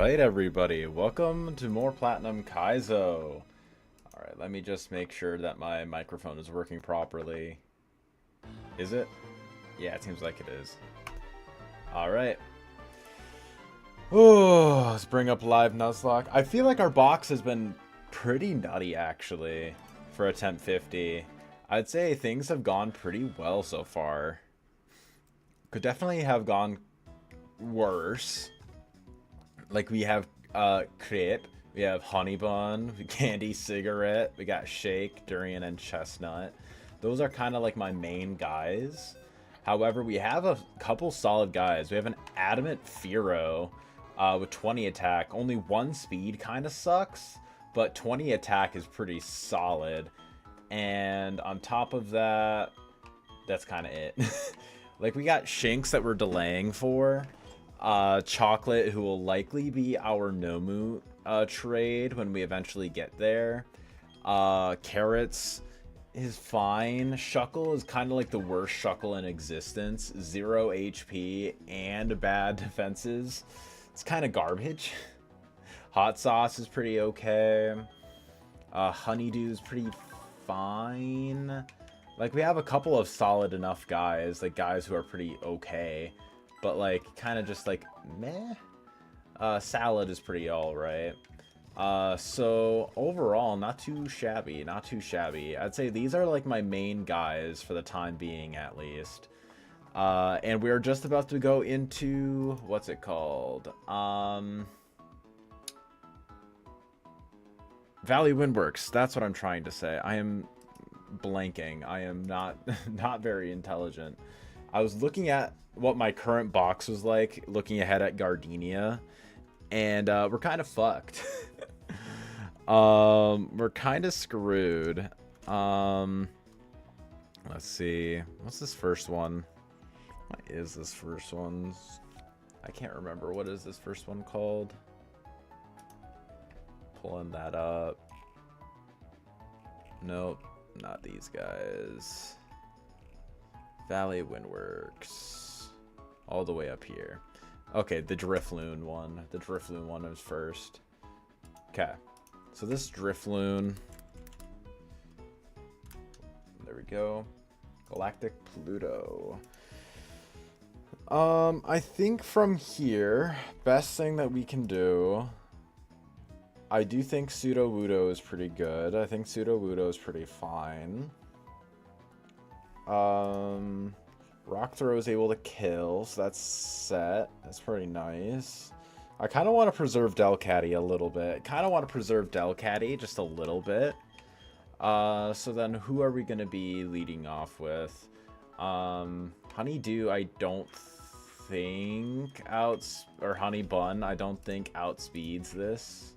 Alright everybody, welcome to more Platinum Kaizo. Alright, let me just make sure that my microphone is working properly. Is it? Yeah, it seems like it is. Alright. Oh, let's bring up live Nuzlocke. I feel like our box has been pretty nutty actually for attempt 50. I'd say things have gone pretty well so far. Could definitely have gone worse. Like we have crepe, we have honey bun, candy cigarette, we got shake, durian, and chestnut. Those are kind of like my main guys. However, we have a couple solid guys. We have an adamant Firo with 20 attack. Only 1 speed kind of sucks, but 20 attack is pretty solid. And on top of that, that's kind of it. Like we got Shinx that we're delaying for. Chocolate, who will likely be our Nomu trade when we eventually get there. Carrots is fine. Shuckle is kind of like the worst Shuckle in existence. 0 HP and bad defenses. It's kind of garbage. Hot Sauce is pretty okay. Honeydew is pretty fine. Like, we have a couple of solid enough guys, like guys who are pretty okay. But, like, kind of just, like, meh. Salad is pretty alright. So, overall, not too shabby. Not too shabby. I'd say these are, like, my main guys for the time being, at least. And we're just about to go into... What's it called? Valley Windworks. That's what I'm trying to say. I am blanking. I am not, not very intelligent. I was looking at what my current box was like, looking ahead at Gardenia, and we're kind of fucked. We're kind of screwed. Let's see, what's this first one? What is this first one? I can't remember. What is this first one called? Pulling that up. Nope, not these guys. Valley Windworks. All the way up here. Okay, the Drifloon one. The Drifloon one was first. Okay. So this Drifloon. There we go. Galactic Pluto. I think from here, best thing that we can do... I do think Sudowoodo is pretty good. I think Sudowoodo is pretty fine. Rock Throw is able to kill, so that's set. That's pretty nice. I kind of want to preserve Delcatty a little bit. Kind of want to preserve Delcatty just a little bit. So then who are we going to be leading off with? Honeydew, I don't think or Honey Bun, I don't think outspeeds this.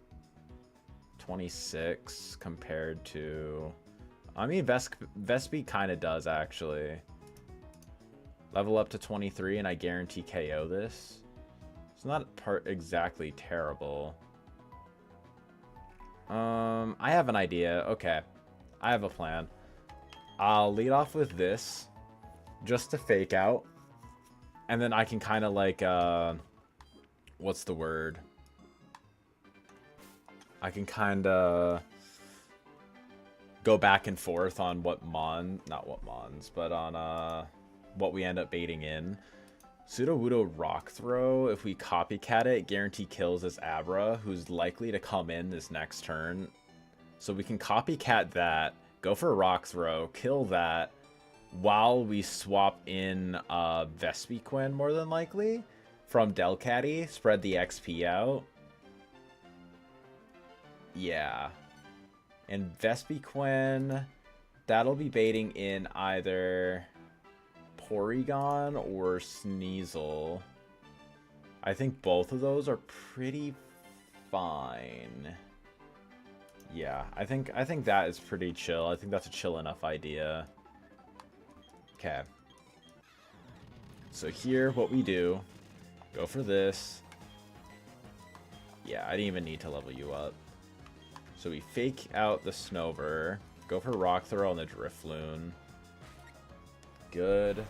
26 compared to... I mean, Vespi kind of does, actually. Level up to 23, and I guarantee KO this. It's not exactly terrible. I have an idea. Okay. I have a plan. I'll lead off with this, just to fake out. And then I can kind of like, what's the word? I can kind of go back and forth on what not what mons, but on what we end up baiting in. Sudowoodo Rock Throw, if we copycat it, guarantee kills this Abra, who's likely to come in this next turn. So we can copycat that, go for a Rock Throw, kill that, while we swap in Vespiquen, more than likely, from Delcatty, spread the XP out. Yeah. And Vespiquen, that'll be baiting in either Porygon or Sneasel. I think both of those are pretty fine. Yeah, I think that is pretty chill. I think that's a chill enough idea. Okay. So here, what we do, go for this. Yeah, I didn't even need to level you up. So we fake out the Snover, go for Rock Throw on the Drifloon. Good.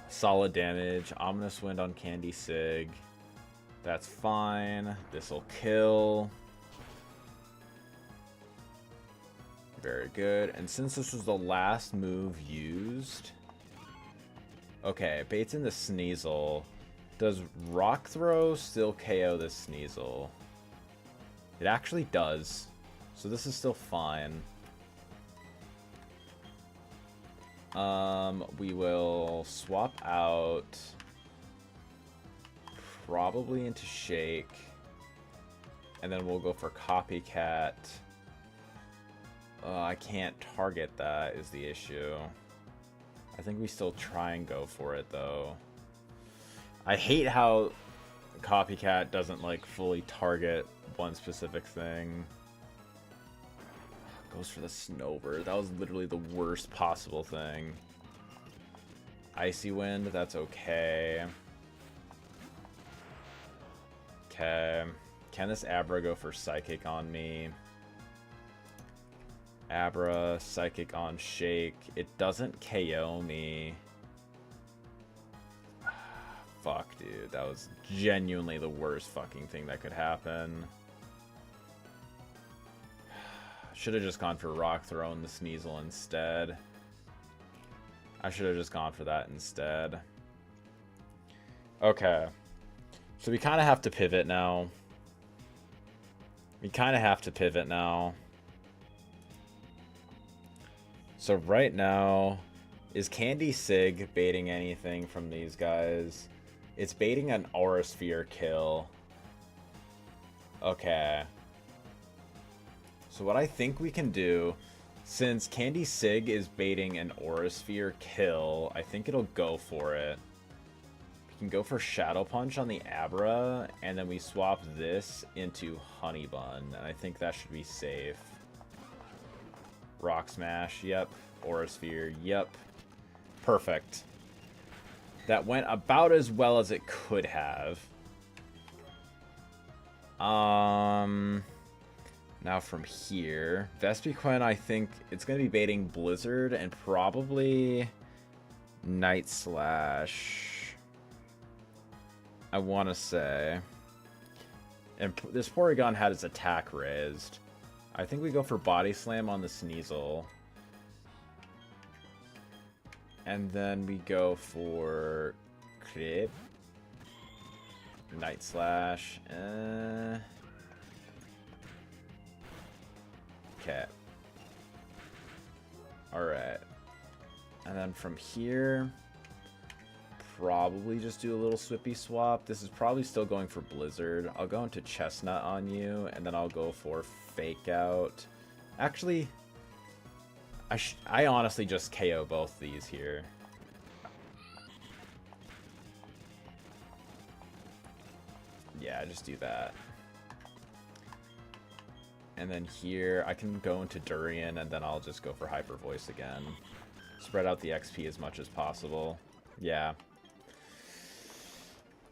Solid damage. Ominous Wind on Candy Sig. That's fine. This'll kill. Very good. And since this is the last move used... Okay, baits in the Sneasel. Does Rock Throw still KO the Sneasel? It actually does. So this is still fine. We will swap out... Probably into Shake. And then we'll go for Copycat. I can't target that is the issue. I think we still try and go for it though. I hate how Copycat doesn't like fully target one specific thing. Goes for the Snowbird. That was literally the worst possible thing. Icy Wind, that's okay. Okay. Can this Abra go for Psychic on me? Abra, Psychic on Shake. It doesn't KO me. Fuck, dude. That was genuinely the worst fucking thing that could happen. Should have just gone for Rock Throw and the Sneasel instead. I should have just gone for that instead. Okay. So we kind of have to pivot now. So right now, is Candy Sig baiting anything from these guys? It's baiting an Aura Sphere kill. Okay. So what I think we can do, since Candy Sig is baiting an Aura Sphere kill, I think it'll go for it. We can go for Shadow Punch on the Abra, and then we swap this into Honey Bun, and I think that should be safe. Rock Smash, yep. Aura Sphere, yep. Perfect. That went about as well as it could have. Now from here, Vespiquen, I think it's going to be baiting Blizzard and probably Night Slash, I want to say. And this Porygon had its attack raised. I think we go for Body Slam on the Sneasel. And then we go for Crib. Night Slash. Okay. Alright. And then from here, probably just do a little Swippy swap. This is probably still going for Blizzard. I'll go into Chestnut on you, and then I'll go for Fake Out. Actually, I honestly just KO both these here. Yeah, just do that. And then here, I can go into Durian, and then I'll just go for Hyper Voice again. Spread out the XP as much as possible. Yeah.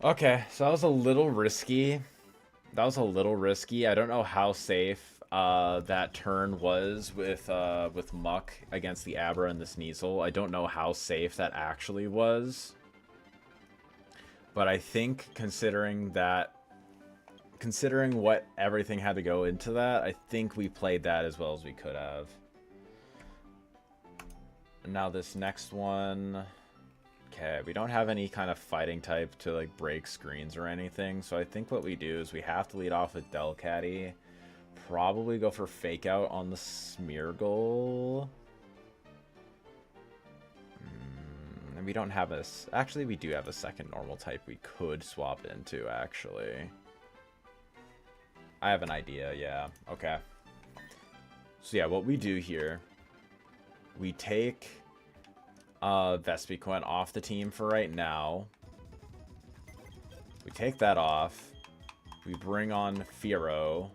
Okay, so that was a little risky. I don't know how safe that turn was with Muck against the Abra and the Sneasel. I don't know how safe that actually was. But I think considering what everything had to go into that, I think we played that as well as we could have. And now this next one. Okay, we don't have any kind of fighting type to like break screens or anything, so I think what we do is we have to lead off with Delcatty. Probably go for Fake Out on the Smeargle. And we don't have actually we do have a second normal type we could swap into, actually. I have an idea, yeah. Okay. So yeah, what we do here, we take Vespiquen off the team for right now. We take that off. We bring on Fearow.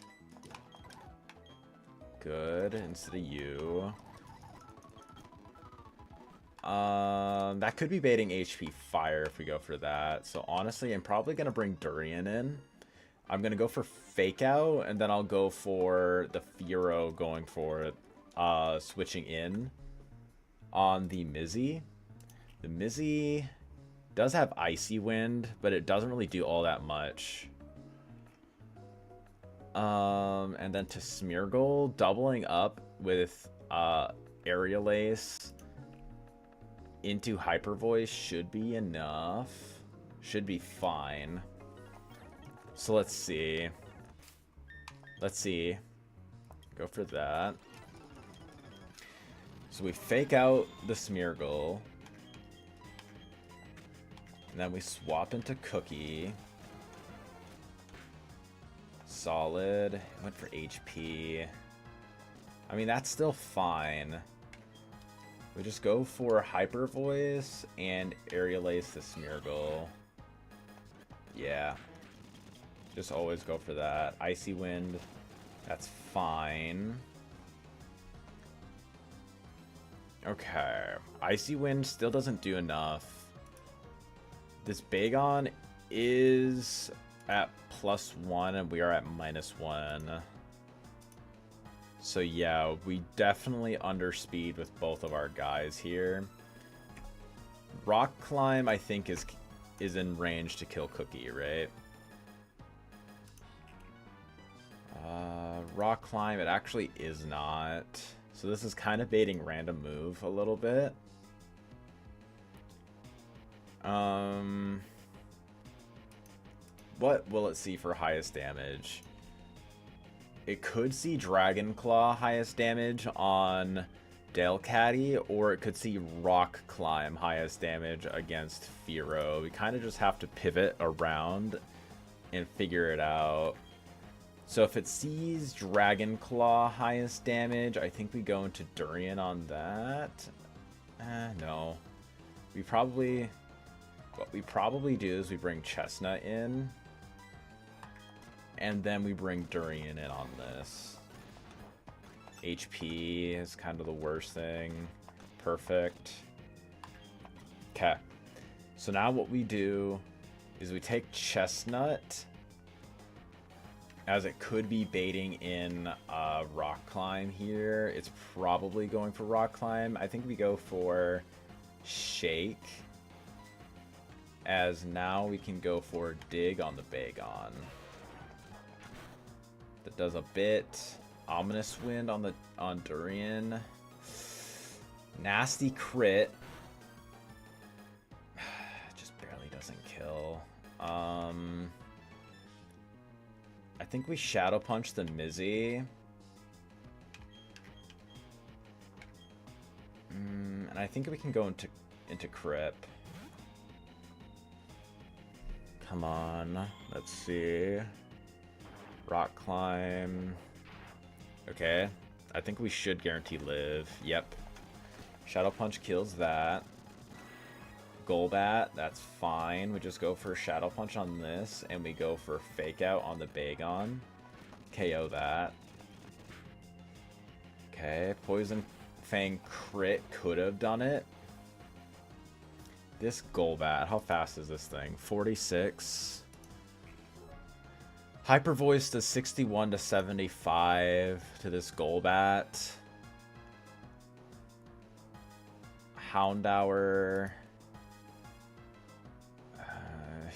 Good, instead of you. That could be baiting HP Fire if we go for that. So honestly, I'm probably going to bring Durian in. I'm going to go for Fake Out, and then I'll go for the Fearow going for it, switching in on the Mizzy. The Mizzy does have Icy Wind, but it doesn't really do all that much. And then to Smeargle, doubling up with Aerial Ace into Hyper Voice should be enough. Should be fine. So let's see. Let's see. Go for that. So we fake out the Smeargle. And then we swap into Cookie. Solid. Went for HP. I mean, that's still fine. We just go for Hyper Voice and Aerial Ace the Smeargle. Yeah. Just always go for that. Icy Wind. That's fine. Okay. Icy Wind still doesn't do enough. This Bagon is at +1 and we are at -1. So yeah, we definitely underspeed with both of our guys here. Rock Climb, I think, is in range to kill Cookie, right? Rock Climb, it actually is not. So this is kind of baiting random move a little bit. What will it see for highest damage? It could see Dragon Claw highest damage on Delcatty, or it could see Rock Climb highest damage against Fearow. We kind of just have to pivot around and figure it out. So if it sees Dragon Claw highest damage, I think we go into Durian on that. No. What we probably do is we bring Chestnut in. And then we bring Durian in on this. HP is kind of the worst thing. Perfect. Okay. So now what we do is we take Chestnut, as it could be baiting in Rock Climb here. It's probably going for Rock Climb. I think we go for Shake, as now we can go for Dig on the Bagon. That does a bit. Ominous Wind on Durian. Nasty crit. Just barely doesn't kill. I think we Shadow Punch the Mizzy. And I think we can go into Crip. Come on. Let's see. Rock Climb. Okay. I think we should guarantee live. Yep. Shadow Punch kills that. Golbat, that's fine. We just go for Shadow Punch on this, and we go for Fake Out on the Bagon. KO that. Okay, Poison Fang crit could have done it. This Golbat, how fast is this thing? 46. Hyper Voice does 61 to 75 to this Golbat. Houndour.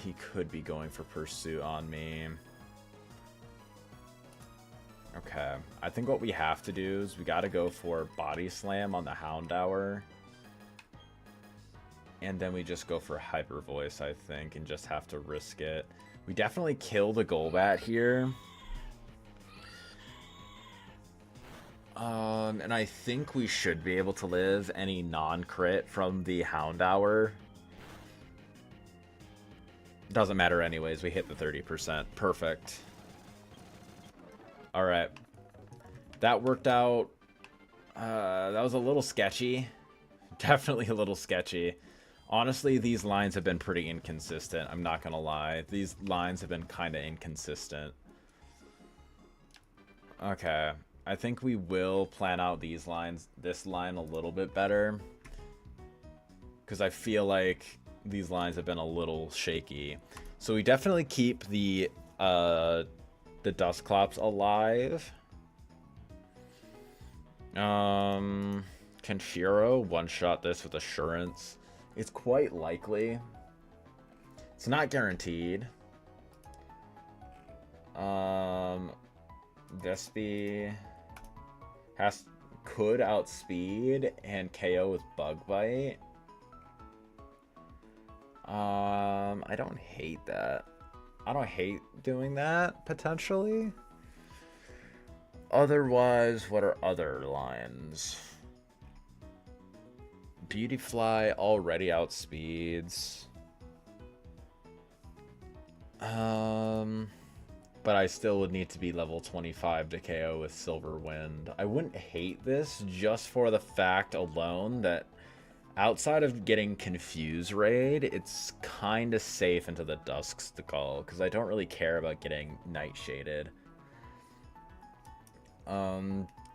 He could be going for Pursuit on me. Okay. I think what we have to do is we got to go for Body Slam on the Houndour. And then we just go for Hyper Voice, I think, and just have to risk it. We definitely kill the Golbat here. And I think we should be able to live any non-crit from the Houndour. Doesn't matter anyways, we hit the 30%. Perfect. Alright. That worked out. That was a little sketchy. Definitely a little sketchy. Honestly, these lines have been pretty inconsistent. I'm not gonna lie. These lines have been kind of inconsistent. Okay. I think we will plan out this line a little bit better. Because I feel like these lines have been a little shaky. So we definitely keep the Dusclops alive. Can Shiro one-shot this with Assurance? It's quite likely. It's not guaranteed. Vespi could outspeed and KO with Bug Bite. I don't hate that. I don't hate doing that, potentially. Otherwise, what are other lines? Beautyfly already outspeeds. But I still would need to be level 25 to KO with Silver Wind. I wouldn't hate this just for the fact alone that outside of getting Confuse Raid, it's kind of safe into the Dusk Skull, because I don't really care about getting Nightshaded.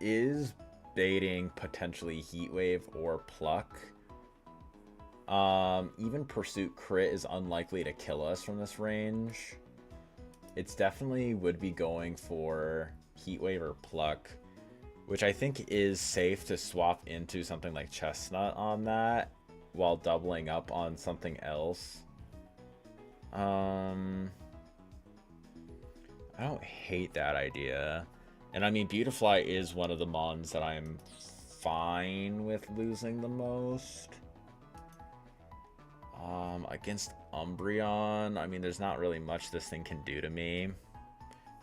Is baiting potentially Heat Wave or Pluck. Even Pursuit Crit is unlikely to kill us from this range. It's definitely would be going for Heat Wave or Pluck, which I think is safe to swap into something like Chestnut on that while doubling up on something else. I don't hate that idea. And I mean, Beautifly is one of the mons that I'm fine with losing the most. Against Umbreon, I mean, there's not really much this thing can do to me.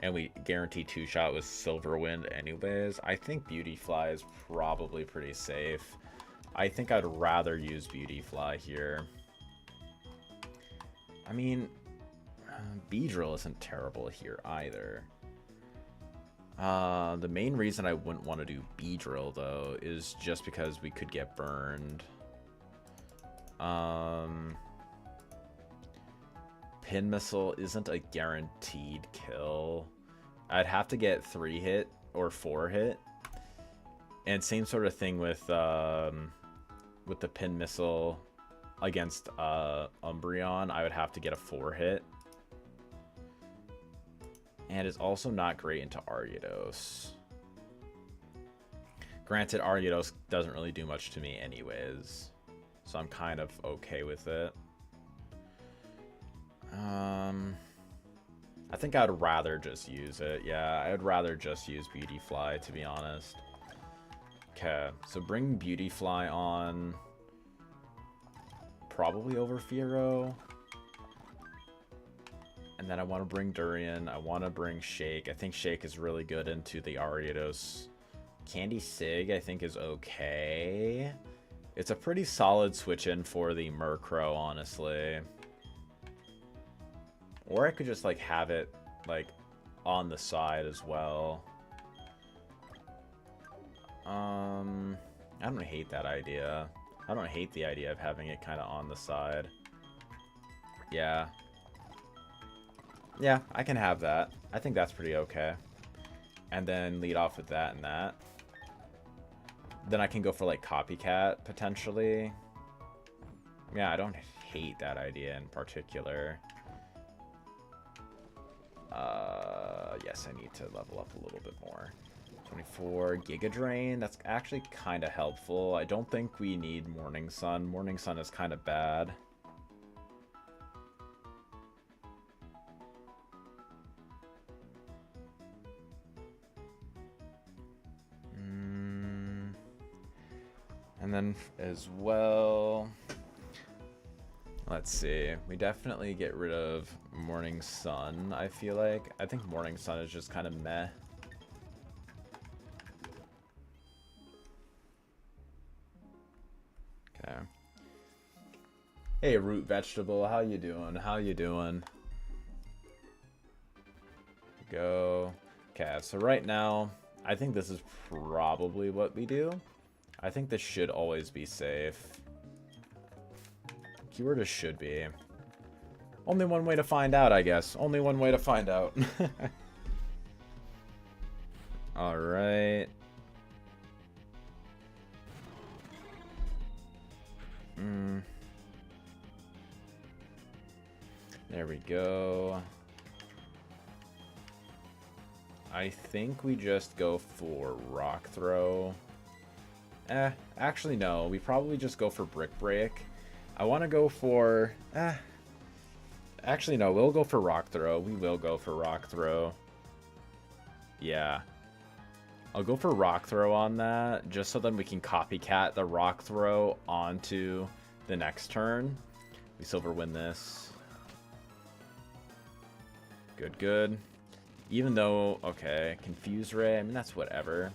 And we guarantee 2-shot with Silver Wind anyways. I think Beautyfly is probably pretty safe. I think I'd rather use Beautyfly here. I mean, Beedrill isn't terrible here either. The main reason I wouldn't want to do Beedrill, though, is just because we could get burned. Pin Missile isn't a guaranteed kill. I'd have to get 3-hit or 4-hit. And same sort of thing with the Pin Missile against Umbreon. I would have to get a 4-hit. And it's also not great into Ariados. Granted, Ariados doesn't really do much to me anyways. So I'm kind of okay with it. I think I'd rather just use it. Yeah, I'd rather just use Beautyfly, to be honest. Okay, so bring Beautyfly on. Probably over Fearow. And then I want to bring Durian. I want to bring Shake. I think Shake is really good into the Ariados. Candy Sig, I think, is okay. It's a pretty solid switch in for the Murkrow, honestly. Or I could just, like, have it, like, on the side as well. I don't hate that idea. I don't hate the idea of having it kind of on the side. Yeah. Yeah, I can have that. I think that's pretty okay. And then lead off with that and that. Then I can go for, like, Copycat, potentially. Yeah, I don't hate that idea in particular. Yes, I need to level up a little bit more. 24 Giga Drain. That's actually kind of helpful. I don't think we need Morning Sun. Morning Sun is kind of bad. And then as well, let's see. We definitely get rid of Morning Sun, I feel like. I think Morning Sun is just kind of meh. Okay. Hey, Root Vegetable, how you doing? How you doing? Go. Okay, so right now, I think this is probably what we do. I think this should always be safe. Keyword is should be. Only one way to find out, I guess. Only one way to find out. Alright. There we go. I think we just go for Rock Throw. Actually no. We probably just go for Brick Break. I want to go for... Actually no, we'll go for Rock Throw. We will go for Rock Throw. Yeah. I'll go for rock throw on that, just so then we can copycat the rock throw onto the next turn. We silver win this. Good, good. Even though, okay, Confuse Ray, I mean, that's whatever.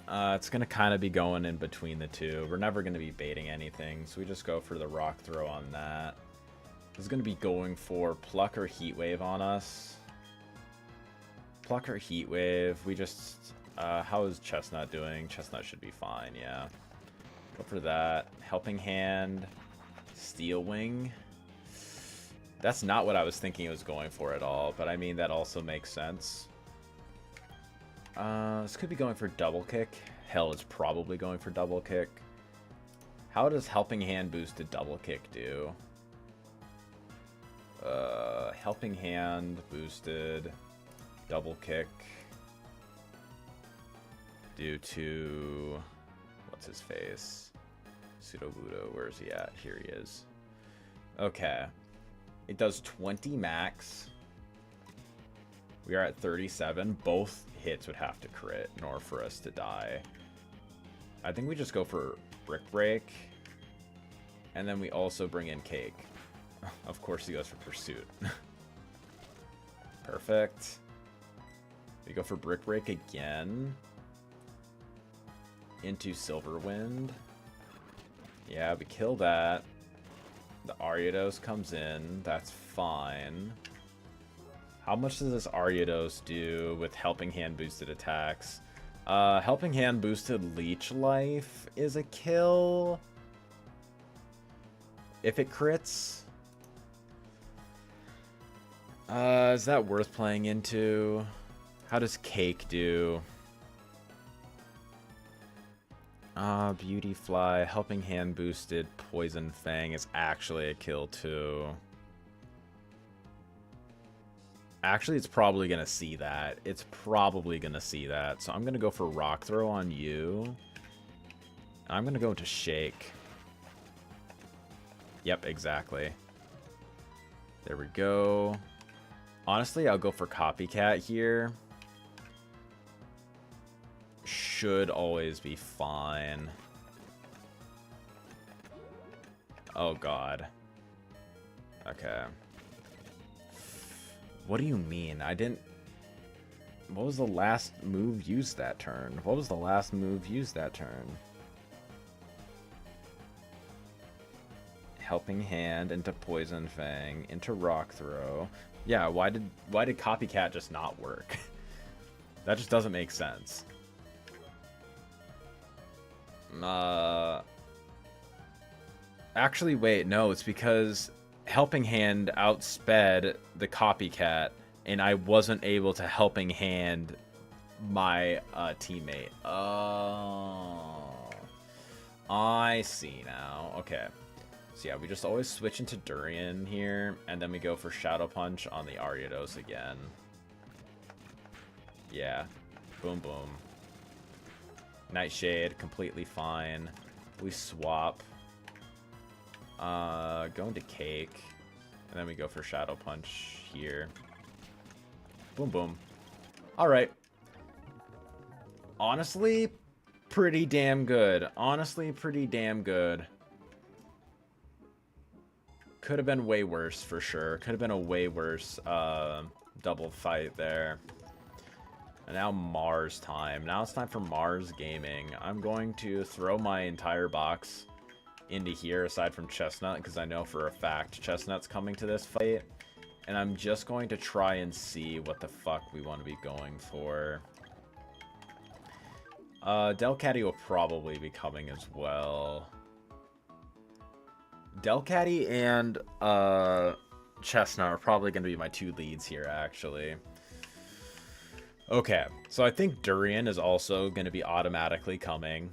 It's going to kind of be going in between the two. We're never going to be baiting anything, so we just go for the rock throw on that. This is going to be going for Pluck or Heat Wave on us. Pluck or Heat Wave. We just... how is Chestnut doing? Chestnut should be fine, yeah. Go for that. Helping Hand. Steel Wing. That's not what I was thinking it was going for at all, but I mean, that also makes sense. This could be going for Double Kick. Hell, it's probably going for Double Kick. How does Helping Hand boosted Double Kick do? Helping Hand boosted Double Kick due to... what's his face? Pseudo-Budo, where is he at? Here he is. Okay. It does 20 max. We are at 37. Both hits would have to crit in order for us to die. I think we just go for Brick Break. And then we also bring in Cake. Of course he goes for Pursuit. Perfect. We go for Brick Break again. Into Silverwind. Yeah, we kill that. The Ariados comes in. That's fine. How much does this Ariados do with Helping Hand boosted attacks? Helping Hand boosted Leech Life is a kill. If it crits. Is that worth playing into? How does Cake do? Beauty Fly, Helping Hand boosted Poison Fang is actually a kill too. Actually, it's probably going to see that. It's probably going to see that. So I'm going to go for Rock Throw on you. I'm going to go into Shake. Yep, exactly. There we go. Honestly, I'll go for Copycat here. Should always be fine. Oh, God. Okay. What do you mean? I didn't... What was the last move used that turn? What was the last move used that turn? Helping Hand into Poison Fang, into Rock Throw. Yeah, why did Copycat just not work? That just doesn't make sense. Actually, wait, no, it's because Helping Hand outsped the Copycat, and I wasn't able to Helping Hand my teammate. Oh, I see now. Okay. So yeah, we just always switch into Durian here, and then we go for Shadow Punch on the Ariados again. Yeah. Boom, boom. Nightshade, completely fine. We swap. Go into Cake. And then we go for Shadow Punch here. Boom, boom. Alright. Honestly, pretty damn good. Honestly, pretty damn good. Could have been way worse, for sure. Could have been a way worse double fight there. And now Mars time. Now it's time for Mars Gaming. I'm going to throw my entire box into here, aside from Chestnut, because I know for a fact Chestnut's coming to this fight. And I'm just going to try and see what the fuck we want to be going for. Delcatty will probably be coming as well. Delcatty and Chestnut are probably going to be my two leads here, actually. Okay, so I think Durian is also going to be automatically coming.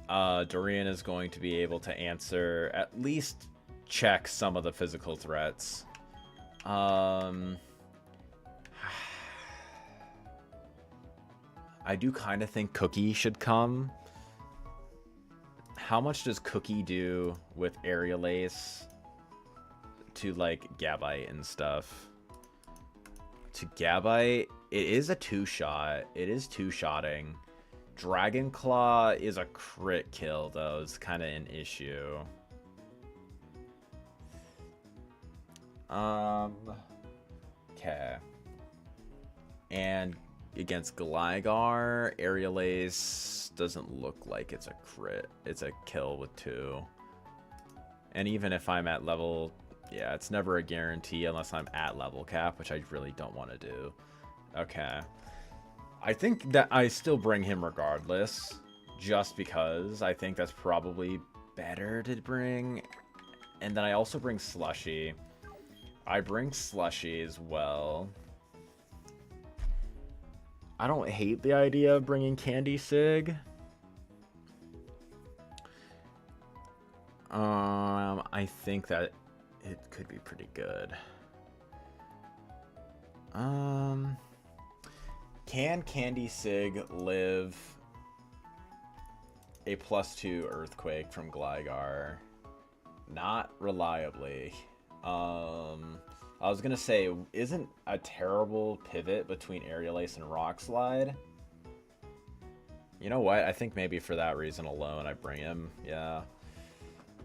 Durian is going to be able to answer, at least check some of the physical threats. I do kind of think Cookie should come. How much does Cookie do with Aerial Ace to, like, Gabite and stuff? to Gabite. It is a two-shot. It is two-shotting. Dragon Claw is a crit kill, though. It's kind of an issue. Okay. And against Gligar, Aerial Ace doesn't look like it's a crit. It's a kill with 2. And even if I'm at level... Yeah, it's never a guarantee unless I'm at level cap, which I really don't want to do. Okay. I think that I still bring him regardless, just because I think that's probably better to bring. And then I also bring Slushy. I bring Slushy as well. I don't hate the idea of bringing Candy Sig. I think that it could be pretty good. Can Candy Sig live a +2 Earthquake from Gligar? Not reliably. I was gonna say, isn't a terrible pivot between Aerial Ace and Rock Slide? You know what? I think maybe for that reason alone, I bring him. Yeah,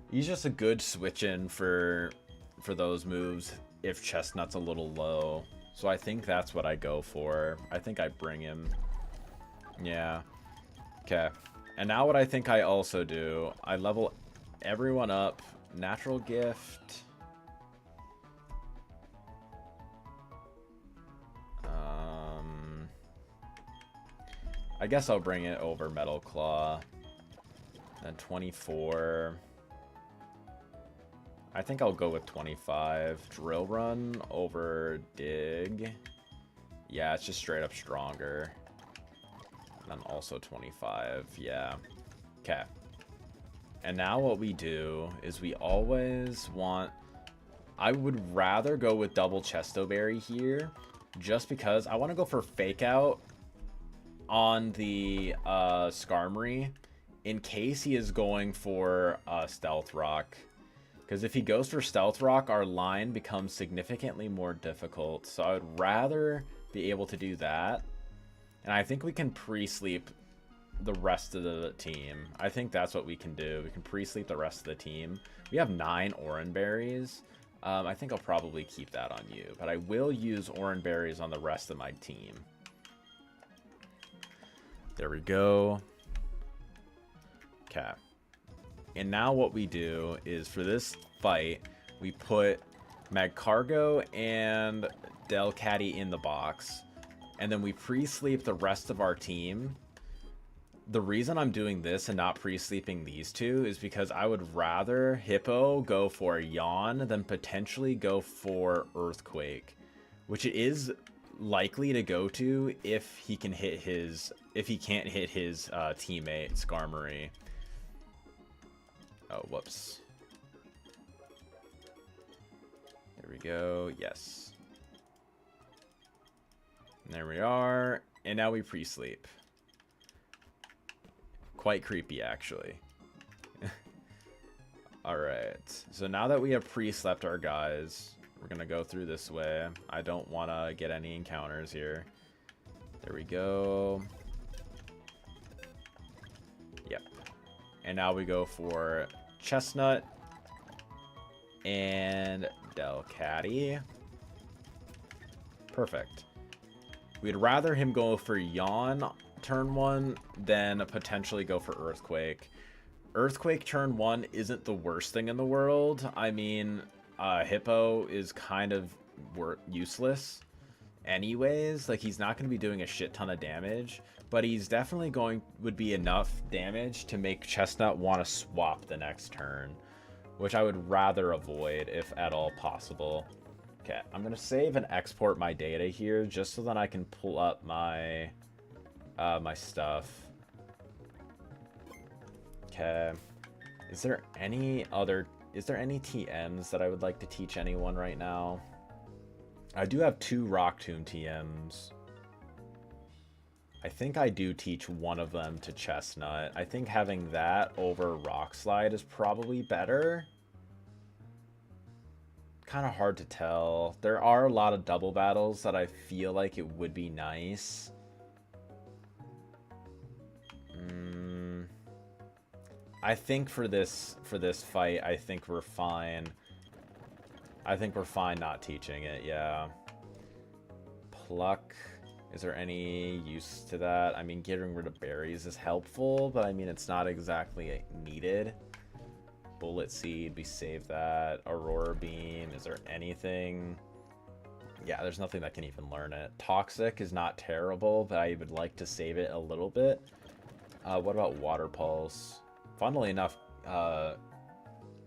he's just a good switch in for those moves if Chestnut's a little low. So I think that's what I go for. I think I bring him. Yeah. Okay. And now what I think I also do, I level everyone up. Natural Gift. I guess I'll bring it over Metal Claw. Then 24. I think I'll go with 25. Drill Run over Dig. Yeah, it's just straight up stronger. And then also 25. Yeah. Okay. And now what we do is we always want... I would rather go with double Chesto Berry here, just because I want to go for Fake Out on the Skarmory in case he is going for Stealth Rock. Because if he goes for Stealth Rock, our line becomes significantly more difficult. So I would rather be able to do that. And I think we can pre-sleep the rest of the team. I think that's what we can do. We can pre-sleep the rest of the team. We have 9 Oran Berries. I think I'll probably keep that on you. But I will use Oran Berries on the rest of my team. There we go. Okay. And now what we do is for this fight, we put Magcargo and Delcatty in the box. And then we pre-sleep the rest of our team. The reason I'm doing this and not pre-sleeping these two is because I would rather Hippo go for Yawn than potentially go for Earthquake. Which it is likely to go to if he can hit his... If he can't hit his teammate, Skarmory. Oh, whoops. There we go. Yes. And there we are. And now we pre-sleep. Quite creepy, actually. Alright. So now that we have pre-slept our guys, we're going to go through this way. I don't want to get any encounters here. There we go. Yep. And now we go for Chestnut and Delcatty. Perfect. We'd rather him go for Yawn turn 1 than potentially go for Earthquake. Earthquake turn 1 isn't the worst thing in the world. I mean, Hippo is kind of useless anyways. Like, he's not going to be doing a shit ton of damage, but he's definitely would be enough damage to make Chestnut want to swap the next turn, which I would rather avoid if at all possible. Okay, I'm going to save and export my data here just so that I can pull up my my stuff. Okay. Is there any TMs that I would like to teach anyone right now? I do have 2 Rock Tomb TMs. I think I do teach one of them to Chestnut. I think having that over Rock Slide is probably better. kind of hard to tell. There are a lot of double battles that I feel like it would be nice. I think for this fight, I think we're fine. I think we're fine not teaching it, yeah. Pluck. Is there any use to that? I mean, getting rid of berries is helpful, but I mean, it's not exactly needed. Bullet Seed, we save that. Aurora Beam, is there anything? Yeah, there's nothing that can even learn it. Toxic is not terrible, but I would like to save it a little bit. What about Water Pulse? Funnily enough,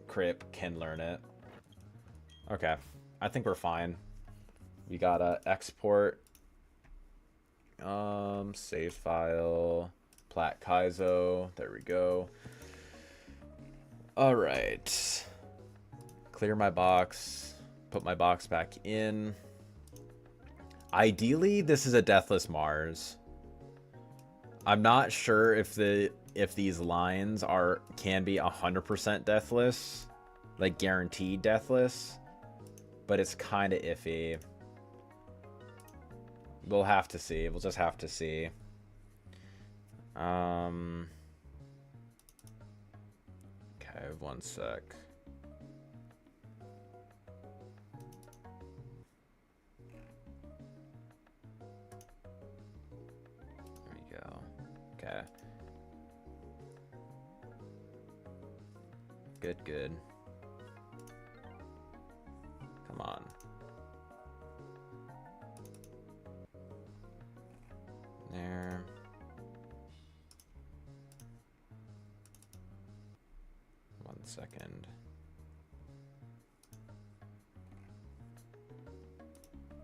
Crip can learn it. Okay, I think we're fine. We gotta export. Save file. Plat Kaizo. There we go. Alright. Clear my box. Put my box back in. Ideally, this is a Deathless Mars. I'm not sure if these lines can be 100% deathless, like guaranteed deathless, but it's kind of iffy. We'll have to see. We'll just have to see. Okay, 1 sec. There we go. Okay. Good. Come on. There. One second.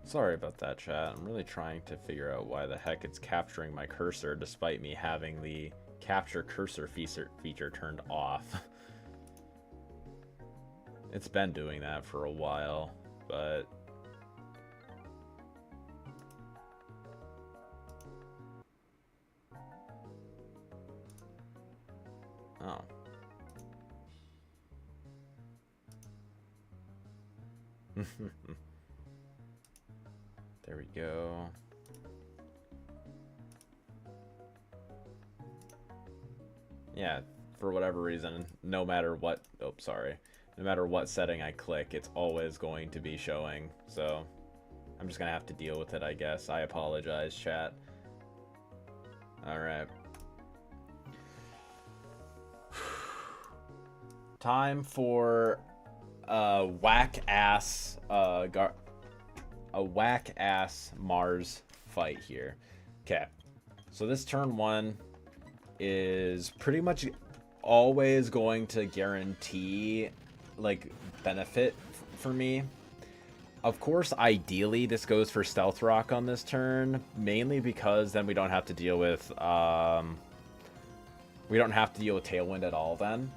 Sorry about that, chat. I'm really trying to figure out why the heck it's capturing my cursor despite me having the capture cursor feature turned off. It's been doing that for a while, but oh. There we go. Yeah, for whatever reason, no matter what, no matter what setting I click, it's always going to be showing. So I'm just gonna have to deal with it, I guess. I apologize, chat. All right. Time for a whack-ass Mars fight here. Okay, so this turn 1 is pretty much always going to guarantee like benefit for me. Of course, ideally this goes for Stealth Rock on this turn, mainly because then we don't have to deal with Tailwind at all then.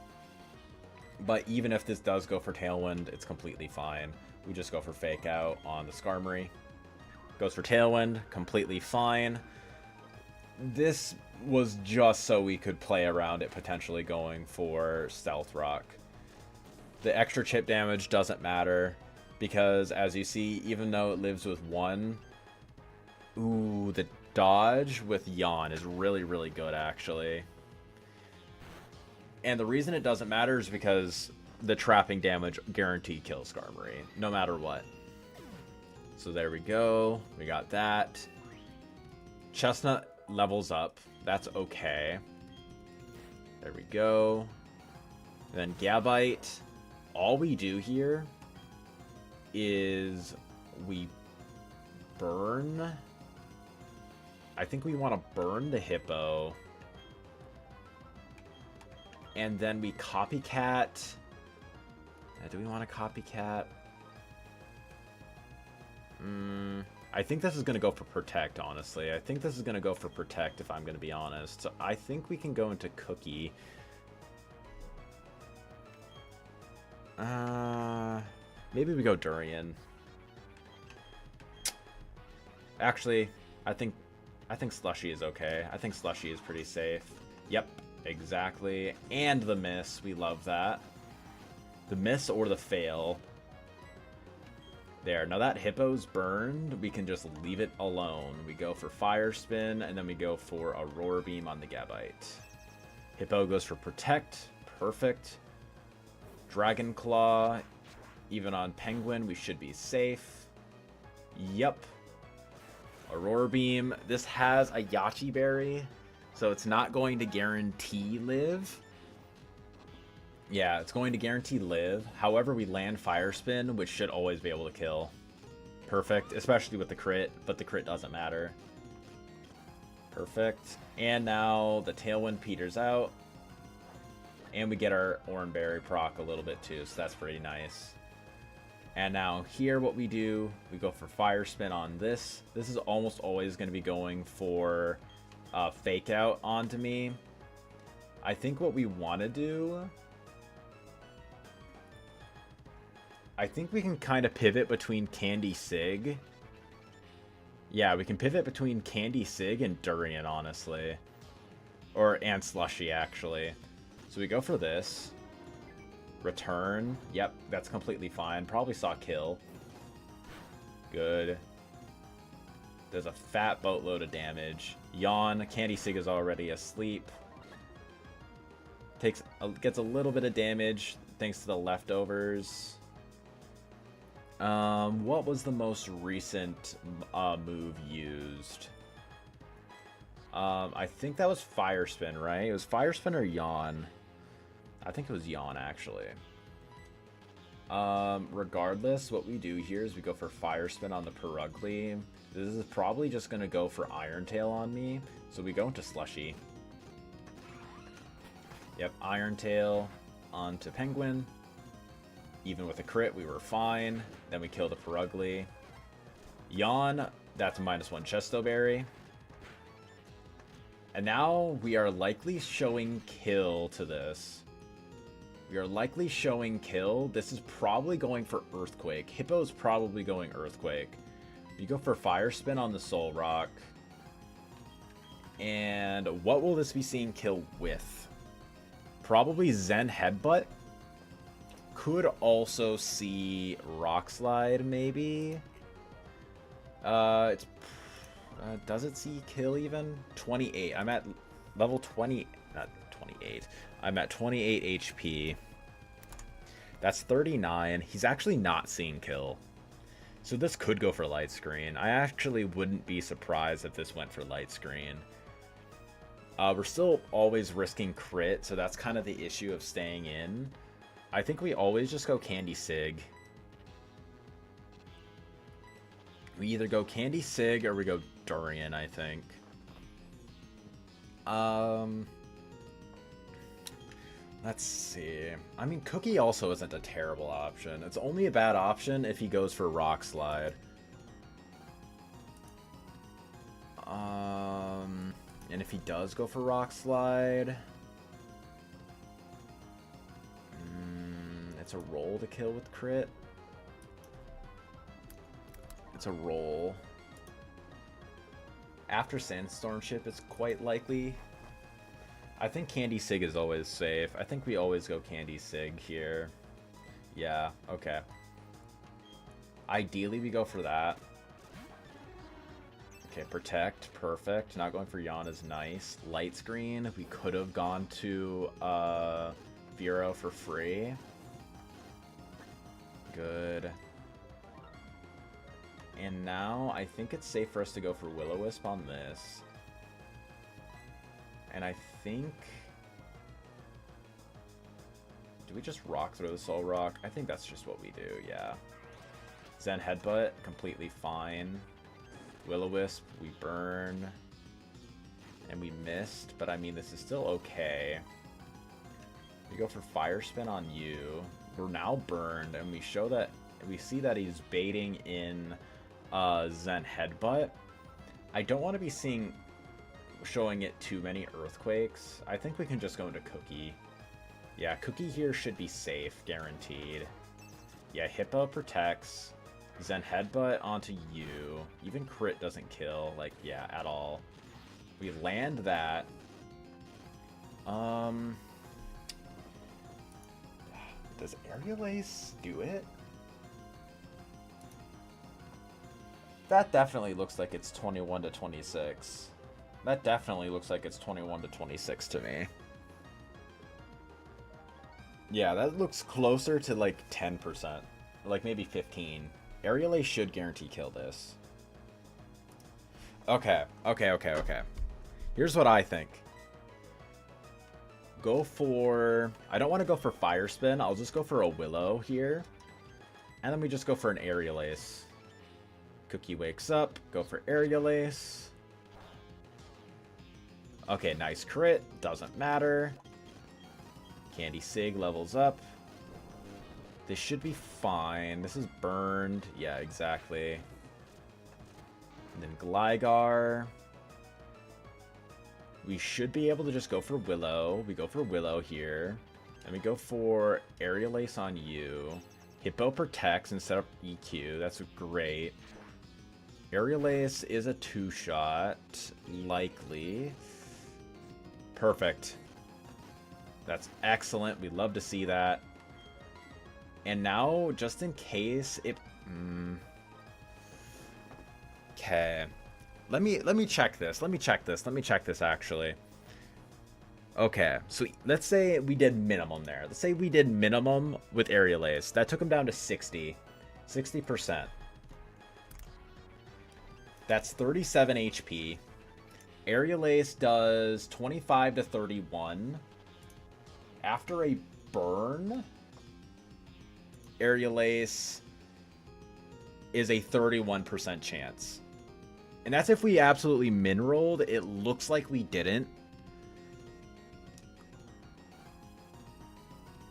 But even if this does go for Tailwind, it's completely fine. We just go for Fake Out on the Skarmory. Goes for Tailwind, completely fine. This was just so we could play around it potentially going for Stealth Rock. The extra chip damage doesn't matter because, as you see, even though it lives with 1, ooh, the dodge with Yawn is really, really good, actually. And the reason it doesn't matter is because the trapping damage guarantee kills Skarmory, no matter what. So there we go. We got that. Chestnut levels up. That's okay. There we go. And then Gabite. All we do here is we burn. I think we want to burn the Hippo. And then we copycat. Do we want to copycat? I think this is going to go for Protect, honestly. I think this is going to go for Protect, if I'm going to be honest. So I think we can go into Cookie. Maybe we go Durian. Actually, I think Slushy is okay. I think Slushy is pretty safe. Yep, exactly. And the miss. We love that. The miss or the fail. There. Now that Hippo's burned, we can just leave it alone. We go for Fire Spin, and then we go for Aurora Beam on the Gabite. Hippo goes for Protect. Perfect. Dragon Claw. Even on Penguin, we should be safe. Yep. Aurora Beam. This has a Yachi Berry, so it's not going to guarantee live. Yeah, it's going to guarantee live. However, we land Fire Spin, which should always be able to kill. Perfect, especially with the crit, but the crit doesn't matter. Perfect. And now the Tailwind peters out. And we get our Oranberry proc a little bit too, so that's pretty nice. And now here what we do, we go for Fire Spin on this. This is almost always going to be going for Fake Out onto me. I think what we want to do... I think we can kind of pivot between Candy Sig. Yeah, we can pivot between Candy Sig and Durian, honestly. And Slushy, actually. So we go for this. Return. Yep, that's completely fine. Probably saw kill. Good. Does a fat boatload of damage. Yawn. Candy Sig is already asleep. Gets a little bit of damage thanks to the leftovers. What was the most recent move used? I think that was Fire Spin, right? It was Fire Spin or Yawn. I think it was Yawn, actually. Regardless, what we do here is we go for Fire Spin on the Perugly. This is probably just going to go for Iron Tail on me. So we go into Slushy. Yep, Iron Tail onto Penguin. Even with a crit, we were fine. Then we kill the Perugly. Yawn, that's -1 Chesto Berry. And now we are likely showing kill to this. We are likely showing kill. This is probably going for Earthquake. Hippo's probably going Earthquake. You go for Fire Spin on the Soul Rock. And what will this be seeing kill with? Probably Zen Headbutt. Could also see Rock Slide, maybe. Does it see kill even? 28. I'm at level 20. Not 28. I'm at 28 HP. That's 39. He's actually not seeing kill. So this could go for Light Screen. I actually wouldn't be surprised if this went for Light Screen. We're still always risking crit, so that's kind of the issue of staying in. I think we always just go Candy Sig. We either go Candy Sig or we go Durian, I think. Let's see. I mean, Cookie also isn't a terrible option. It's only a bad option if he goes for Rock Slide. And if he does go for Rock Slide... it's a roll to kill with crit. It's a roll. After Sandstorm Ship, it's quite likely. I think Candy Sig is always safe. I think we always go Candy Sig here. Yeah, okay. Ideally, we go for that. Okay, Protect, perfect. Not going for Yawn is nice. Light Screen, we could have gone to Vero for free. Good. And now, I think it's safe for us to go for Will-O-Wisp on this. And I think... do we just rock throw the Soul Rock? I think that's just what we do, yeah. Zen Headbutt, completely fine. Will-O-Wisp, we burn. And we missed, but I mean, this is still okay. We go for Fire Spin on you. We're now burned, and we see that he's baiting in Zen Headbutt. I don't want to be showing it too many Earthquakes. I think we can just go into Cookie. Yeah, Cookie here should be safe, guaranteed. Yeah, Hippo protects. Zen Headbutt onto you. Even crit doesn't kill, like, yeah, at all. We land that. Does Aerial Ace do it? That definitely looks like it's 21 to 26. That definitely looks like it's 21 to 26 to me. Yeah, that looks closer to like 10%. Like maybe 15. Aerial Ace should guarantee kill this. Okay. Here's what I think. Go for... I don't want to go for Fire Spin. I'll just go for a Willow here. And then we just go for an Aerial Ace. Cookie wakes up. Go for Aerial Ace. Okay, nice crit. Doesn't matter. Candy Sig levels up. This should be fine. This is burned. Yeah, exactly. And then Gligar. We should be able to just go for Willow. We go for Willow here. And we go for Aerial Ace on you. Hippo protects instead of EQ. That's great. Aerial Ace is a 2-shot. Likely. Perfect. That's excellent. We'd love to see that. And now, just in case it... Okay. Let me check this. Let me check this, actually. Okay, so let's say we did minimum there. Let's say we did minimum with Aerial Ace. That took him down to 60. 60%. That's 37 HP. Aerial Ace does 25 to 31. After a burn, Aerial Ace is a 31% chance. And that's if we absolutely min-rolled. It looks like we didn't.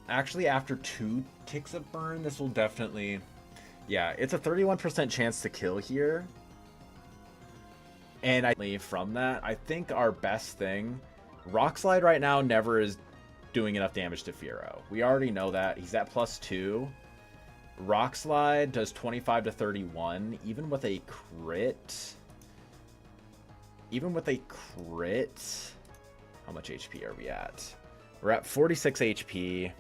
Actually, after 2 ticks of burn, this will definitely... Yeah, it's a 31% chance to kill here. And from that, I think our best thing... Rock Slide right now never is doing enough damage to Fearow. We already know that. He's at +2. Rock Slide does 25 to 31. Even with a crit... How much HP are we at? We're at 46 HP.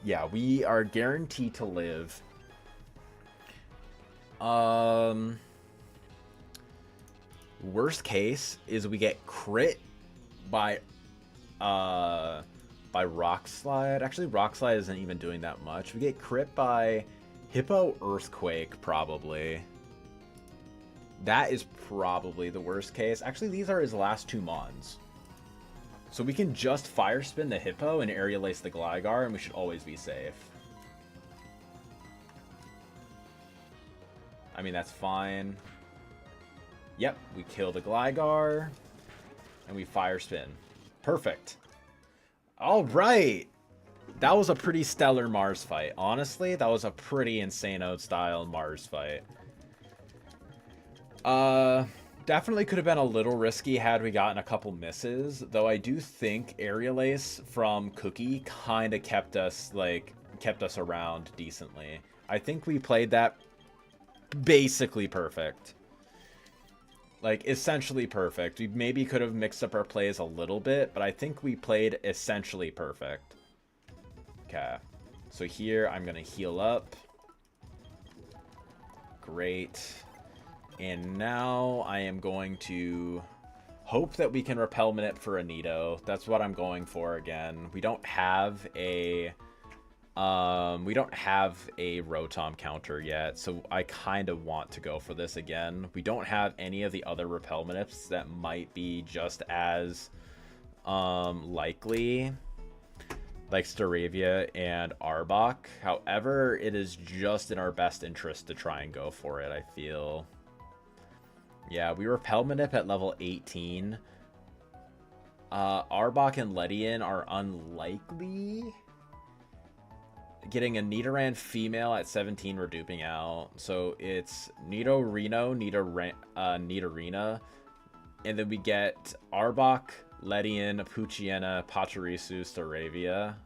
Yeah, we are guaranteed to live. Worst case is we get crit by Rock Slide. Actually, Rock Slide isn't even doing that much. We get crit by Hippo Earthquake, probably. That is probably the worst case. Actually, these are his last 2 mons. So we can just Fire Spin the Hippo and Aerial Ace the Gligar, and we should always be safe. I mean, that's fine. Yep, we kill the Gligar, and we Fire Spin. Perfect. All right. That was a pretty stellar Mars fight. Honestly, that was a pretty Insano-style Mars fight. Definitely could have been a little risky had we gotten a couple misses, though I do think Aerial Ace from Cookie kind of kept us around decently. I think we played that basically perfect. Like, essentially perfect. We maybe could have mixed up our plays a little bit, but I think we played essentially perfect. Okay. So here, I'm going to heal up. Great. And now I am going to hope that we can Repel Manip for a Nido. That's what I'm going for again. We don't have a Rotom counter yet, so I kind of want to go for this again. We don't have any of the other Repel Manips that might be just as likely, like Staravia and Arbok. However, it is just in our best interest to try and go for it, I feel. Yeah, we Repel Manip at level 18. Arbok and Ledian are unlikely. Getting a Nidoran female at 17, we're duping out. So it's Nidorino, Nidorina. And then we get Arbok, Ledian, Poochyena, Pachirisu, Staravia.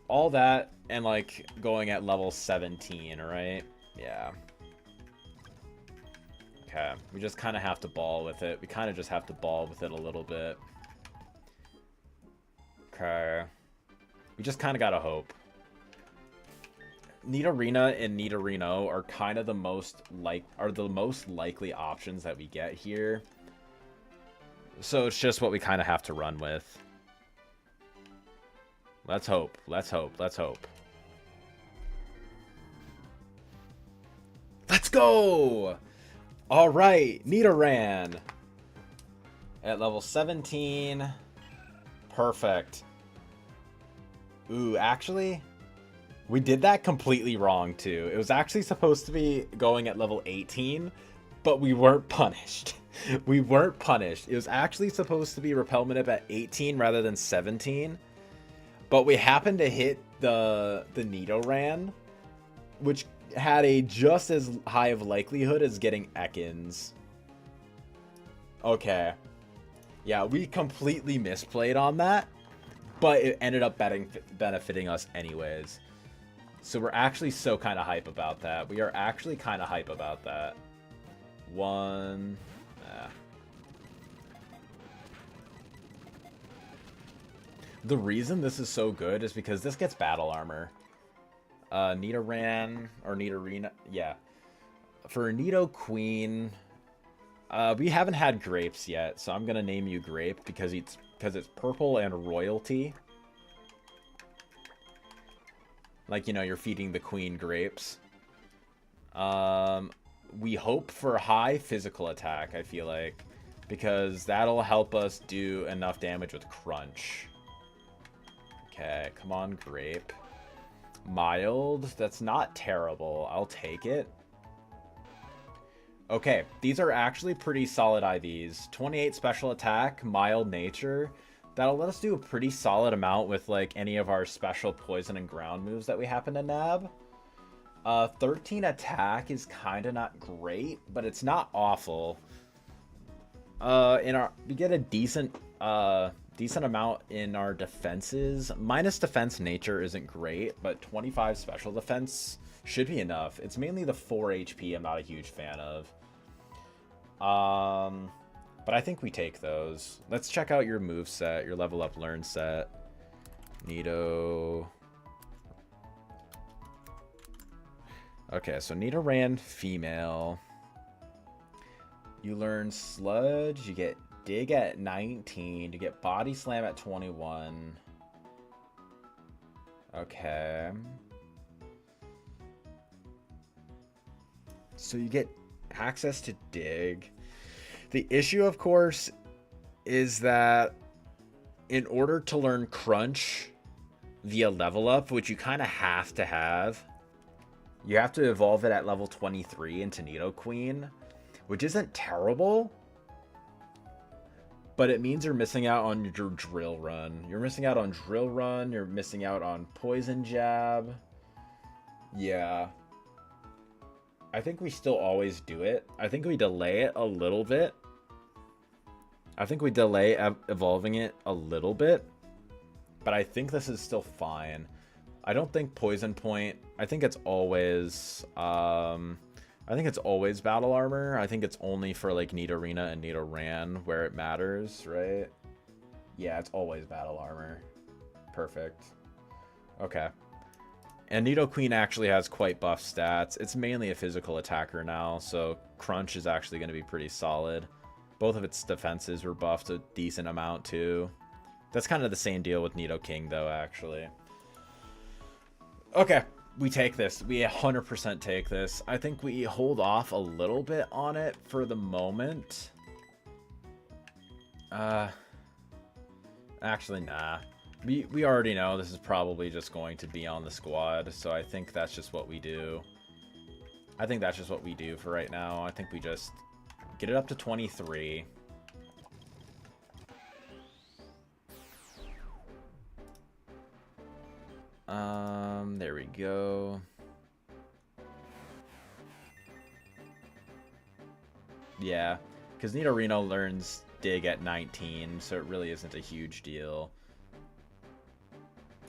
All that and like going at level 17, right? Yeah. Okay, we just kind of have to ball with it. We kind of just have to ball with it a little bit. Okay. We just kind of gotta hope. Nidorina and Nidorino are kind of the most likely options that we get here. So it's just what we kind of have to run with. Let's hope. Let's hope. Let's hope. Let's go! All right, Nidoran at level 17. Perfect. Ooh, actually, we did that completely wrong too. It was actually supposed to be going at level 18, but we weren't punished. We weren't punished. It was actually supposed to be Repel Manip at 18 rather than 17, but we happened to hit the Nidoran, which had a just as high of likelihood as getting Ekans. Okay. Yeah, we completely misplayed on that, but it ended up benefiting us anyways. So we're actually so kind of hype about that. We are actually kind of hype about that. The reason this is so good is because this gets battle armor. Nidoran or Nidorina, yeah. For Nidoqueen, we haven't had grapes yet, so I'm gonna name you Grape because it's purple and royalty. Like, you know, you're feeding the queen grapes. We hope for high physical attack, I feel like, because that'll help us do enough damage with Crunch. Okay, come on, Grape. Mild, that's not terrible. I'll take it. Okay, these are actually pretty solid IVs. 28 special attack, mild nature. That'll let us do a pretty solid amount with like any of our special poison and ground moves that we happen to nab. 13 attack is kind of not great, but it's not awful. We get a decent amount in our defenses. Minus defense nature isn't great, but 25 special defense should be enough. It's mainly the 4 HP I'm not a huge fan of. But I think we take those. Let's check out your move set, your level up learn set. Nido. Okay, so Nidoran female. You learn Sludge, you get Dig at 19, you get Body Slam at 21. Okay. So you get access to Dig. The issue, of course, is that in order to learn Crunch via level up, which you kind of have to have, you have to evolve it at level 23 into Nidoqueen, which isn't terrible, but it means you're missing out on your Drill Run. You're missing out on Drill Run, you're missing out on Poison Jab. Yeah. I think we still always do it. I think we delay it a little bit. I think we delay evolving it a little bit, but I think this is still fine. I don't think Poison Point. I think it's always battle armor. I think it's only for like Nidorina and Nidoran where it matters, right? Yeah, it's always battle armor. Perfect. Okay. And Nidoqueen actually has quite buff stats. It's mainly a physical attacker now, so Crunch is actually going to be pretty solid. Both of its defenses were buffed a decent amount too. That's kind of the same deal with Nidoking though, actually. Okay, we take this. We 100% take this. I think we hold off a little bit on it for the moment. Actually, nah. We already know this is probably just going to be on the squad, so I think that's just what we do. I think that's just what we do for right now. I think we just get it up to 23. There we go. Yeah, because Nidorino learns Dig at 19, so it really isn't a huge deal.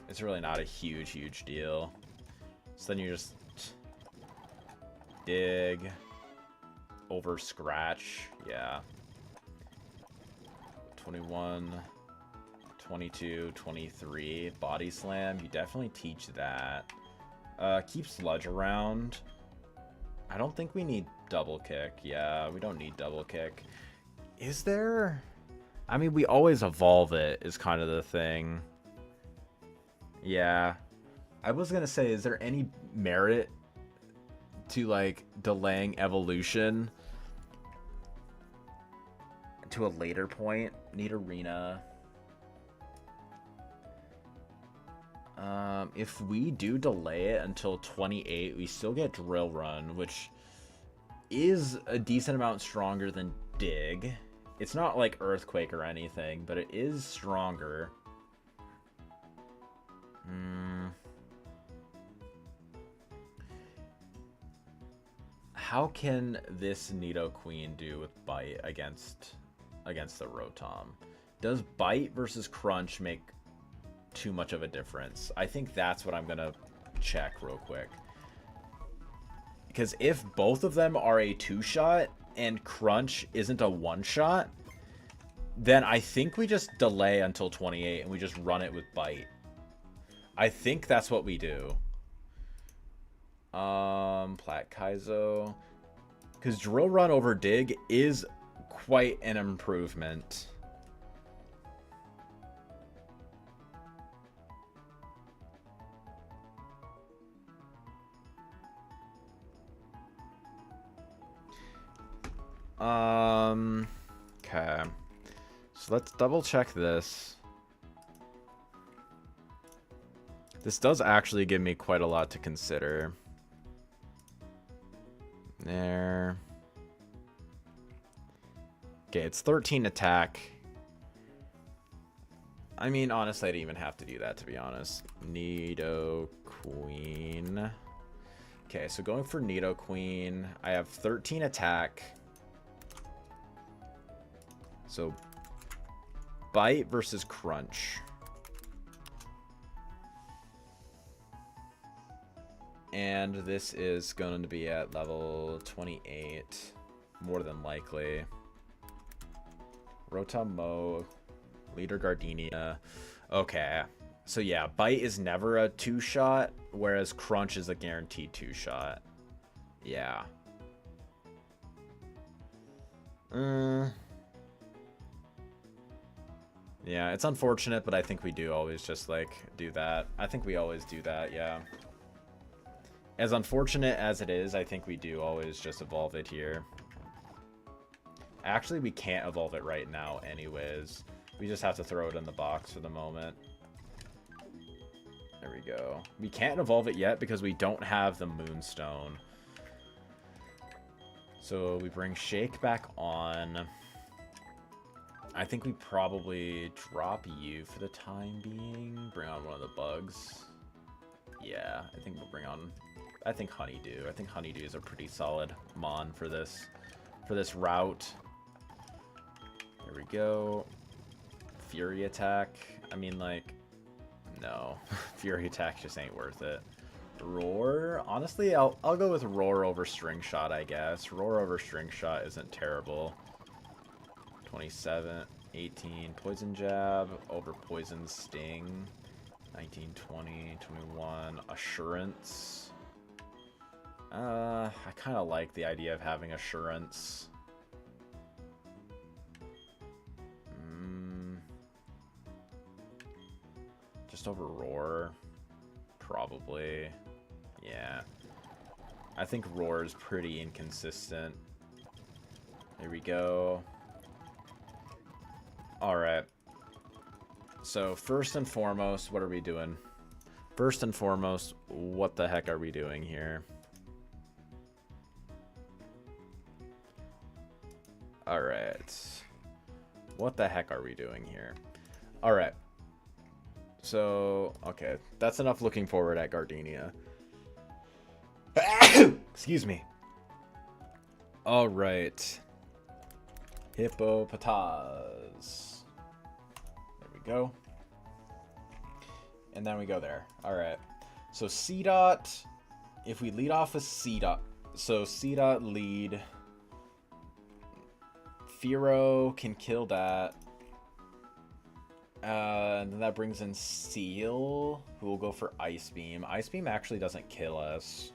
It's really not a huge deal. So then you just Dig over Scratch. Yeah. 21, 22, 23. Body Slam. You definitely teach that. Keep Sludge around. I don't think we need double kick. Yeah, we don't need double kick. Is there? I mean, we always evolve it is kind of the thing. Yeah. I was going to say, is there any merit to, like, delaying evolution to a later point? Need arena. If we do delay it until 28, we still get Drill Run, which is a decent amount stronger than Dig. It's not like Earthquake or anything, but it is stronger. How can this Nidoqueen do with Bite against the Rotom? Does Bite versus Crunch make too much of a difference? I think that's what I'm gonna check real quick. Because if both of them are a 2-shot and Crunch isn't a 1-shot, then I think we just delay until 28 and we just run it with Bite. I think that's what we do. Plat Kaizo. Because Drill Run over Dig is quite an improvement. Okay. So let's double check this. This does actually give me quite a lot to consider. There. Okay, it's 13 attack. I mean, honestly, I didn't even have to do that, to be honest. Nidoqueen. Okay, so going for Nidoqueen, I have 13 attack. So, Bite versus Crunch. And this is going to be at level 28, more than likely. Rotom, Leader Gardenia. Okay, so yeah, Bite is never a 2-shot, whereas Crunch is a guaranteed 2-shot. Yeah. Yeah, it's unfortunate, but I think we do always just, like, do that. I think we always do that, yeah. As unfortunate as it is, I think we do always just evolve it here. Actually, we can't evolve it right now anyways. We just have to throw it in the box for the moment. There we go. We can't evolve it yet because we don't have the Moonstone. So we bring Shake back on. I think we probably drop you for the time being. Bring on one of the bugs. Yeah, I think we'll bring on... I think Honeydew. I think Honeydew is a pretty solid mon for this route. There we go. Fury attack. I mean, like, no. Fury attack just ain't worth it. Roar? Honestly, I'll go with Roar over String Shot, I guess. Roar over String Shot isn't terrible. 27, 18, Poison Jab over Poison Sting. 19, 20, 21, Assurance. I kind of like the idea of having Assurance. Just over Roar. Probably. Yeah. I think Roar is pretty inconsistent. There we go. Alright. So, first and foremost, what are we doing? First and foremost, what the heck are we doing here? Alright. What the heck are we doing here? Alright. So, okay. That's enough looking forward at Gardenia. Excuse me. Alright. Hippopotas. There we go. And then we go there. Alright. So C-Dot. If we lead off with C-Dot. So C-Dot lead. Fearow can kill that. And then that brings in Seal, who will go for Ice Beam. Ice Beam actually doesn't kill us.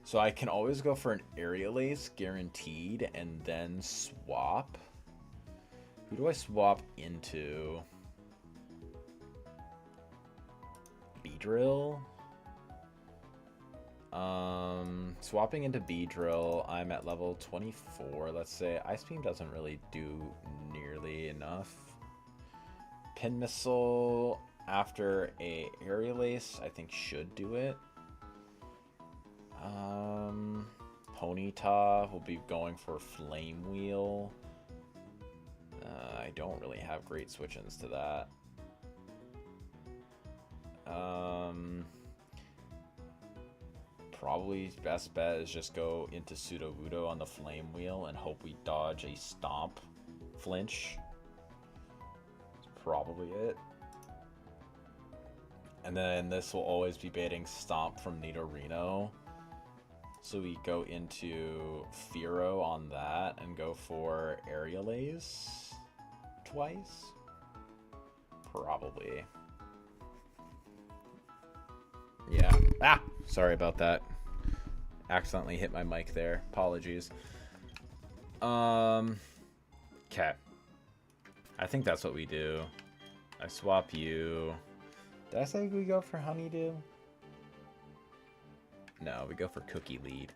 So I can always go for an Aerial Ace, guaranteed, and then swap. Who do I swap into? Beedrill? Swapping into Beedrill, I'm at level 24, let's say. Ice Beam doesn't really do nearly enough. Pin Missile after a Aerial Ace, I think should do it. Ponyta will be going for Flame Wheel. I don't really have great switch-ins to that. Probably best bet is just go into Sudowoodo on the Flame Wheel and hope we dodge a Stomp flinch. That's probably it. And then this will always be baiting Stomp from Nidorino. So we go into Fearow on that and go for Aerial Ace twice? Probably. Yeah. Ah! Sorry about that. Accidentally hit my mic there. Apologies. Okay. I think that's what we do. I swap you. Did I say we go for Honeydew? No, we go for Cookie Lead.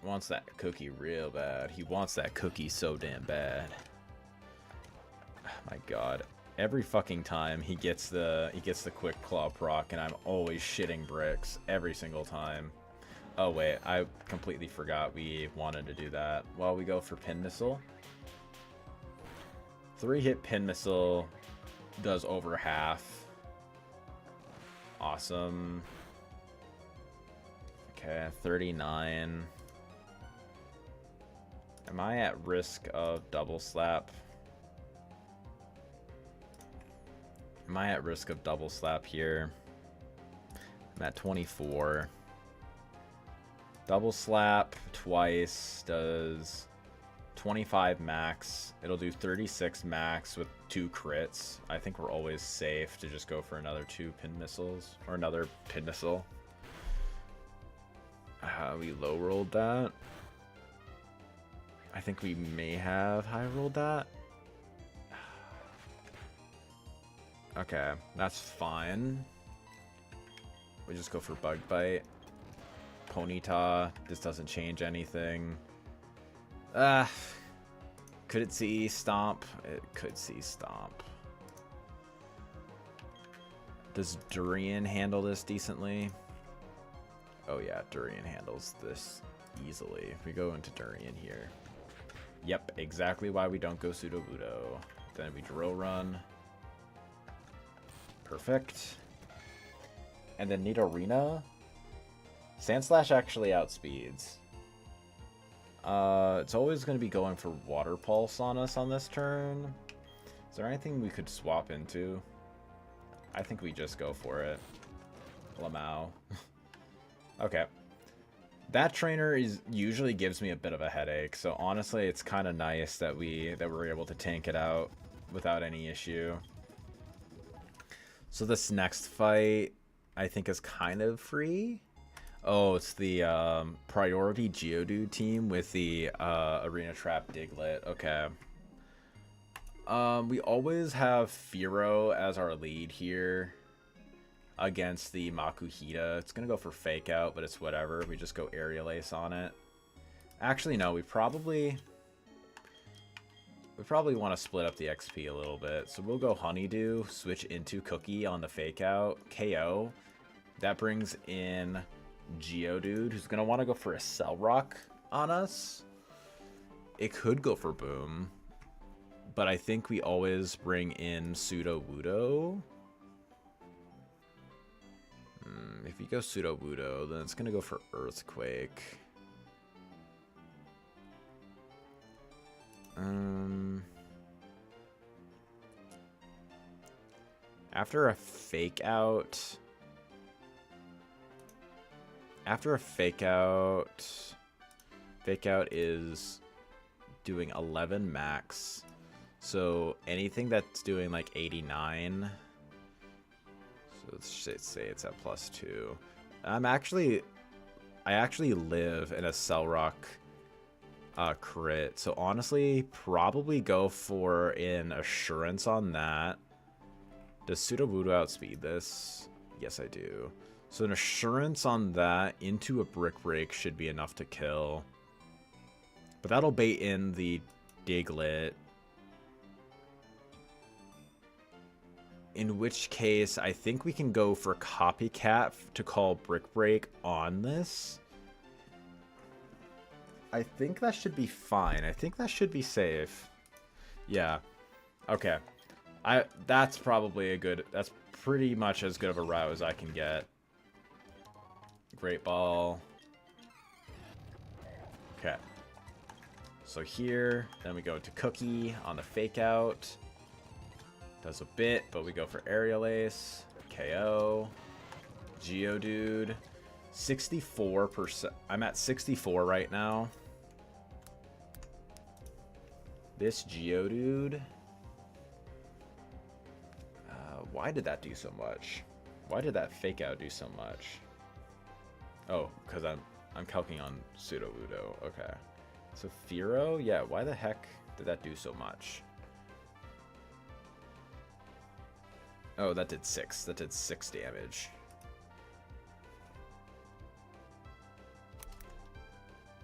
Wants that cookie real bad. He wants that cookie so damn bad. Oh my god. Every fucking time he gets the quick claw proc, and I'm always shitting bricks every single time. Oh wait, I completely forgot we wanted to do that. Well, we go for Pin Missile. 3-hit Pin Missile does over half. Awesome. Okay, 39. Am I at risk of double slap? Am I at risk of double slap here? I'm at 24. Double slap twice does 25 max. It'll do 36 max with 2 crits. I think we're always safe to just go for another 2 pin missiles. Or another pin missile. We low rolled that. I think we may have high rolled that. Okay, that's fine. We just go for Bug Bite. Ponyta, this doesn't change anything. Could it see Stomp? It could see Stomp. Does Durian handle this decently? Oh yeah, Durian handles this easily. We go into Durian here. Yep, exactly why we don't go Sudowoodo. Then we Drill Run. Perfect. And then Nidorina. Sandslash actually outspeeds. It's always going to be going for Water Pulse on us on this turn. Is there anything we could swap into? I think we just go for it. Lamau. Okay. That trainer usually gives me a bit of a headache, so honestly it's kind of nice that we're able to tank it out without any issue. So this next fight I think is kind of free. Oh, it's the priority Geodude team with the Arena Trap Diglett. Okay. We always have Fearow as our lead here against the Makuhita. It's gonna go for Fake Out, but it's whatever. We just go Aerial Ace on it. Actually, no, we probably want to split up the XP a little bit. So we'll go Honeydew, switch into Cookie on the Fake Out, KO. That brings in Geodude, who's gonna want to go for a Cell Rock on us. It could go for Boom, but I think we always bring in Sudowoodo. If you go Sudowoodo, then it's gonna go for Earthquake. After a Fake Out. After a Fake Out is doing 11 max. So anything that's doing like 89. So let's say it's at +2. I actually live in a Cell Rock crit. So honestly, probably go for an Assurance on that. Does Pseudo Voodoo outspeed this? Yes, I do. So an Assurance on that into a Brick Break should be enough to kill. But that'll bait in the Diglett. In which case, I think we can go for Copycat to call Brick Break on this. I think that should be fine. I think that should be safe. Yeah. Okay. That's probably that's pretty much as good of a route as I can get. Great Ball. Okay. So here, then we go to Cookie on the Fake Out. Does a bit, but we go for Aerial Ace. KO. Geodude. 64%. I'm at 64 right now. This Geodude. Why did that do so much? Why did that Fake Out do so much? Oh, because I'm calcing on Pseudo Voodoo. Okay. So Fearow? Yeah, why the heck did that do so much? Oh, that did 6. That did 6 damage.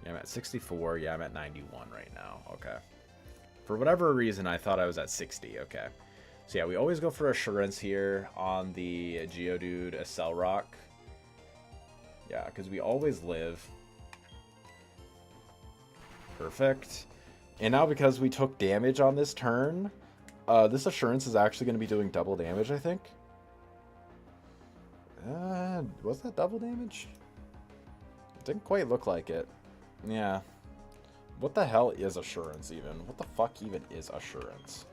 Yeah, I'm at 64. Yeah, I'm at 91 right now. Okay. For whatever reason, I thought I was at 60. Okay. So yeah, we always go for Assurance here on the Geodude Cell Rock. Yeah, because we always live. Perfect. And now because we took damage on this turn, this Assurance is actually going to be doing double damage, I think. Was that double damage? It didn't quite look like it. Yeah. What the hell is Assurance even? What the fuck even is Assurance?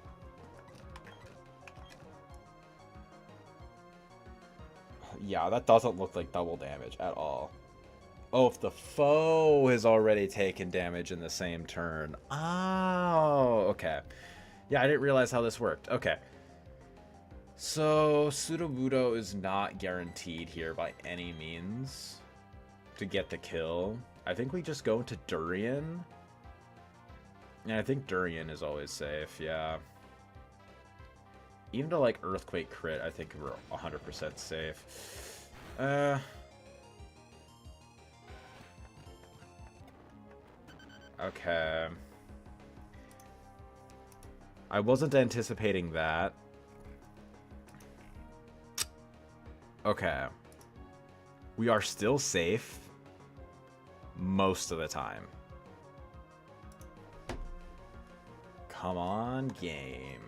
Yeah, that doesn't look like double damage at all. Oh, if the foe has already taken damage in the same turn. Oh, okay. Yeah, I didn't realize how this worked. Okay. So, Sudowoodo is not guaranteed here by any means to get the kill. I think we just go into Durian. Yeah, I think Durian is always safe, yeah. Even to, like, Earthquake crit, I think we're 100% safe. Okay. I wasn't anticipating that. Okay. We are still safe most of the time. Come on, game.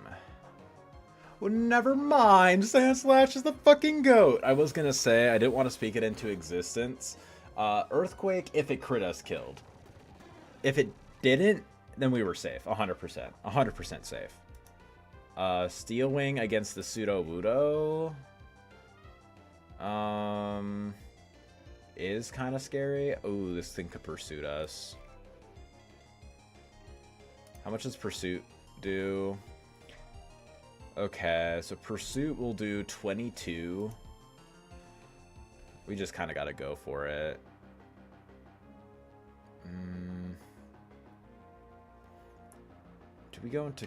Well, never mind. Sandslash is the fucking GOAT. I was gonna say, I didn't want to speak it into existence. Earthquake, if it crit us, killed. If it didn't, then we were safe. 100%. 100% safe. Steel Wing against the Sudowoodo. Is kind of scary. Oh, this thing could Pursuit us. How much does Pursuit do? Okay, so Pursuit will do 22. We just kind of got to go for it. Do we go into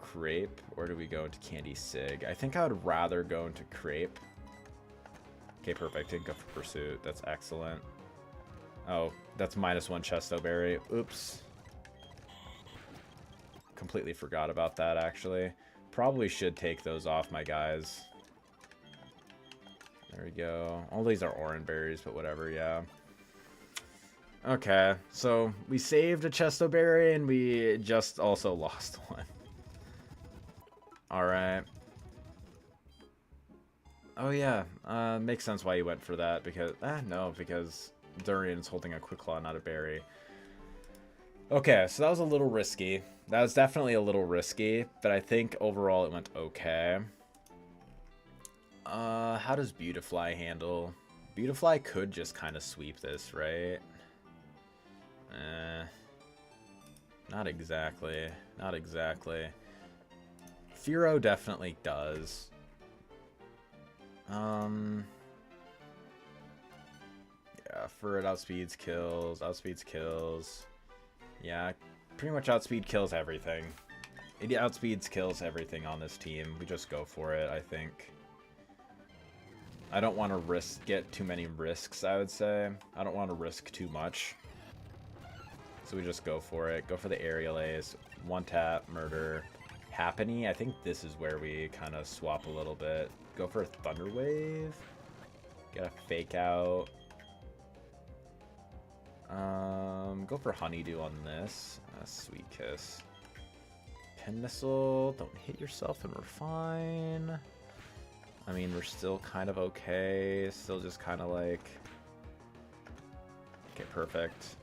Crepe or do we go into Candy Sig? I think I would rather go into Crepe. Okay, perfect. Didn't go for Pursuit. That's excellent. Oh, that's -1 Chesto Berry. Oops. Completely forgot about that, actually. Probably should take those off my guys. There we go. All these are Oran Berries, but whatever, yeah. Okay, so we saved a Chesto Berry, and we just also lost one. Alright. Oh yeah, makes sense why you went for that, because... no, because Durian's holding a Quick Claw, not a berry. Okay, so that was a little risky. That was definitely a little risky, but I think overall it went okay. How does Beautifly handle? Beautifly could just kind of sweep this, right? Not exactly. Not exactly. Furo definitely does. Yeah, for it outspeeds kills. Yeah, pretty much outspeed kills everything. It outspeeds kills everything on this team. We just go for it, I think. I don't want to get too many risks, I would say. I don't want to risk too much. So we just go for it. Go for the aerial ace. One tap, murder. Happiny, I think this is where we kind of swap a little bit. Go for a Thunder Wave. Get a fake out. Go for Honeydew on this. Sweet Kiss. Pin Missile. Don't hit yourself and we're fine. I mean, we're still kind of okay. Still just kind of like... Okay, perfect.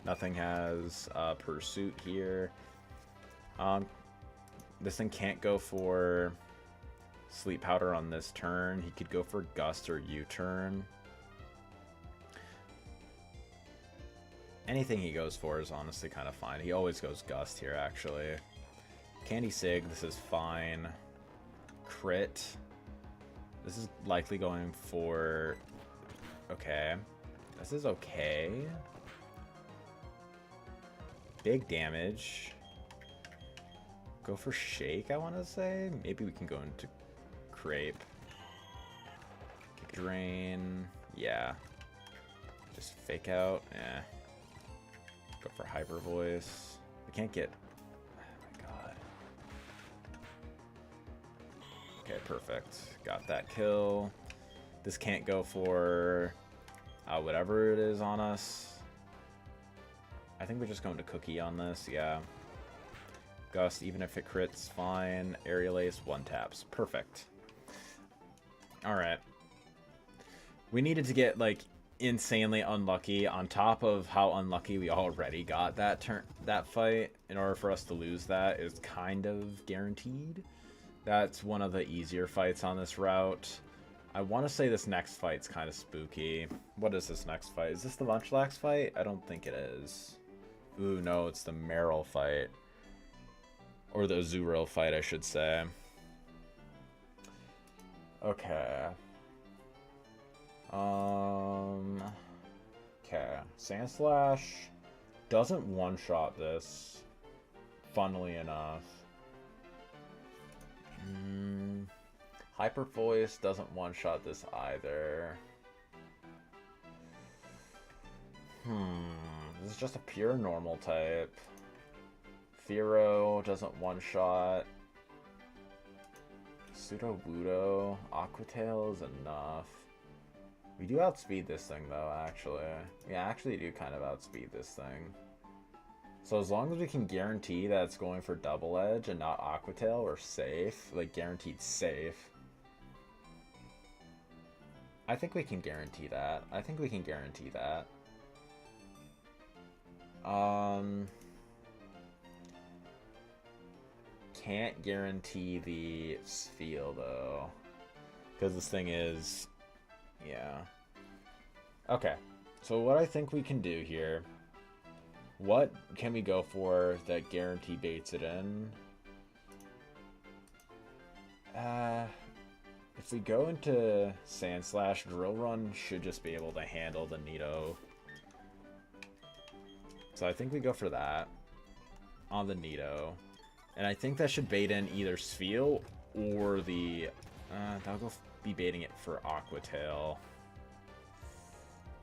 Nothing has Pursuit here. This thing can't go for Sleep Powder on this turn. He could go for Gust or U-turn. Anything he goes for is honestly kind of fine. He always goes Gust here, actually. Candy Sig, this is fine. Crit. This is likely going for... Okay. This is okay. Big damage. Go for Shake, I want to say. Maybe we can go into Crepe. Drain. Yeah. Just fake out. Eh. Go for Hyper Voice. We can't get... Oh my god. Okay, perfect. Got that kill. This can't go for whatever it is on us. I think we're just going to Cookie on this, yeah. Gust, even if it crits, fine. Aerial Ace, one taps. Perfect. Alright. We needed to get, like, insanely unlucky on top of how unlucky we already got that fight. In order for us to lose that is kind of guaranteed. That's one of the easier fights on this route. I want to say this next fight's kind of spooky. What is this next fight? Is this the Munchlax fight? I don't think it is. Ooh, no, it's the Meryl fight. Or the Azurill fight, I should say. Okay. Okay. Sandslash doesn't one-shot this, funnily enough. Hyper Voice doesn't one-shot this either. This is just a pure normal type. Fearow doesn't one-shot. Sudowoodo. Aquatail is enough. We do outspeed this thing, though, actually. We actually do kind of outspeed this thing. So as long as we can guarantee that it's going for Double Edge and not Aquatail, we're safe. Like, guaranteed safe. I think we can guarantee that. I think we can guarantee that. Can't guarantee the Spheal, though. Because this thing is... Yeah. Okay. So what I think we can do here... What can we go for that guarantee baits it in? If we go into Sandslash, Drill Run should just be able to handle the Nido. So I think we go for that on the Nido. And I think that should bait in either Spheal or the... that'll go be baiting it for Aquatail.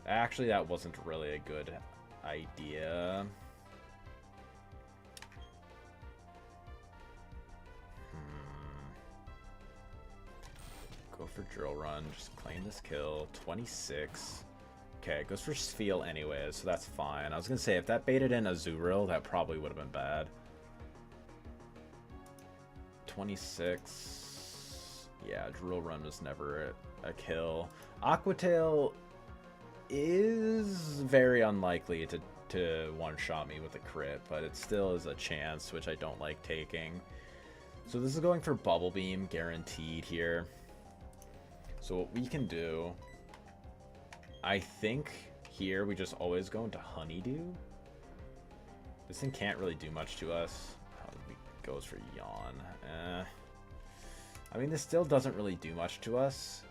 Actually, that wasn't really a good idea. Go for Drill Run. Just claim this kill. 26. Okay, it goes for Spheal anyways, so that's fine. I was going to say, if that baited in Azurill, that probably would have been bad. 26. Yeah, Drill Run was never a kill. Aquatail is very unlikely to one-shot me with a crit, but it still is a chance, which I don't like taking. So this is going for Bubble Beam, guaranteed here. So what we can do, I think here we just always go into Honeydew. This thing can't really do much to us. goes for Yawn. I mean, this still doesn't really do much to us.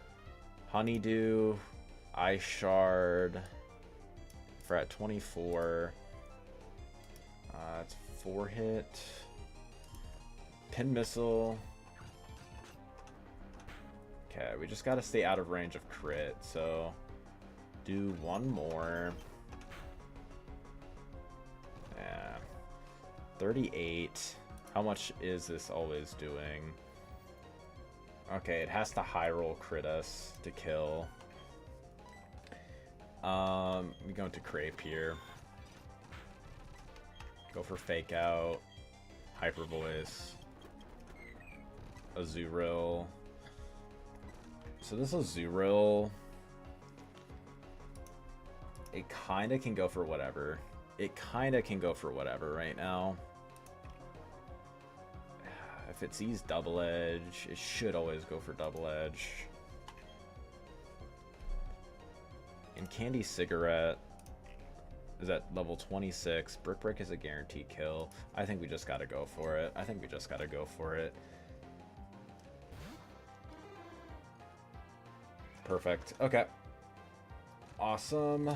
Honeydew, Ice Shard. If we're at 24. It's 4 hit. Pin Missile. Okay, we just gotta stay out of range of crit, so do one more. Yeah. 38. How much is this always doing? Okay, it has to high roll crit us to kill. We go into Crepe here. Go for Fake Out. Hyper Voice. Azurill. So this Azurill, it kinda can go for whatever. It kinda can go for whatever right now. If it sees Double Edge, it should always go for Double Edge. And Candy Cigarette is at level 26. Brick Break is a guaranteed kill. I think we just gotta go for it. I think we just gotta go for it. Perfect. Okay. Awesome.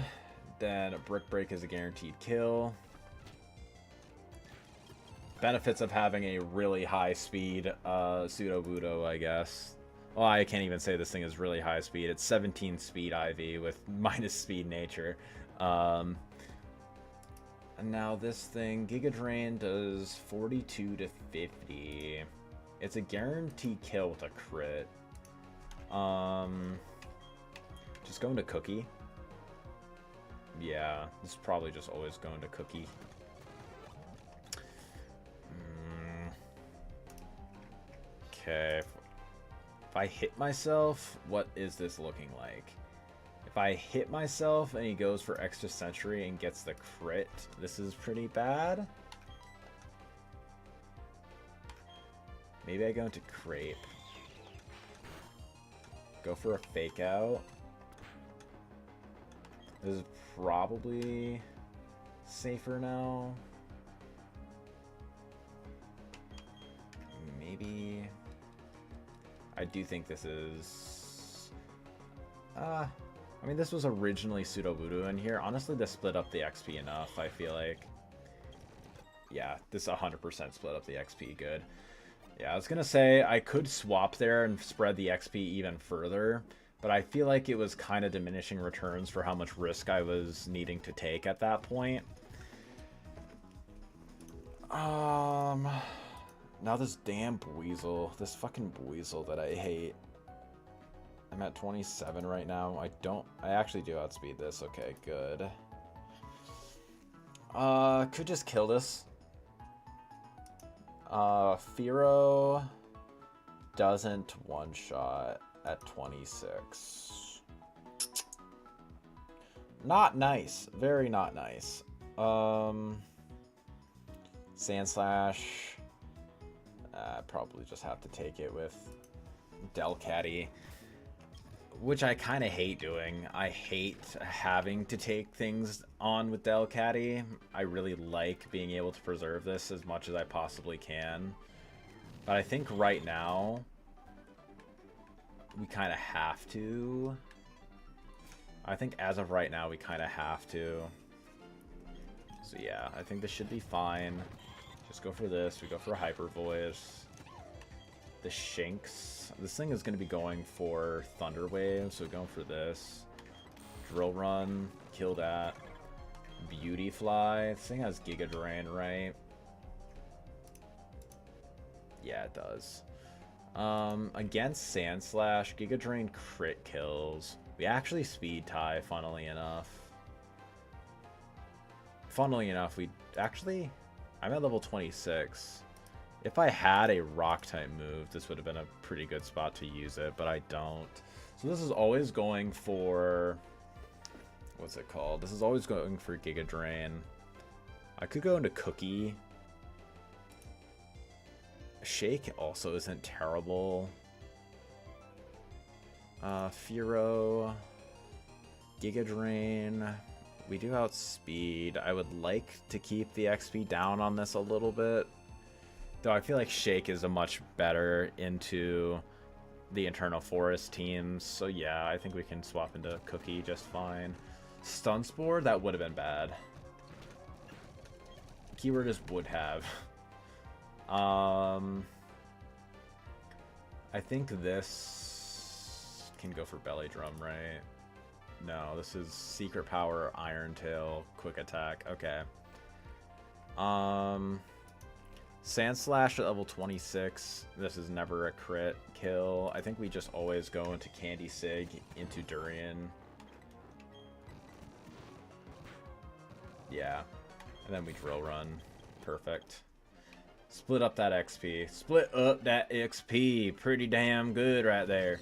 Then a Brick Break is a guaranteed kill. Benefits of having a really high speed Pseudo Budo, I guess. Well, I can't even say this thing is really high speed. It's 17 speed IV with minus speed nature. And now this thing, Giga Drain does 42 to 50. It's a guaranteed kill with a crit. Just going to Cookie. Yeah, this is probably just always going to Cookie. Okay. If I hit myself, what is this looking like? If I hit myself and he goes for Extra Century and gets the crit, this is pretty bad. Maybe I go into Crepe. Go for a Fake Out. This is probably safer now. Maybe. I do think this is... I mean, this was originally Pseudo Voodoo in here. Honestly, this split up the XP enough, I feel like. Yeah, this 100% split up the XP good. Yeah, I was going to say I could swap there and spread the XP even further, but I feel like it was kind of diminishing returns for how much risk I was needing to take at that point. Now this damn Buizel. This fucking Buizel that I hate. I'm at 27 right now. I actually do outspeed this. Okay, good. Could just kill this. Firo doesn't one-shot at 26. Not nice. Very not nice. Sandslash. Probably just have to take it with Delcatty, which I kind of hate doing. I hate having to take things on with Delcatty. I really like being able to preserve this as much as I possibly can. But I think right now, we kind of have to. I think as of right now, we kind of have to. So yeah, I think this should be fine. Just go for this. We go for a Hyper Voice. The Shinx. This thing is going to be going for Thunder Wave, so we're going for this. Drill Run. Kill that. Beauty Fly. This thing has Giga Drain, right? Yeah, it does. Against Sandslash, Giga Drain crit kills. We actually speed tie, funnily enough. Funnily enough, we actually... I'm at level 26. If I had a rock-type move, this would have been a pretty good spot to use it, but I don't. So this is always going for... What's it called? This is always going for Giga Drain. I could go into Cookie. Shake also isn't terrible. Firo. Giga Drain. We do outspeed. I would like to keep the XP down on this a little bit. Though I feel like Shake is a much better into the Internal Forest teams. So yeah, I think we can swap into Cookie just fine. Stun Spore? That would have been bad. Keyword is would have. I think this can go for Belly Drum, right? No, this is Secret Power, Iron Tail, Quick Attack. Okay. Sand Slash at level 26. This is never a crit kill. I think we just always go into Candy Sig, into Durian. Yeah. And then we Drill Run. Perfect. Split up that XP. Split up that XP. Pretty damn good right there,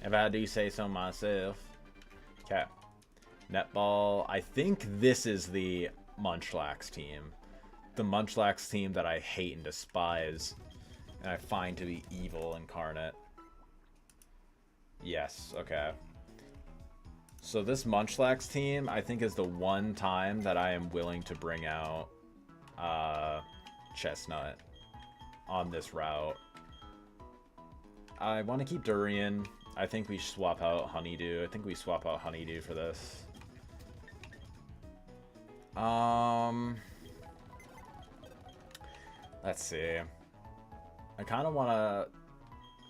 if I do say so myself. Okay. Netball. I think this is the Munchlax team. The Munchlax team that I hate and despise, and I find to be evil incarnate. Yes, okay. So this Munchlax team, I think, is the one time that I am willing to bring out Chestnut on this route. I want to keep Durian. I think we swap out Honeydew. I think we swap out Honeydew for this. Let's see. I kind of want to...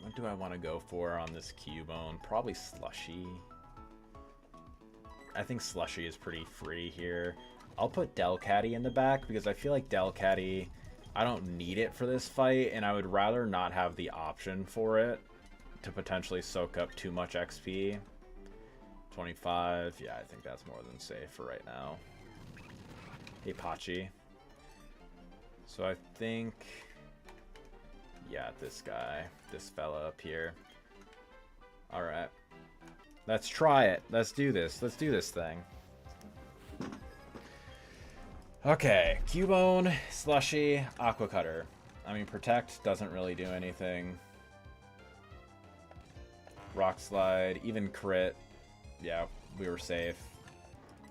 What do I want to go for on this Cubone? Probably Slushy. I think Slushy is pretty free here. I'll put Delcatty in the back because I feel like Delcatty, I don't need it for this fight, and I would rather not have the option for it to potentially soak up too much XP. 25. Yeah, I think that's more than safe for right now. Hey, Pachi. So I think, yeah, this guy, this fella up here. All right, let's try it. Let's do this. Let's do this thing. Okay, Cubone, Slushy, Aqua Cutter. I mean, Protect doesn't really do anything. Rock Slide, even crit. Yeah, we were safe.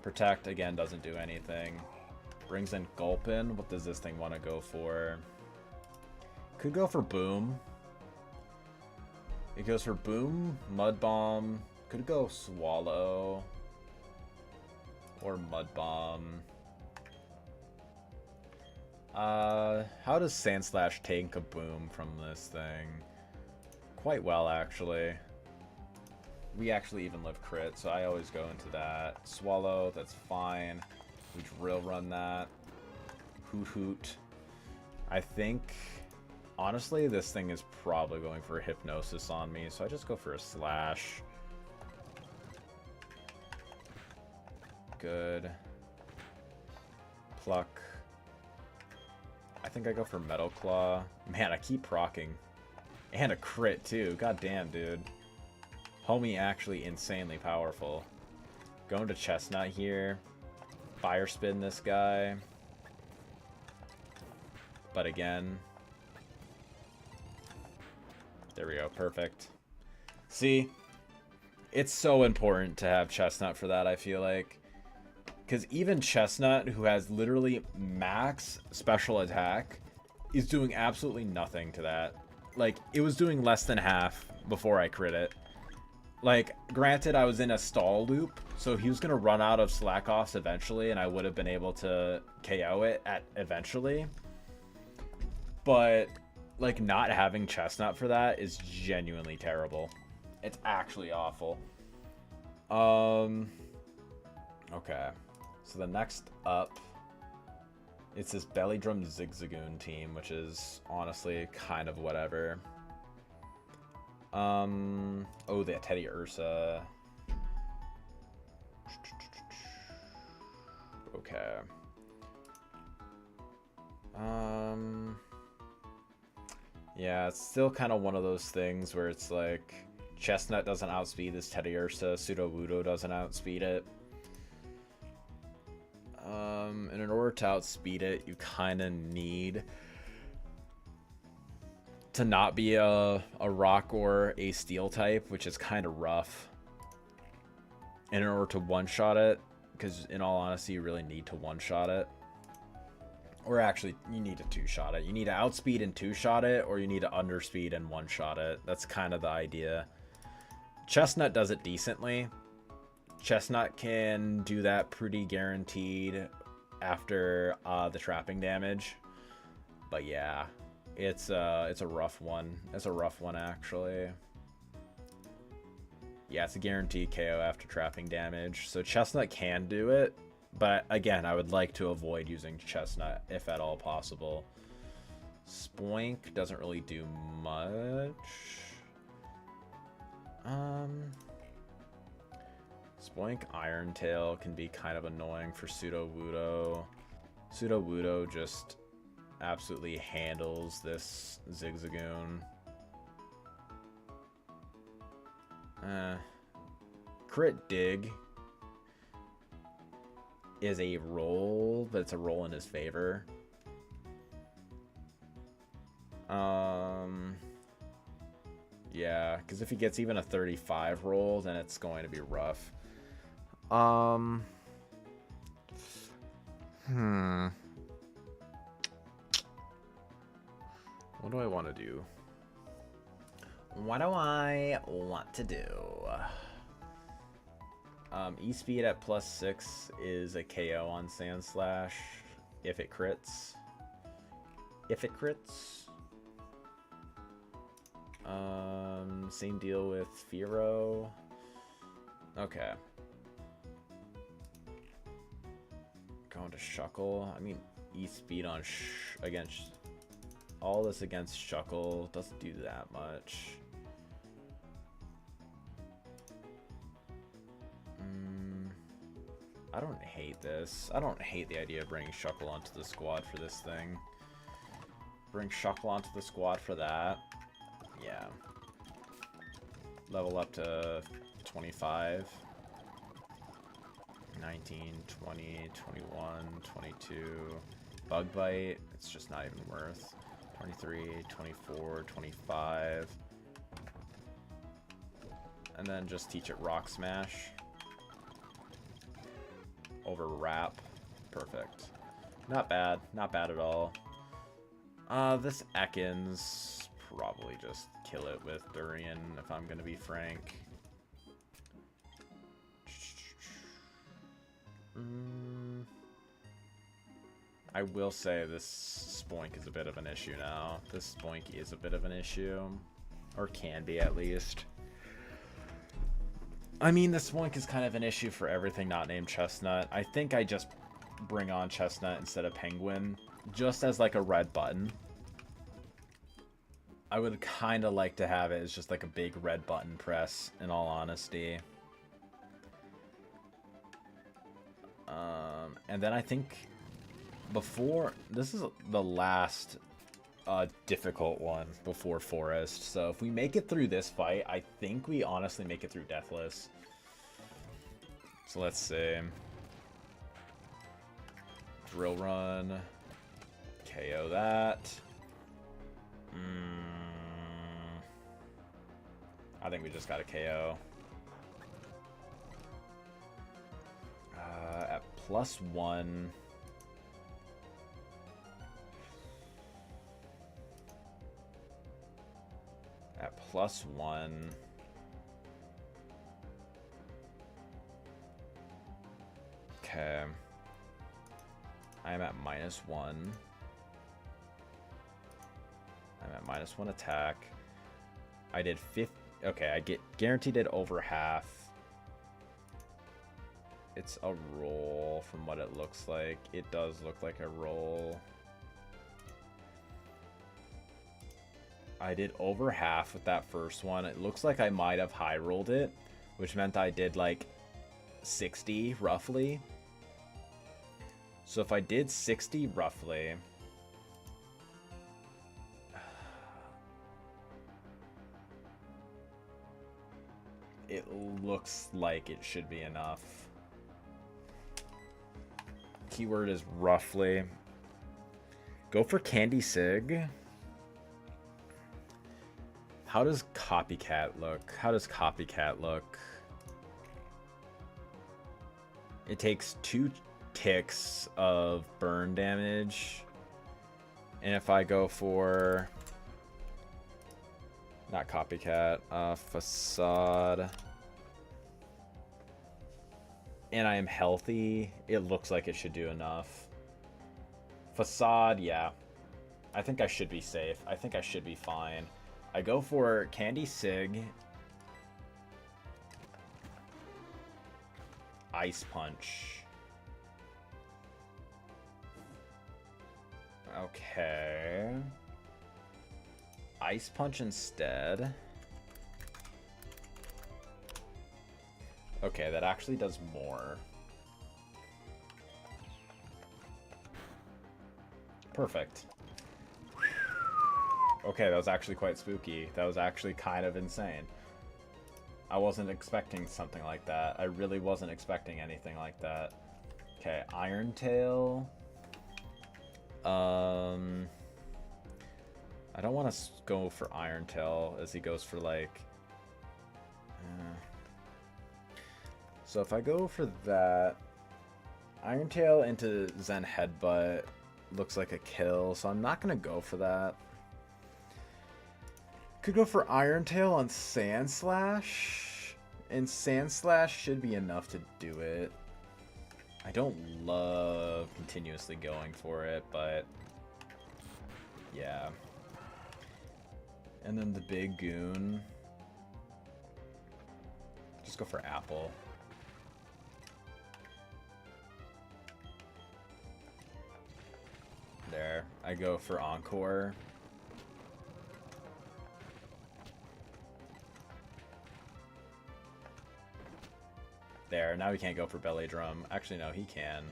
Protect, again, doesn't do anything. Brings in Gulpin. What does this thing want to go for? Could go for Boom. It goes for Boom, Mud Bomb. Could go Swallow. Or Mud Bomb. How does Sandslash take a Boom from this thing? Quite well, actually. We actually even live crit, so I always go into that. Swallow, that's fine. We Drill Run that. Hoot Hoot. I think, honestly, this thing is probably going for a Hypnosis on me, so I just go for a Slash. Good. Pluck. I think I go for Metal Claw. Man, I keep proccing. And a crit, too. God damn, dude. Homie actually insanely powerful. Going to Chestnut here. Fire Spin this guy. But again. There we go. Perfect. See? It's so important to have Chestnut for that, I feel like. Because even Chestnut, who has literally max special attack, is doing absolutely nothing to that. Like, it was doing less than half before I crit it. Like, granted, I was in a stall loop, so he was going to run out of slack-offs eventually, and I would have been able to KO it at eventually. But, like, not having Chestnut for that is genuinely terrible. It's actually awful. Okay. So the next up, it's this Belly Drum Zigzagoon team, which is honestly kind of whatever. Oh, the Teddy Ursa. Okay. Yeah, it's still kind of one of those things where it's like Chestnut doesn't outspeed this Teddy Ursa, Sudowoodo doesn't outspeed it. And in order to outspeed it, you kind of need to not be a rock or a steel type, which is kind of rough. And in order to one-shot it, because in all honesty, you really need to one-shot it. Or actually, you need to two-shot it. You need to outspeed and two-shot it, or you need to underspeed and one-shot it. That's kind of the idea. Chestnut does it decently. Chestnut can do that pretty guaranteed after the trapping damage. But yeah, it's a rough one. It's a rough one, actually. Yeah, it's a guaranteed KO after trapping damage. So Chestnut can do it. But again, I would like to avoid using Chestnut if at all possible. Spoink doesn't really do much. Spoink Iron Tail can be kind of annoying for Pseudo Wudo. Pseudo Wudo just absolutely handles this Zigzagoon. Crit Dig is a roll, but it's a roll in his favor. Yeah, because if he gets even a 35 roll, then it's going to be rough. What do I want to do? What do I want to do? E-Speed at +6 is a KO on Sandslash if it crits. If it crits. Same deal with Firo. Okay. Going to Shuckle. I mean, E-Speed on against all this against Shuckle doesn't do that much. I don't hate this. I don't hate the idea of bringing Shuckle onto the squad for this thing. Bring Shuckle onto the squad for that. Yeah. Level up to 25. 19, 20, 21, 22. Bug Bite, it's just not even worth. 23, 24, 25. And then just teach it Rock Smash. Over Wrap. Perfect. Not bad. Not bad at all. This Ekans, probably just kill it with Durian, if I'm going to be frank. I will say this Spoink is a bit of an issue now. This Spoink is a bit of an issue. Or can be, at least. I mean, the Spoink is kind of an issue for everything not named Chestnut. I think I just bring on Chestnut instead of Penguin, just as like a red button. I would kind of like to have it as just like a big red button press, in all honesty. And then I think before, this is the last difficult one before Forest. So if we make it through this fight, I think we honestly make it through Deathless. So let's see. Drill Run. KO that. I think we just got a KO. At +1. At +1. Okay. I am at -1. I'm at -1 attack. I did 50. Okay, I get guaranteed it over half. It's a roll from what it looks like. It does look like a roll. I did over half with that first one. It looks like I might have high rolled it, which meant I did like 60 roughly. So if I did 60 roughly, it looks like it should be enough. Keyword is roughly. Go for Candy Sig. How does Copycat look? How does Copycat look? It takes 2 ticks of burn damage And if I go for... Not copycat, facade. And I am healthy, it looks like it should do enough. Facade, yeah. I think I should be safe. I think I should be fine. I go for Candy Sig. Ice Punch. Okay. Ice Punch instead. Okay, that actually does more. Perfect. Okay, that was actually quite spooky. That was actually kind of insane. I wasn't expecting something like that. I really wasn't expecting anything like that. Okay, Iron Tail. I don't want to go for Iron Tail as he goes for like... So if I go for that, Iron Tail into Zen Headbutt looks like a kill, so I'm not going to go for that. Could go for Iron Tail on Sand Slash, and Sand Slash should be enough to do it. I don't love continuously going for it, but yeah. And then the big goon. Just go for Apple. There. I go for Encore. There. Now he can't go for Belly Drum. Actually, no, he can.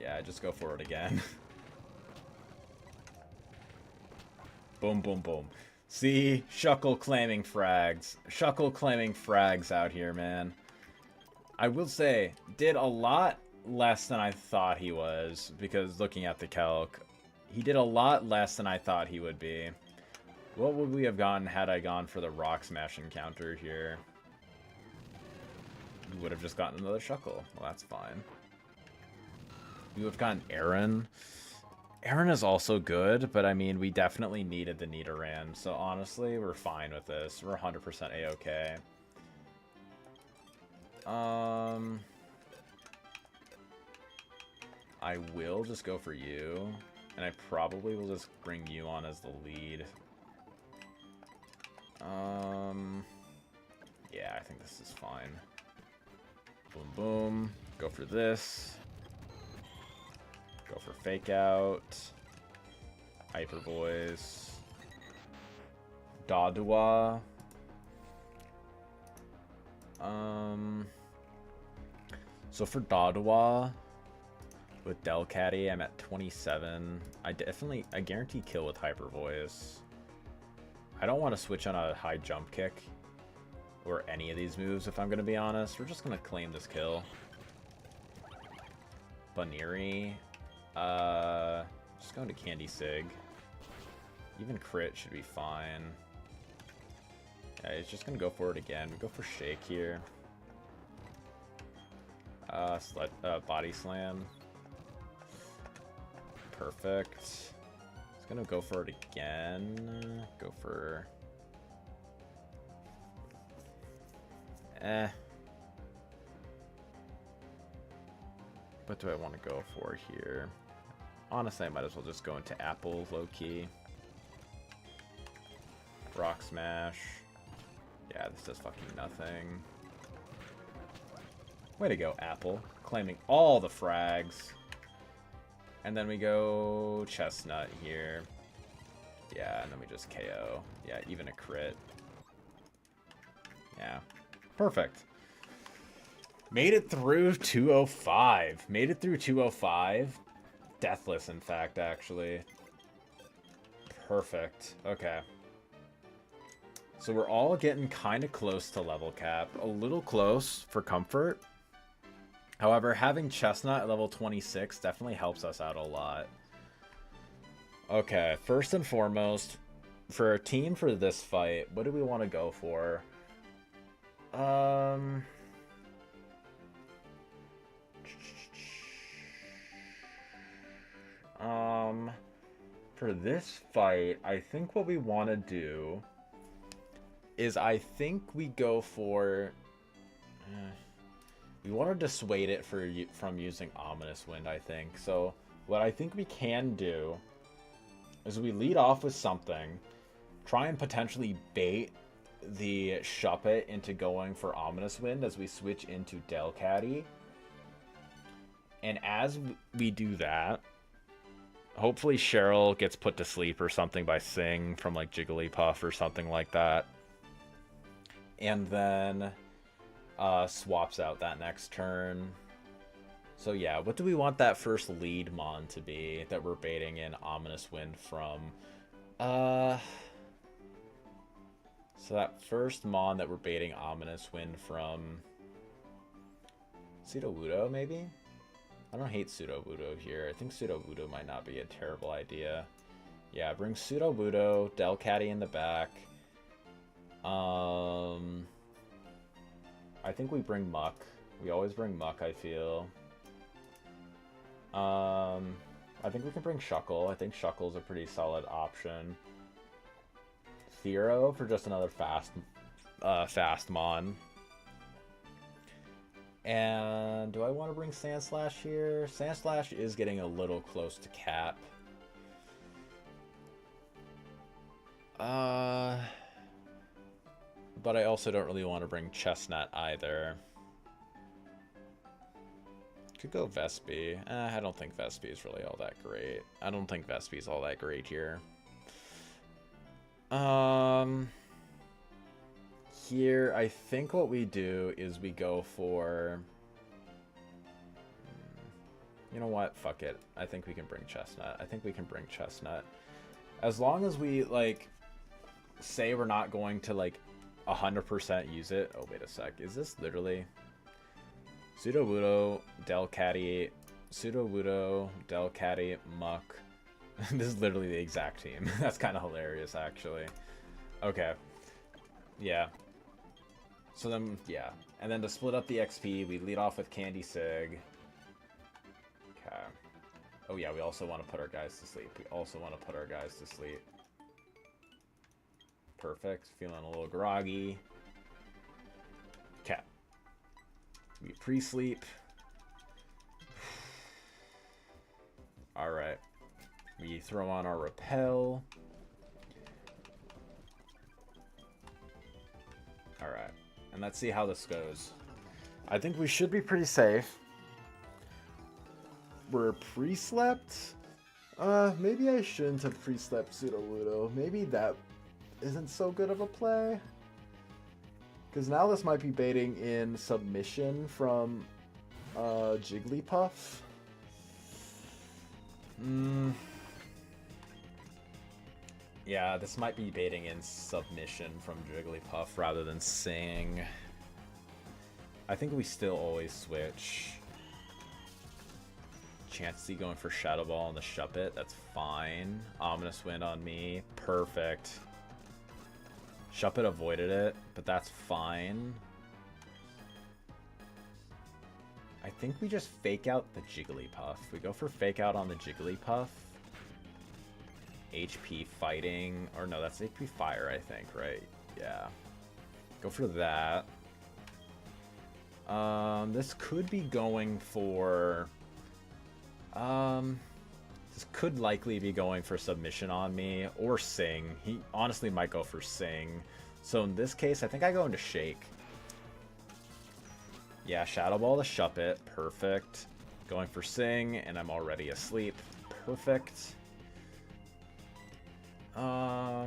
Yeah, just go for it again. Boom, boom, boom. See? Shuckle claiming frags. Shuckle claiming frags out here, man. I will say, did a lot less than I thought he was, because looking at the calc, he did a lot less than I thought he would be. What would we have gotten had I gone for the Rock Smash encounter here? We would have just gotten another Shuckle. Well, that's fine. We would have gotten Aaron. Aaron is also good, but I mean, we definitely needed the Nidoran, so honestly, we're fine with this. We're 100% A-okay. I will just go for you, and I probably will just bring you on as the lead. Yeah, I think this is fine. Boom, boom. Go for this. Go for Fake Out. Hyper Voice. Dodua. So for Dodua, with Delcatty, I'm at 27. I guarantee kill with Hyper Voice. I don't want to switch on a high jump kick or any of these moves, if I'm going to be honest. We're just going to claim this kill. Baniri. Just going to Candy Sig. Even crit should be fine. Yeah, he's just going to go for it again. We go for Shake here. Body Slam. Perfect. He's gonna go for it again. Go for... What do I want to go for here? Honestly, I might as well just go into Apple, low-key. Rock Smash. Yeah, this does fucking nothing. Way to go, Apple. Claiming all the frags. And then we go Chestnut here. Yeah, and then we just KO. Yeah, even a crit. Yeah. Perfect. Made it through 205. Made it through 205. Deathless, in fact, actually. Perfect. Okay. So we're all getting kind of close to level cap. A little close for comfort. However, having Chestnut at level 26 definitely helps us out a lot. Okay, first and foremost, for a team for this fight, what do we want to go for? Um, for this fight, I think what we want to do is I think we go for... we want to dissuade it from using Ominous Wind, I think. So what I think we can do is we lead off with something, try and potentially bait the Shuppet into going for Ominous Wind as we switch into Delcatty. And as we do that, hopefully Cheryl gets put to sleep or something by Sing from like Jigglypuff or something like that. And then swaps out that next turn. So yeah, what do we want that first lead mon to be that we're baiting in Ominous Wind from? So that first mon that we're baiting Ominous Wind from... Sudowoodo, maybe? I don't hate Sudowoodo here. I think Sudowoodo might not be a terrible idea. Yeah, bring Sudowoodo, Delcatty in the back. I think we bring Muck. We always bring Muck, I feel. I think we can bring Shuckle. I think Shuckle's a pretty solid option. Thero for just another fast mon. And do I want to bring Sandslash here? Sandslash is getting a little close to cap. But I also don't really want to bring Chestnut either. Could go Vespi. I don't think Vespi is really all that great. I don't think Vespi is all that great here. Here, I think what we do is we go for... You know what? Fuck it. I think we can bring Chestnut. I think we can bring Chestnut. As long as we, like, say we're not going to, like, 100% use it. Oh, wait a sec. Is this literally... Sudowoodo, Delcatty, Sudowoodo, Delcatty, Muck. This is literally the exact team. That's kind of hilarious, actually. Okay. Yeah. So then, yeah. And then to split up the XP, we lead off with Candy Sig. Okay. Oh yeah, we also want to put our guys to sleep. Perfect. Feeling a little groggy. Okay. We pre-sleep. Alright. We throw on our Repel. Alright. And let's see how this goes. I think we should be pretty safe. We're pre-slept? Maybe I shouldn't have pre-slept Sudowoodo. Maybe that isn't so good of a play. Because now this might be baiting in submission from Jigglypuff. Yeah, this might be baiting in submission from Jigglypuff rather than Sing. I think we still always switch. Chansey going for Shadow Ball on the Shuppet. That's fine. Ominous Wind on me. Perfect. Shuppet avoided it, but that's fine. I think we just fake out the Jigglypuff. We go for fake out on the Jigglypuff. HP fighting. Or no, that's HP fire, I think, right? Yeah. Go for that. This could be going for... this could likely be going for submission on me, or Sing. He honestly might go for Sing. So in this case, I think I go into Shake. Yeah, Shadow Ball the Shuppet. Perfect. Going for Sing, and I'm already asleep. Perfect. I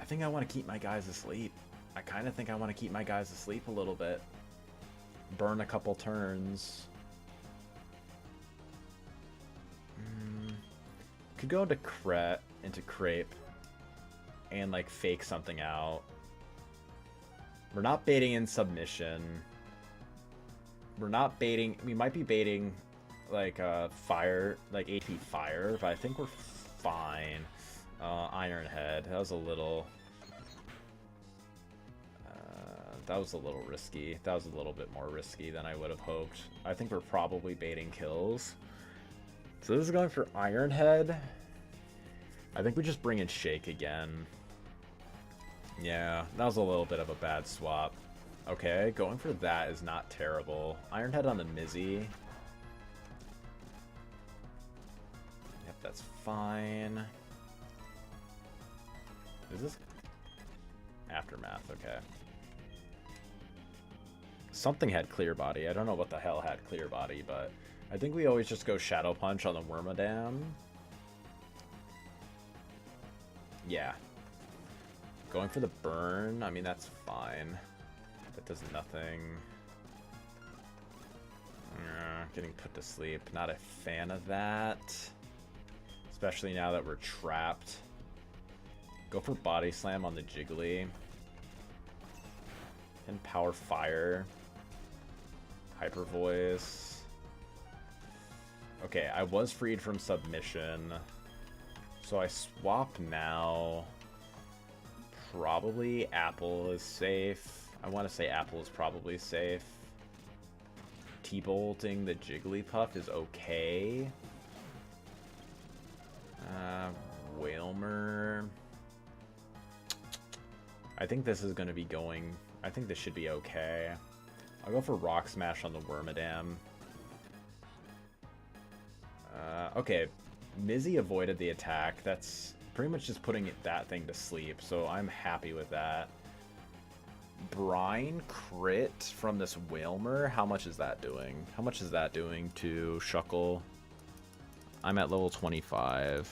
think I want to keep my guys asleep. I kind of think I want to keep my guys asleep a little bit. Burn a couple turns. Could go into Crepe and like fake something out. We're not baiting in submission. We're not baiting. We might be baiting like fire, like HP fire, but I think we're fine. Iron Head. That was a little. That was a little risky. That was a little bit more risky than I would have hoped. I think we're probably baiting kills. So this is going for Iron Head. I think we just bring in Shake again. Yeah, that was a little bit of a bad swap. Okay, going for that is not terrible. Iron Head on the Mizzy. Yep, that's fine. Is this Aftermath? Okay. Something had Clear Body. I don't know what the hell had Clear Body, but I think we always just go Shadow Punch on the Wormadam. Yeah. Going for the burn, I mean, that's fine. That does nothing. Getting put to sleep. Not a fan of that. Especially now that we're trapped. Go for Body Slam on the Jiggly. And Power Fire. Hyper Voice. Okay, I was freed from submission. So I swap now. Probably Apple is safe. I want to say Apple is probably safe. T-bolting the Jigglypuff is okay. Whalmer. I think this is going to be going... I think this should be okay. I'll go for Rock Smash on the Wormadam. Okay, Mizzy avoided the attack. That's pretty much just putting that thing to sleep, so I'm happy with that. Brine crit from this Whalmer. How much is that doing? How much is that doing to Shuckle? I'm at level 25.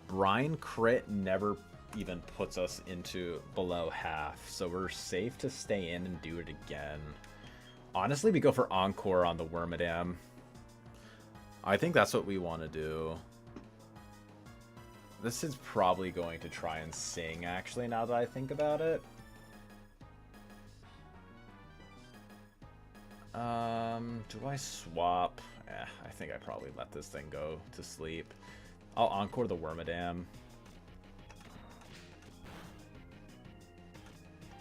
Brine crit never even puts us into below half, so we're safe to stay in and do it again. Honestly, we go for Encore on the Wormadam. I think that's what we want to do. This is probably going to try and sing, actually, now that I think about it. Do I swap? I think I probably let this thing go to sleep. I'll Encore the Wormadam.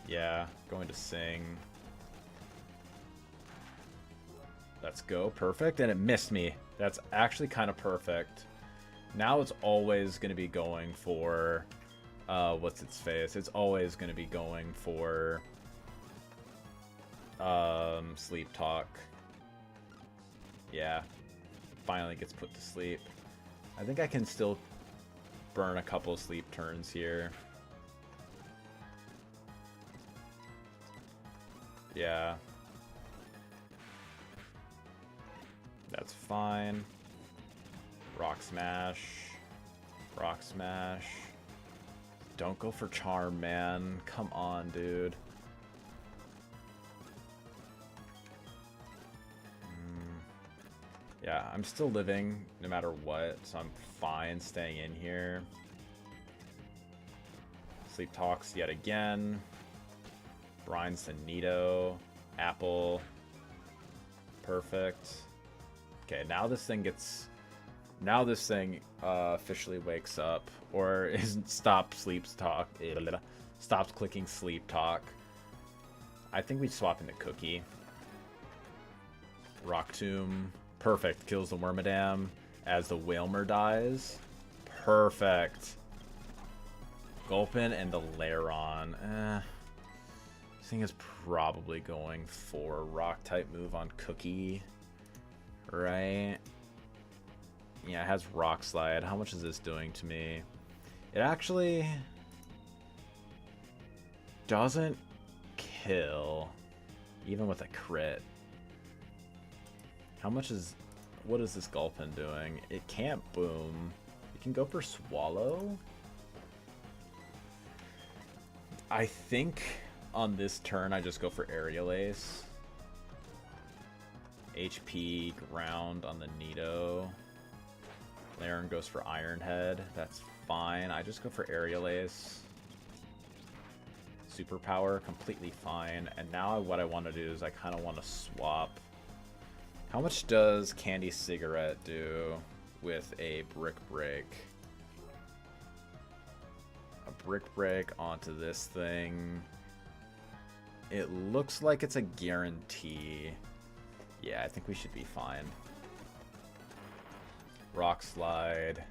Yeah, going to sing. Let's go. Perfect. And it missed me. That's actually kind of perfect. Now it's always going to be going for... what's its face? It's always going to be going for... Sleep Talk. Yeah. Finally gets put to sleep. I think I can still burn a couple of sleep turns here. Yeah. That's fine. Rock Smash. Rock Smash. Don't go for Charm, man. Come on, dude. Yeah, I'm still living no matter what, so I'm fine staying in here. Sleep Talks yet again. Brine's to Nido. Apple. Perfect. Okay, now this thing gets... Now this thing officially wakes up. Or stops clicking Sleep Talk. I think we swap into Cookie. Rock Tomb. Perfect. Kills the Wormadam as the Whalmer dies. Perfect. Gulpin and the Lairon. This thing is probably going for Rock type move on Cookie. Right? Yeah, it has Rock Slide. How much is this doing to me? It actually doesn't kill, even with a crit. How much is... What is this Gulpin doing? It can't boom. It can go for Swallow? I think on this turn I just go for Aerial Ace. HP Ground on the Nido. Laren goes for Iron Head. That's fine. I just go for Aerial Ace. Superpower, completely fine. And now what I want to do is I kind of want to swap. How much does Candy Cigarette do with a Brick Break? A Brick Break onto this thing. It looks like it's a guarantee. Yeah, I think we should be fine. Rock Slide.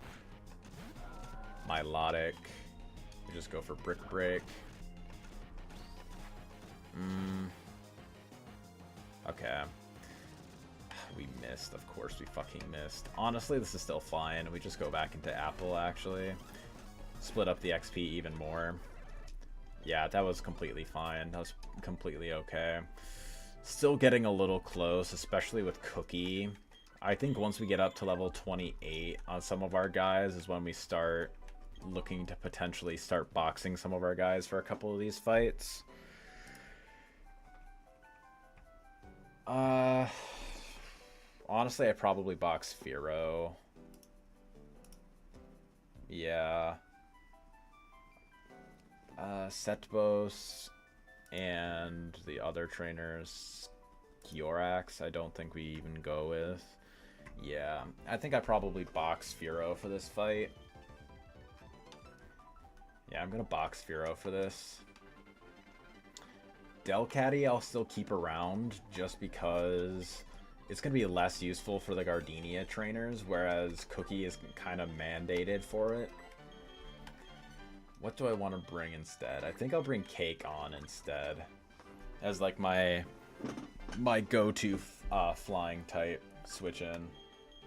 Milotic. We just go for Brick Break. Okay. We missed. Of course we fucking missed. Honestly, this is still fine. We just go back into Apple, actually. Split up the XP even more. Yeah, that was completely fine. That was completely okay. Still getting a little close, especially with Cookie. I think once we get up to level 28 on some of our guys is when we start looking to potentially start boxing some of our guys for a couple of these fights. Honestly, I probably box Firo. Yeah. Setbos and the other trainers, Kiorax, I don't think we even go with. Yeah, I think I probably box Firo for this fight. Yeah, I'm gonna box Firo for this. Delcatty I'll still keep around just because it's going to be less useful for the Gardenia trainers, whereas Cookie is kind of mandated for it. What do I want to bring instead? I think I'll bring Cake on instead as like my go-to flying type switch in.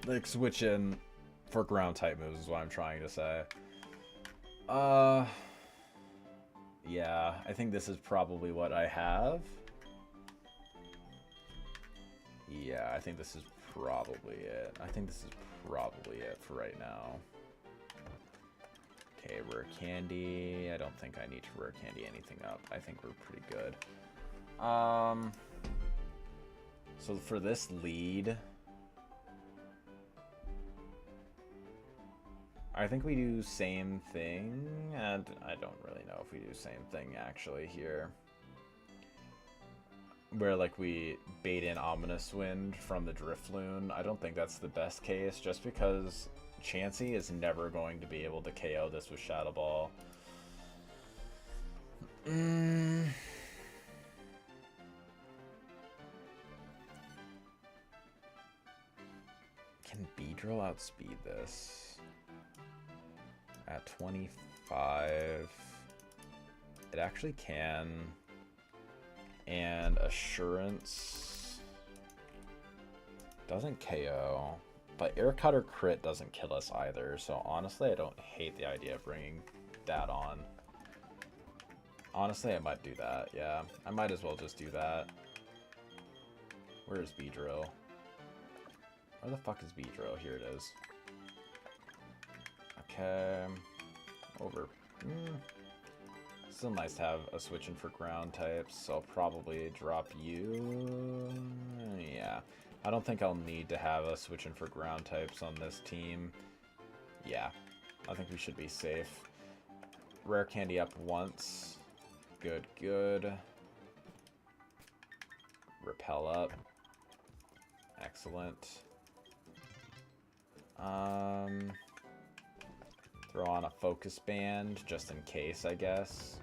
Like switch in for ground type moves is what I'm trying to say. Yeah, I think this is probably what I have. Yeah, I think this is probably it. I think this is probably it for right now. Okay, Rare Candy. I don't think I need to Rare Candy anything up. I think we're pretty good. So for this lead, I think we do same thing, and I don't really know if we do same thing actually here. Where like we bait in Ominous Wind from the Drifloon. I don't think that's the best case, just because Chansey is never going to be able to KO this with Shadow Ball. Can Beedrill outspeed this? At 25, it actually can. And Assurance doesn't KO, but Air Cutter crit doesn't kill us either. So honestly, I don't hate the idea of bringing that on. Honestly, I might do that. Yeah, I might as well just do that. Where is Beedrill? Where the fuck is Beedrill? Here it is. Okay, over. Still nice to have a switch in for ground types, so I'll probably drop you. Yeah, I don't think I'll need to have a switch in for ground types on this team. Yeah, I think we should be safe. Rare Candy up once. Good, good. Repel up. Excellent. Throw on a Focus Band, just in case, I guess.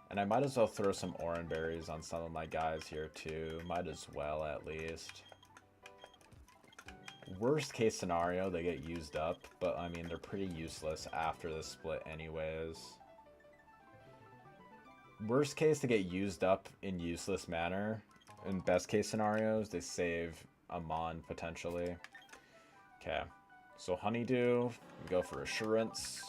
And I might as well throw some Oran Berries on some of my guys here, too. Might as well, at least. Worst case scenario, they get used up. But, I mean, they're pretty useless after the split anyways. Worst case, they get used up in useless manner. In best case scenarios, they save a Mon, potentially. Okay. So Honeydew, we go for Assurance.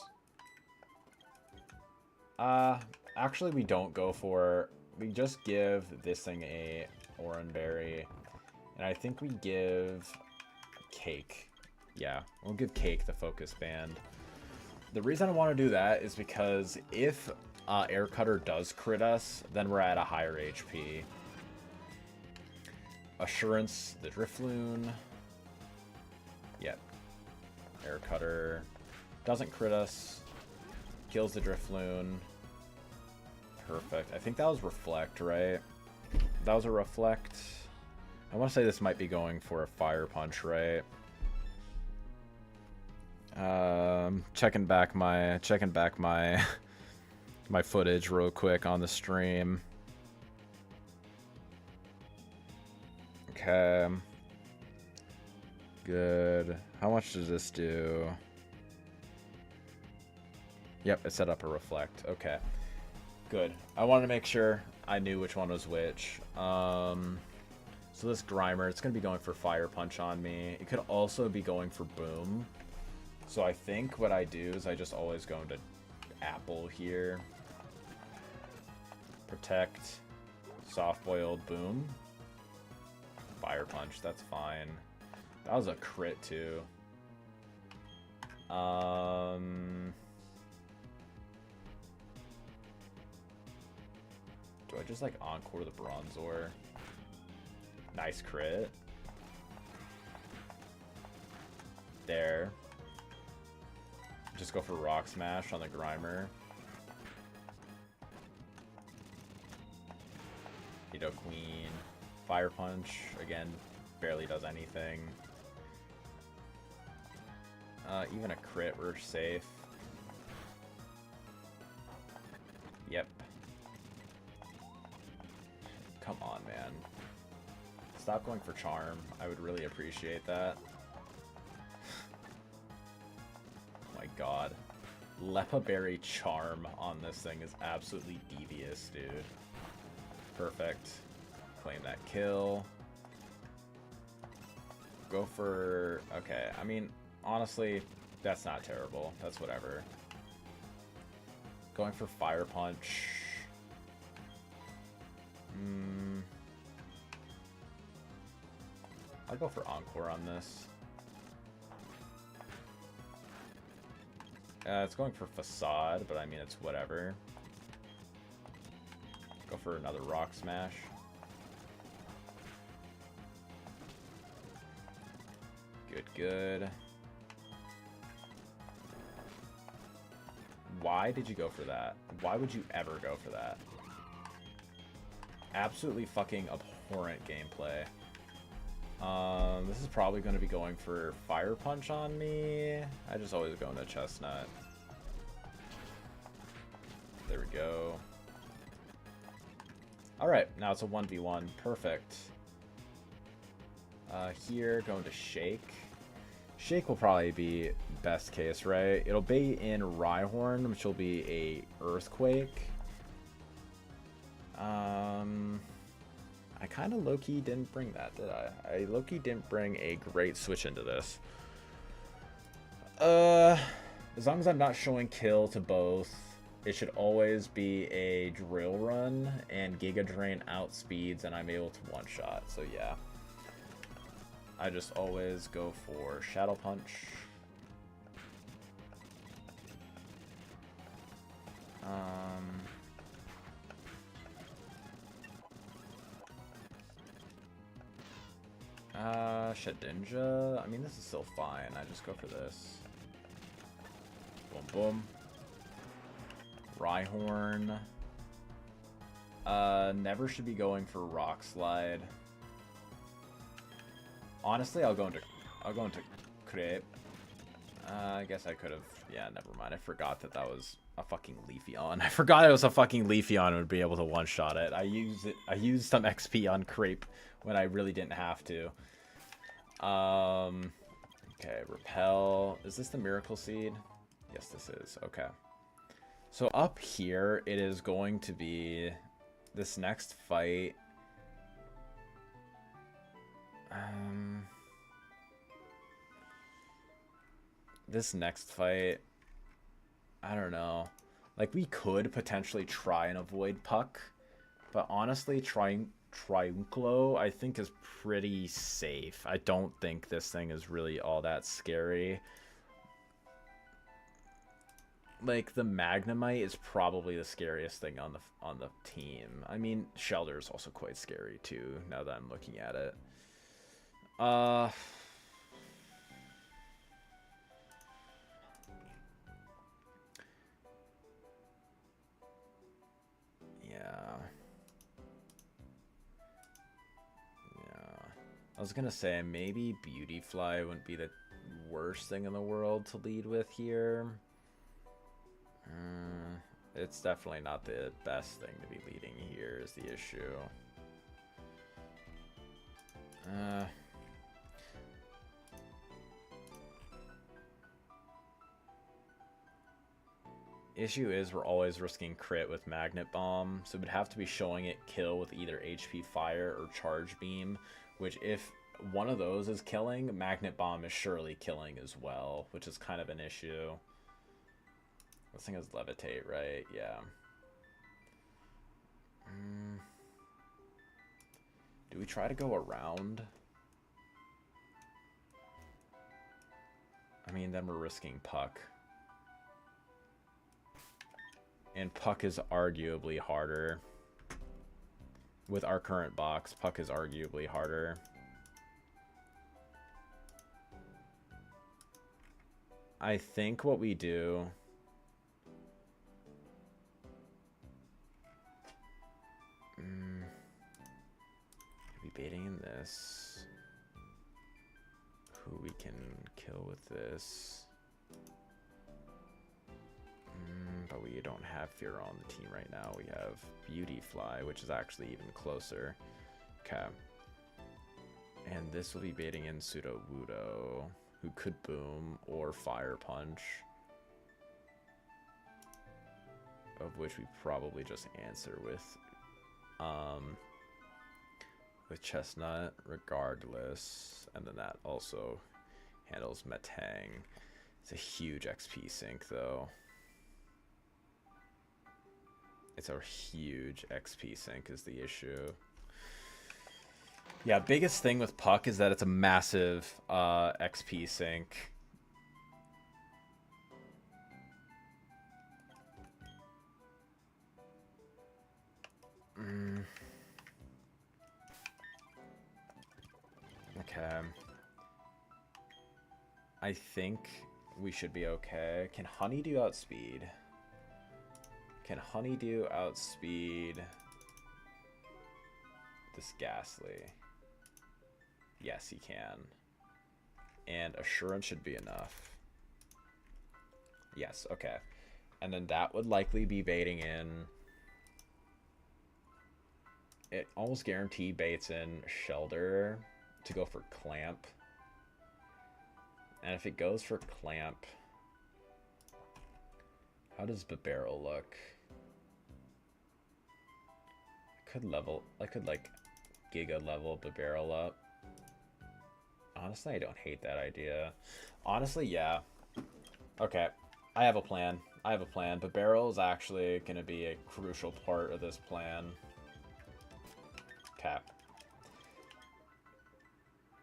Actually we don't go for, we just give this thing a Oran Berry. And I think we give Cake. Yeah, we'll give Cake the Focus Band. The reason I want to do that is because if Air Cutter does crit us, then we're at a higher HP. Assurance, the Drifloon. Yep. Air Cutter doesn't crit us, kills the Drifloon. Perfect. I think that was Reflect, right? That was a Reflect. I want to say this might be going for a Fire Punch, right? Checking back my my footage real quick on the stream. Okay. good. How much does this do? Yep, it set up a reflect. Okay. Good. I wanted to make sure I knew which one was which. So this Grimer, it's going to be going for Fire Punch on me. It could also be going for Boom. So I think what I do is I just always go into Apple here. Protect. Soft-boiled Boom. Fire Punch, that's fine. That was a crit too. Do I just like Encore the Bronzor? Nice crit. There. Just go for Rock Smash on the Grimer. Nido Queen. Fire Punch. Again, barely does anything. Even a crit, we're safe. Yep. Come on, man. Stop going for Charm. I would really appreciate that. Oh my god. Lepa Berry Charm on this thing is absolutely devious, dude. Perfect. Claim that kill. Go for... Okay, I mean, honestly, that's not terrible. That's whatever. Going for Fire Punch. I'll go for Encore on this. It's going for Facade, but I mean, it's whatever. Go for another Rock Smash. Good, good. Why did you go for that? Why would you ever go for that? Absolutely fucking abhorrent gameplay. This is probably going to be going for Fire Punch on me. I just always go into Chestnut. There we go. Alright, now it's a 1v1. Perfect. Here, going to Shake. Shake will probably be best case, right? It'll be in Rhyhorn, which will be a Earthquake. I kind of low-key didn't bring that, did I? I low-key didn't bring a great switch into this. As long as I'm not showing kill to both, it should always be a Drill Run, and Giga Drain outspeeds, and I'm able to one-shot, so yeah. I just always go for Shadow Punch. Shedinja. I mean, this is still fine. I just go for this. Boom, boom. Rhyhorn. Never should be going for Rock Slide. Honestly, I'll go into Crepe. I guess I could have. Yeah, never mind. I forgot that was a fucking Leafeon. I forgot it was a fucking Leafeon and would be able to one-shot it. I used some XP on Crepe when I really didn't have to. Okay, Repel. Is this the Miracle Seed? Yes, this is. Okay. So up here, it is going to be this next fight. This next fight, I don't know. Like, we could potentially try and avoid Puck, but honestly, Triunclo, I think, is pretty safe. I don't think this thing is really all that scary. Like, the Magnemite is probably the scariest thing on the team. I mean, Shelter is also quite scary too, now that I'm looking at it. I was gonna say, maybe Beautyfly wouldn't be the worst thing in the world to lead with here. It's definitely not the best thing to be leading here is the issue. Issue is we're always risking crit with Magnet Bomb, so we'd have to be showing it kill with either HP Fire or Charge Beam, which if one of those is killing, Magnet Bomb is surely killing as well, which is kind of an issue. This thing has Levitate, right? Yeah. Do we try to go around? I mean, then we're risking Puck. And Puck is arguably harder. With our current box, Puck is arguably harder. I think what we do... Be baiting in this. Who we can kill with this. But we don't have Fear on the team right now. We have Beauty Fly, which is actually even closer. Okay. And this will be baiting in Pseudo Wudo, who could Boom or Fire Punch. Of which we probably just answer with Chestnut regardless. And then that also handles Metang. It's a huge XP sink though. It's a huge XP sink is the issue. Yeah, biggest thing with Puck is that it's a massive XP sink. Okay. I think we should be okay. Can Honeydew outspeed? Can Honeydew outspeed this Ghastly? Yes, he can. And Assurance should be enough. Yes, okay. And then that would likely be baiting in... It almost guaranteed baits in Shelter to go for Clamp. And if it goes for Clamp... How does Barrel look? I could like Giga level Barrel up. Honestly, I don't hate that idea. Honestly, yeah. Okay, I have a plan. But Barrel is actually going to be a crucial part of this plan. Okay.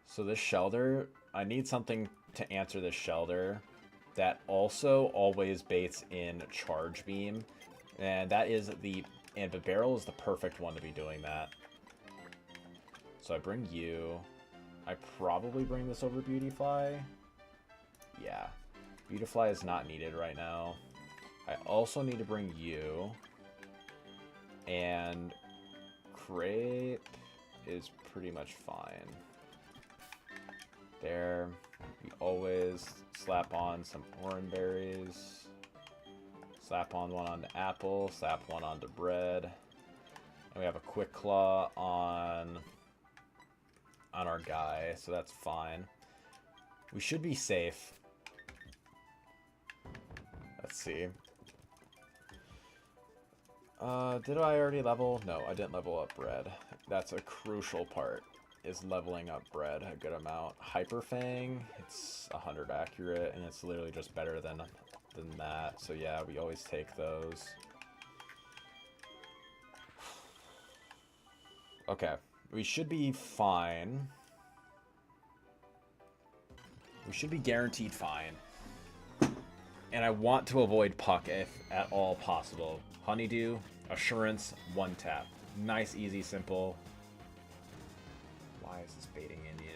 So this Shelter, I need something to answer this Shelter that also always baits in Charge Beam. And that is the... And Barrel is the perfect one to be doing that. So I bring you. I probably bring this over Beautyfly. Yeah. Beautyfly is not needed right now. I also need to bring you. And Crepe is pretty much fine. There. We always slap on some orange berries. Slap on one onto apple, slap one onto bread. And we have a Quick Claw on our guy, so that's fine. We should be safe. Let's see. Did I already level? No, I didn't level up bread. That's a crucial part, is leveling up bread a good amount. Hyper Fang, it's 100 accurate, and it's literally just better than that. So yeah, we always take those. Okay, we should be fine. We should be guaranteed fine. And I want to avoid Puck if at all possible. Honeydew, Assurance, one tap. Nice, easy, simple. Why is this baiting in you?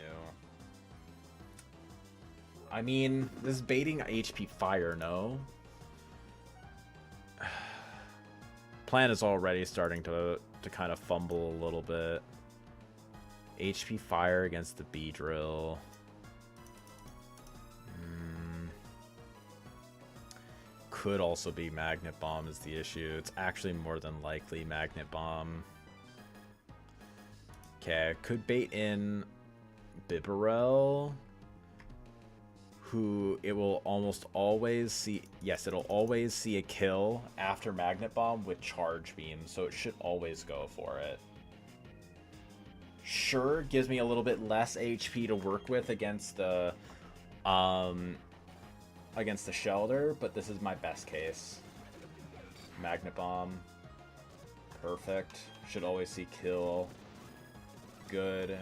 I mean, this is baiting HP Fire, no? Plan is already starting to kind of fumble a little bit. HP Fire against the Beedrill. Could also be Magnet Bomb is the issue. It's actually more than likely Magnet Bomb. Okay, could bait in Bibarel, who it will almost always see, yes, it'll always see a kill after Magnet Bomb with Charge Beam, so it should always go for it. Sure, gives me a little bit less HP to work with against the Shelter, but this is my best case. Magnet Bomb. Perfect. Should always see kill. Good.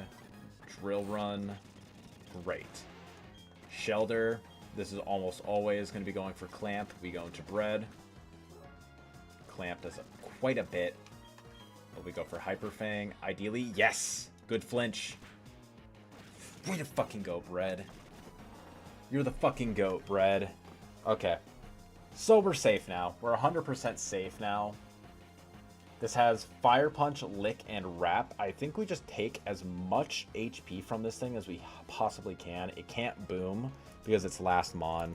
Drill Run. Great. Shelter. This is almost always going to be going for Clamp. We go into Bread. Clamp does quite a bit. But we go for Hyper Fang. Ideally, yes! Good flinch. Way to fucking go, Bread. You're the fucking GOAT, Bread. Okay. So we're safe now. We're 100% safe now. This has Fire Punch, Lick, and Wrap. I think we just take as much HP from this thing as we possibly can. It can't boom because it's last Mon.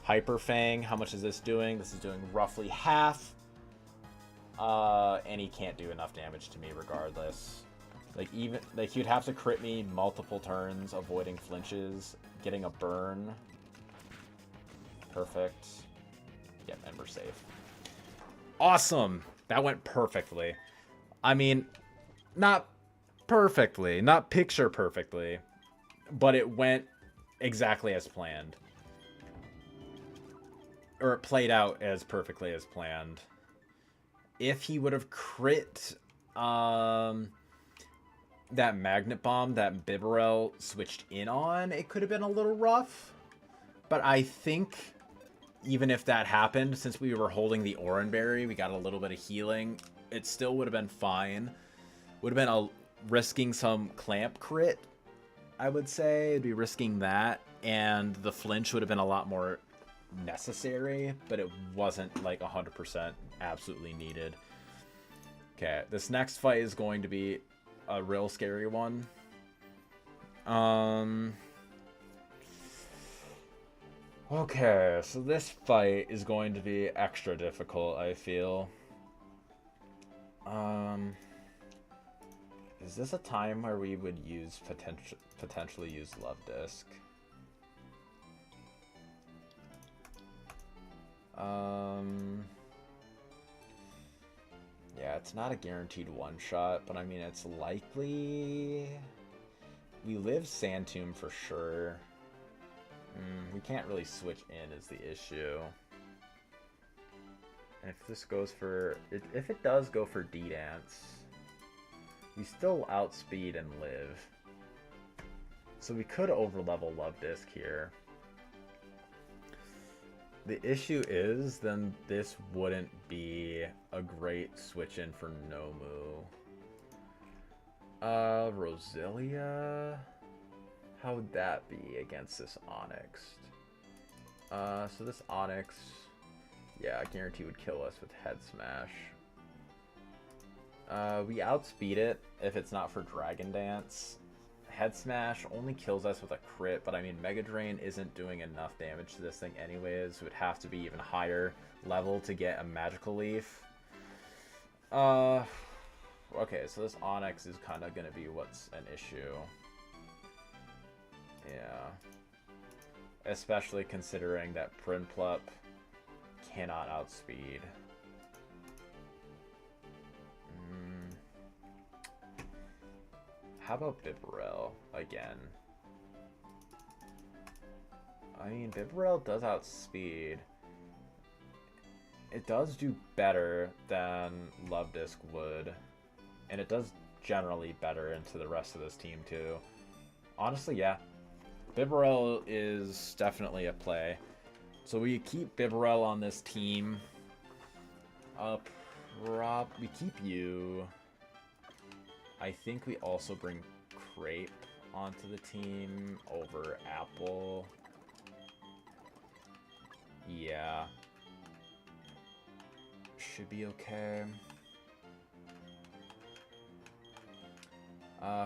Hyper Fang, how much is this doing? This is doing roughly half. And he can't do enough damage to me regardless. Like you'd have to crit me multiple turns, avoiding flinches, getting a burn. Perfect. Yep, and we're safe. Awesome! That went perfectly. I mean, not perfectly, not picture perfectly, but it went exactly as planned. Or it played out as perfectly as planned. If he would have crit that Magnet Bomb that Bibarel switched in on, it could have been a little rough. But I think even if that happened, since we were holding the Oran Berry, we got a little bit of healing, it still would have been fine. Would have been risking some Clamp crit, I would say. It'd be risking that, and the flinch would have been a lot more necessary, but it wasn't like 100% absolutely needed. Okay, this next fight is going to be a real scary one. Okay, so this fight is going to be extra difficult, I feel. Is this a time where we would use potentially use Love Disc? Yeah, it's not a guaranteed one-shot, but I mean, it's likely. We live Sand Tomb for sure. We can't really switch in is the issue. And if this goes for... If it does go for D-Dance, we still outspeed and live. So we could overlevel Love Disc here. The issue is, then this wouldn't be a great switch in for Nomu. Roselia? How would that be against this Onyx? So this Onyx, yeah, I guarantee would kill us with Head Smash. We outspeed it if it's not for Dragon Dance. Head Smash only kills us with a crit, but I mean, Mega Drain isn't doing enough damage to this thing anyways. It would have to be even higher level to get a Magical Leaf. Okay, so this Onyx is kind of going to be what's an issue. Yeah. Especially considering that Prinplup cannot outspeed. How about Bibarel again? I mean, Bibarel does outspeed. It does do better than Love Disc would. And it does generally better into the rest of this team too. Honestly, yeah. Bibarel is definitely a play. So we keep Bibarel on this team. We keep you. I think we also bring Crepe onto the team over Apple. Yeah. Should be okay.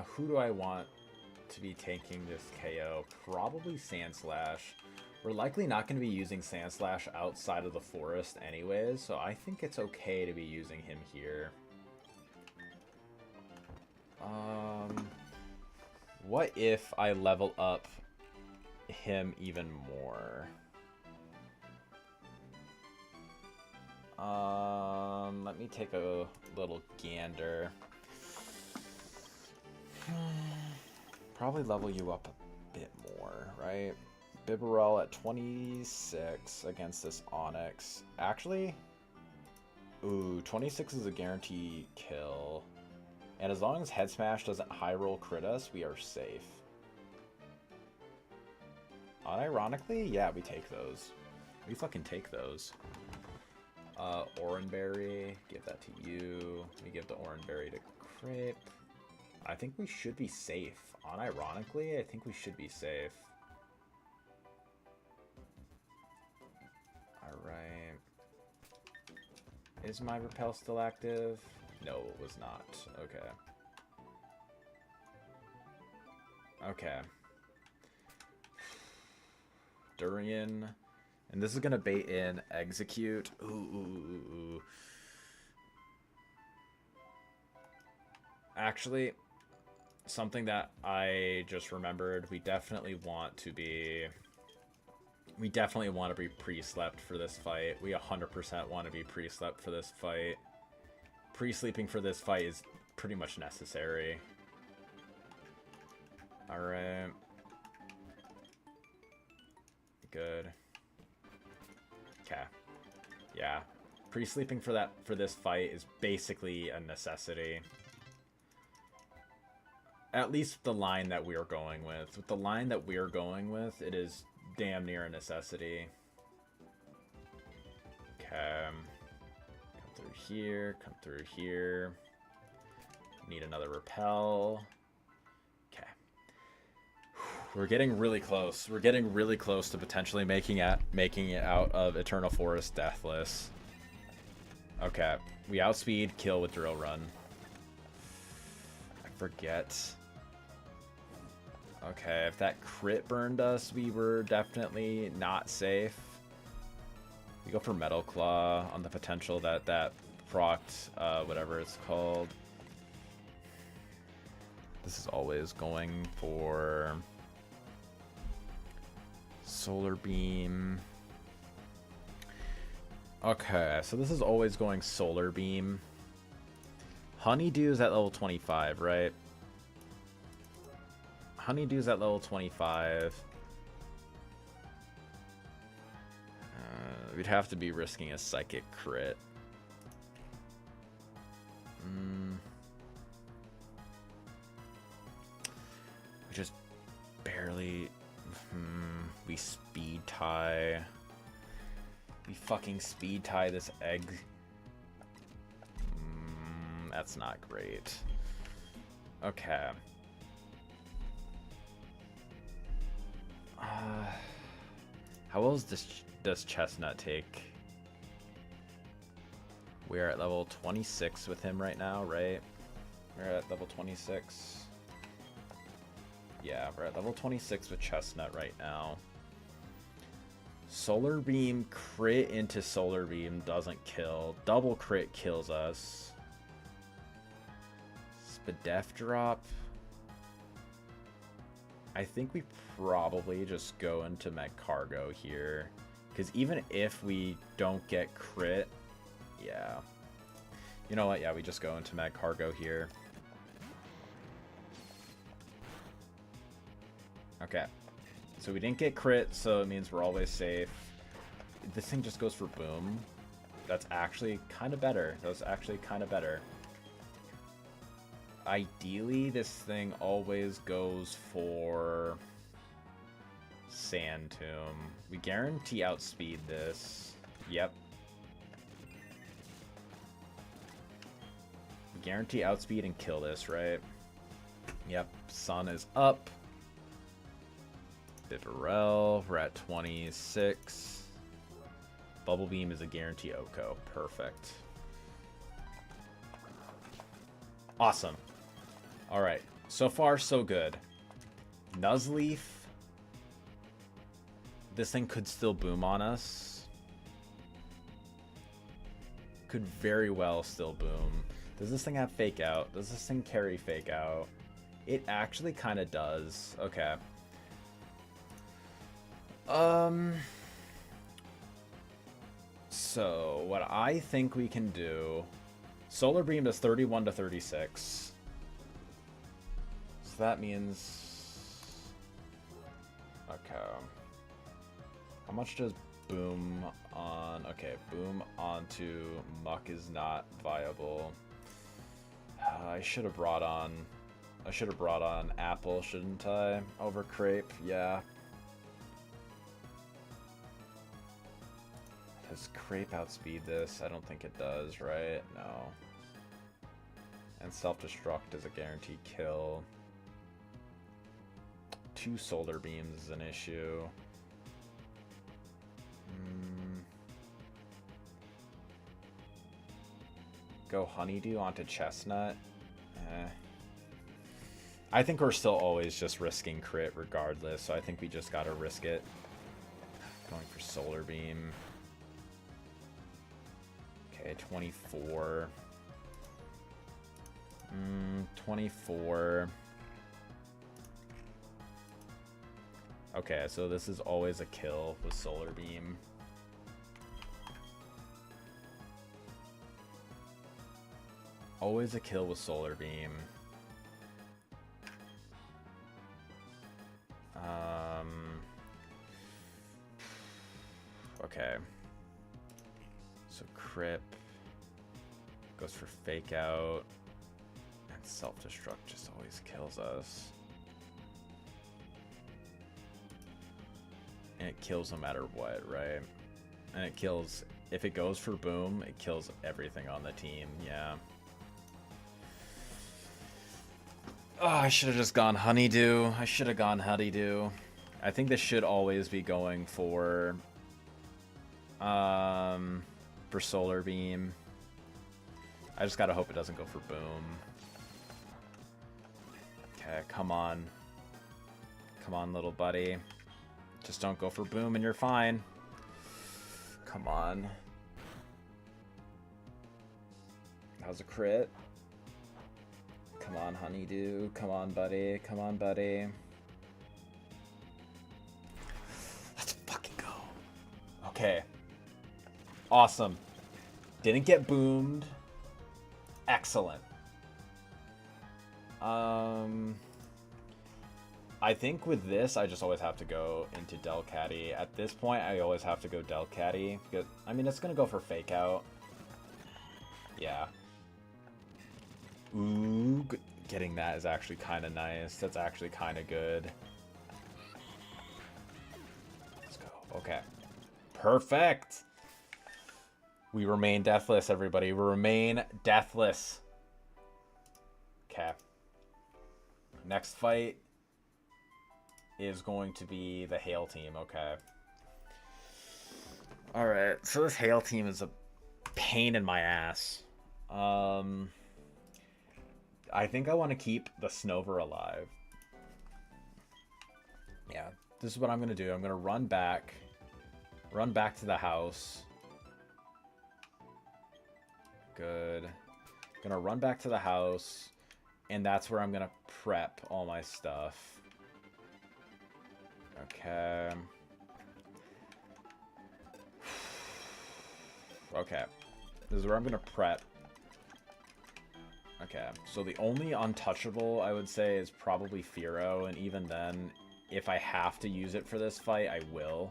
Who do I want to be taking this KO? Probably Sandslash. We're likely not going to be using Sandslash outside of the forest anyways, so I think it's okay to be using him here. What if I level up him even more. Let me take a little gander. Probably level you up a bit more, right? Bibarel at 26 against this Onyx. Actually, ooh, 26 is a guarantee kill. And as long as Head Smash doesn't high roll crit us, we are safe. Unironically, yeah, we take those. We fucking take those. Oranberry, give that to you. We give the Oranberry to Crip. I think we should be safe. Unironically, I think we should be safe. Alright. Is my Repel still active? No, it was not. Okay. Okay. Durian. And this is going to bait in Execute. Ooh. Actually, something that I just remembered, we definitely want to be pre-slept for this fight. We 100% want to be pre-slept for this fight. Pre-sleeping for this fight is pretty much necessary. Alright. Good. Okay. Yeah. Pre-sleeping for this fight is basically a necessity. At least the line that we are going with. With the line that we are going with, it is damn near a necessity. Okay. Come through here. Come through here. Need another repel. Okay. We're getting really close. We're getting really close to potentially making it out of Eternal Forest deathless. Okay. We outspeed, kill with drill run. I forget. Okay, if that crit burned us, we were definitely not safe. We go for Metal Claw on the potential that procced whatever it's called. This is always going for Solar Beam. Okay, so this is always going Solar Beam. Honeydew's at level 25, right? Honeydew's at level 25. We'd have to be risking a Psychic crit. We just barely... we speed tie. We fucking speed tie this egg. That's not great. Okay. How well does Chestnut take? We're at level 26 with him right now, right? We're at level 26. Yeah, we're at level 26 with Chestnut right now. Solar Beam crit into Solar Beam doesn't kill. Double crit kills us. Spadef drop. I think we probably just go into Meg Cargo here. Because even if we don't get crit, yeah. You know what? Yeah, we just go into Meg Cargo here. Okay. So we didn't get crit, so it means we're always safe. This thing just goes for boom. That's actually kind of better. That's actually kind of better. Ideally, this thing always goes for Sand Tomb. We guarantee outspeed this. Yep. We guarantee outspeed and kill this, right? Yep. Sun is up. Bibarel, we're at 26. Bubble Beam is a guarantee Oko. Perfect. Awesome. Alright, so far so good. Nuzleaf. This thing could still boom on us. Could very well still boom. Does this thing have Fake Out? Does this thing carry Fake Out? It actually kind of does. Okay. Um, so what I think we can do, Solar Beam does 31 to 36. So that means, okay. How much does Boom on, okay, Boom onto Muck is not viable. I should have brought on Apple, shouldn't I? Over Crepe, yeah. Does Crepe outspeed this? I don't think it does, right? No. And Self-Destruct is a guaranteed kill. 2 Solar Beams is an issue. Go Honeydew onto Chestnut. I think we're still always just risking crit regardless, so I think we just gotta risk it. Going for Solar Beam. Okay, 24. 24. Okay, so this is always a kill with Solar Beam. Always a kill with Solar Beam. Okay. So Crip goes for Fake Out. And Self-Destruct just always kills us. And it kills no matter what, right? And it kills, if it goes for Boom, it kills everything on the team, yeah. Oh, I should have just gone Honeydew. I should have gone Honeydew. I think this should always be going for Solar Beam. I just gotta hope it doesn't go for Boom. Okay, come on. Come on, little buddy. Just don't go for Boom and you're fine. Come on. That was a crit. Come on, Honeydew. Come on, buddy. Come on, buddy. Let's fucking go. Okay. Awesome. Didn't get boomed. Excellent. I think with this, I just always have to go into Delcatty. At this point, I always have to go Delcatty. Because, I mean, it's going to go for Fake Out. Yeah. Ooh, getting that is actually kind of nice. That's actually kind of good. Let's go. Okay. Perfect. We remain deathless, everybody. We remain deathless. Okay. Next fight is going to be the Hail team. Okay. Alright, so this Hail team is a pain in my ass. I think I want to keep the Snover alive. Yeah, this is what I'm going to do. I'm going to run back to the house. Good. I'm going to run back to the house, and that's where I'm going to prep all my stuff. Okay. Okay. This is where I'm going to prep. Okay, so the only untouchable, I would say, is probably Fearow, and even then, if I have to use it for this fight, I will.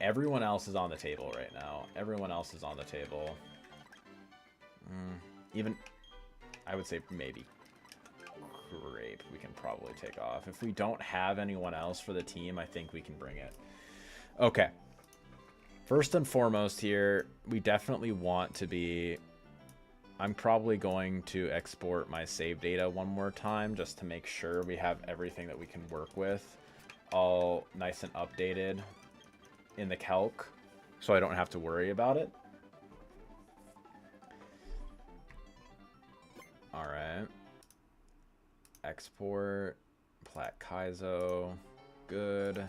Everyone else is on the table right now. Everyone else is on the table. Even, I would say maybe Grape we can probably take off. If we don't have anyone else for the team, I think we can bring it. Okay. First and foremost here, we definitely want to be... I'm probably going to export my save data one more time just to make sure we have everything that we can work with all nice and updated in the calc so I don't have to worry about it. Alright. Export. Plat Kaizo. Good.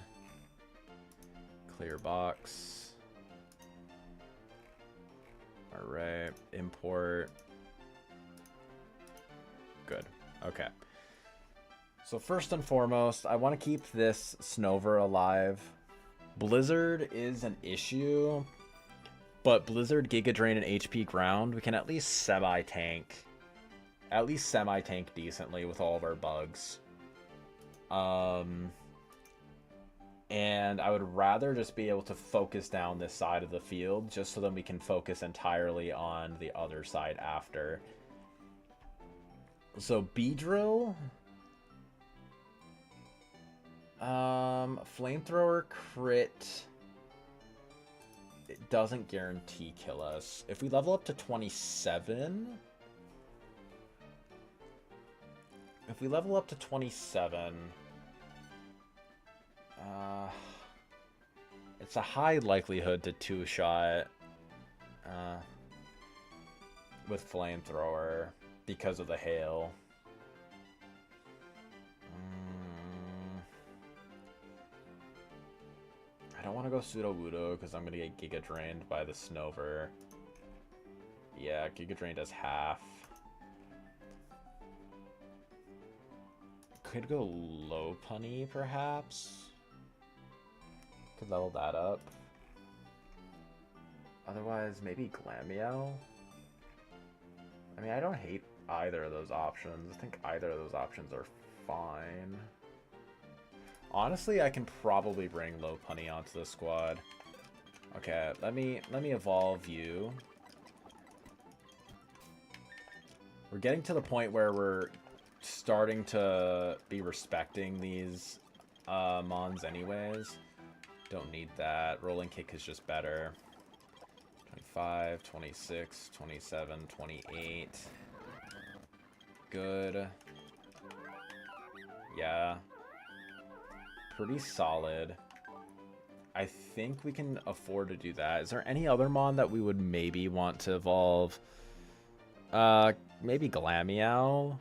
Clear box. Alright, import. Good. Okay. So first and foremost, I want to keep this Snover alive. Blizzard is an issue, but Blizzard, Giga Drain, and HP Ground, we can at least semi-tank decently with all of our bugs. And I would rather just be able to focus down this side of the field just so then we can focus entirely on the other side after. So Beedrill, Flamethrower crit, it doesn't guarantee kill us. If we level up to 27, it's a high likelihood to two-shot with Flamethrower because of the hail. I don't want to go Pseudo-Wudo because I'm going to get Giga Drained by the Snover. Yeah, Giga Drain does half. Could go Low Punny, perhaps. Could level that up. Otherwise, maybe Glameow. I mean, I don't hate either of those options. I think either of those options are fine. Honestly, I can probably bring Low Punny onto the squad. Okay, let me evolve you. We're getting to the point where we're starting to be respecting these mons anyways. Don't need that. Rolling Kick is just better. 25, 26, 27, 28. Good. Yeah. Pretty solid. I think we can afford to do that. Is there any other mon that we would maybe want to evolve? Maybe Glameow?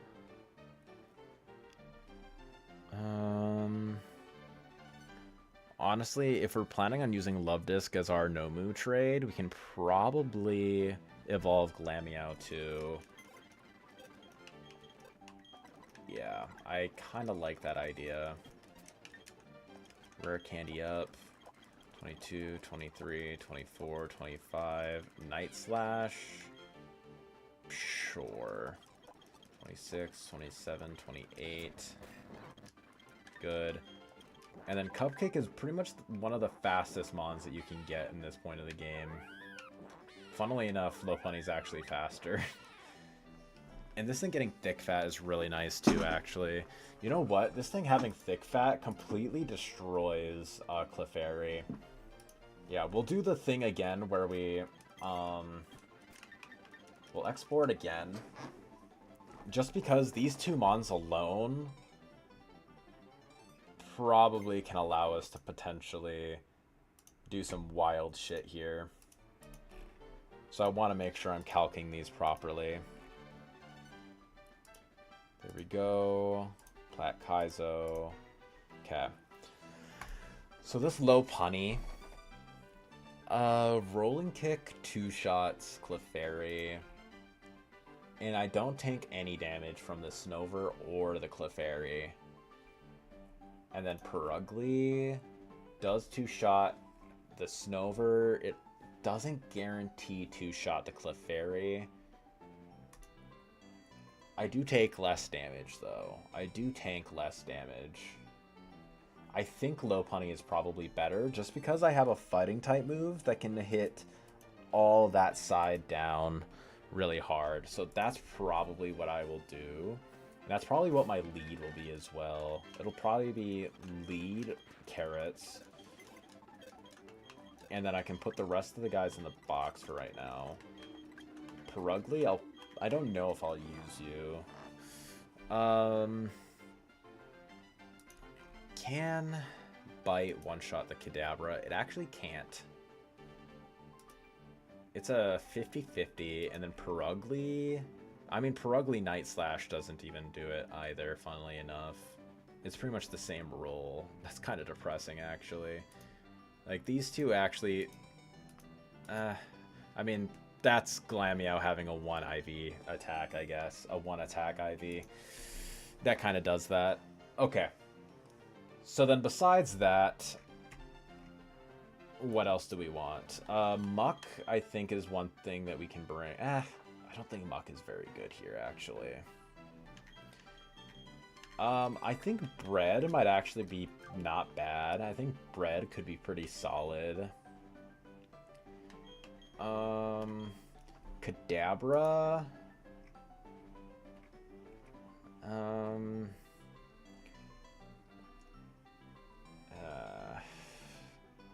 Honestly, if we're planning on using Love Disc as our Nomu trade, we can probably evolve Glameow too. Yeah, I kind of like that idea. Rare Candy up. 22, 23, 24, 25. Night Slash. Sure. 26, 27, 28. Good. And then Cupcake is pretty much one of the fastest mons that you can get in this point of the game. Funnily enough, Low Punny's actually faster. And this thing getting Thick Fat is really nice too, actually. You know what? This thing having Thick Fat completely destroys Clefairy. Yeah, we'll do the thing again where we... we'll export again. Just because these two mons alone probably can allow us to potentially do some wild shit here. So I want to make sure I'm calcing these properly. There we go. Plat Kaizo. Okay. So this Low Punny. Rolling Kick, 2 shots, Clefairy. And I don't take any damage from the Snover or the Clefairy. And then Purugly does 2-shot the Snover. It doesn't guarantee 2-shot the Clefairy. I do take less damage, though. I do tank less damage. I think Low Punny is probably better, just because I have a fighting type move that can hit all that side down really hard. So that's probably what I will do. And that's probably what my lead will be as well. It'll probably be lead, carrots. And then I can put the rest of the guys in the box for right now. Purugly, I don't know if I'll use you. Can Bite one-shot the Kadabra? It actually can't. It's a 50-50, and then Purugly... I mean, Purugly Night Slash doesn't even do it either, funnily enough. It's pretty much the same role. That's kind of depressing, actually. Like, these two actually... I mean, that's Glameow having a 1 IV attack, I guess. A 1 attack IV. That kind of does that. Okay. So then besides that, what else do we want? Muck, I think, is one thing that we can bring. I don't think Muck is very good here, actually. I think Bread might actually be not bad. I think Bread could be pretty solid. Kadabra.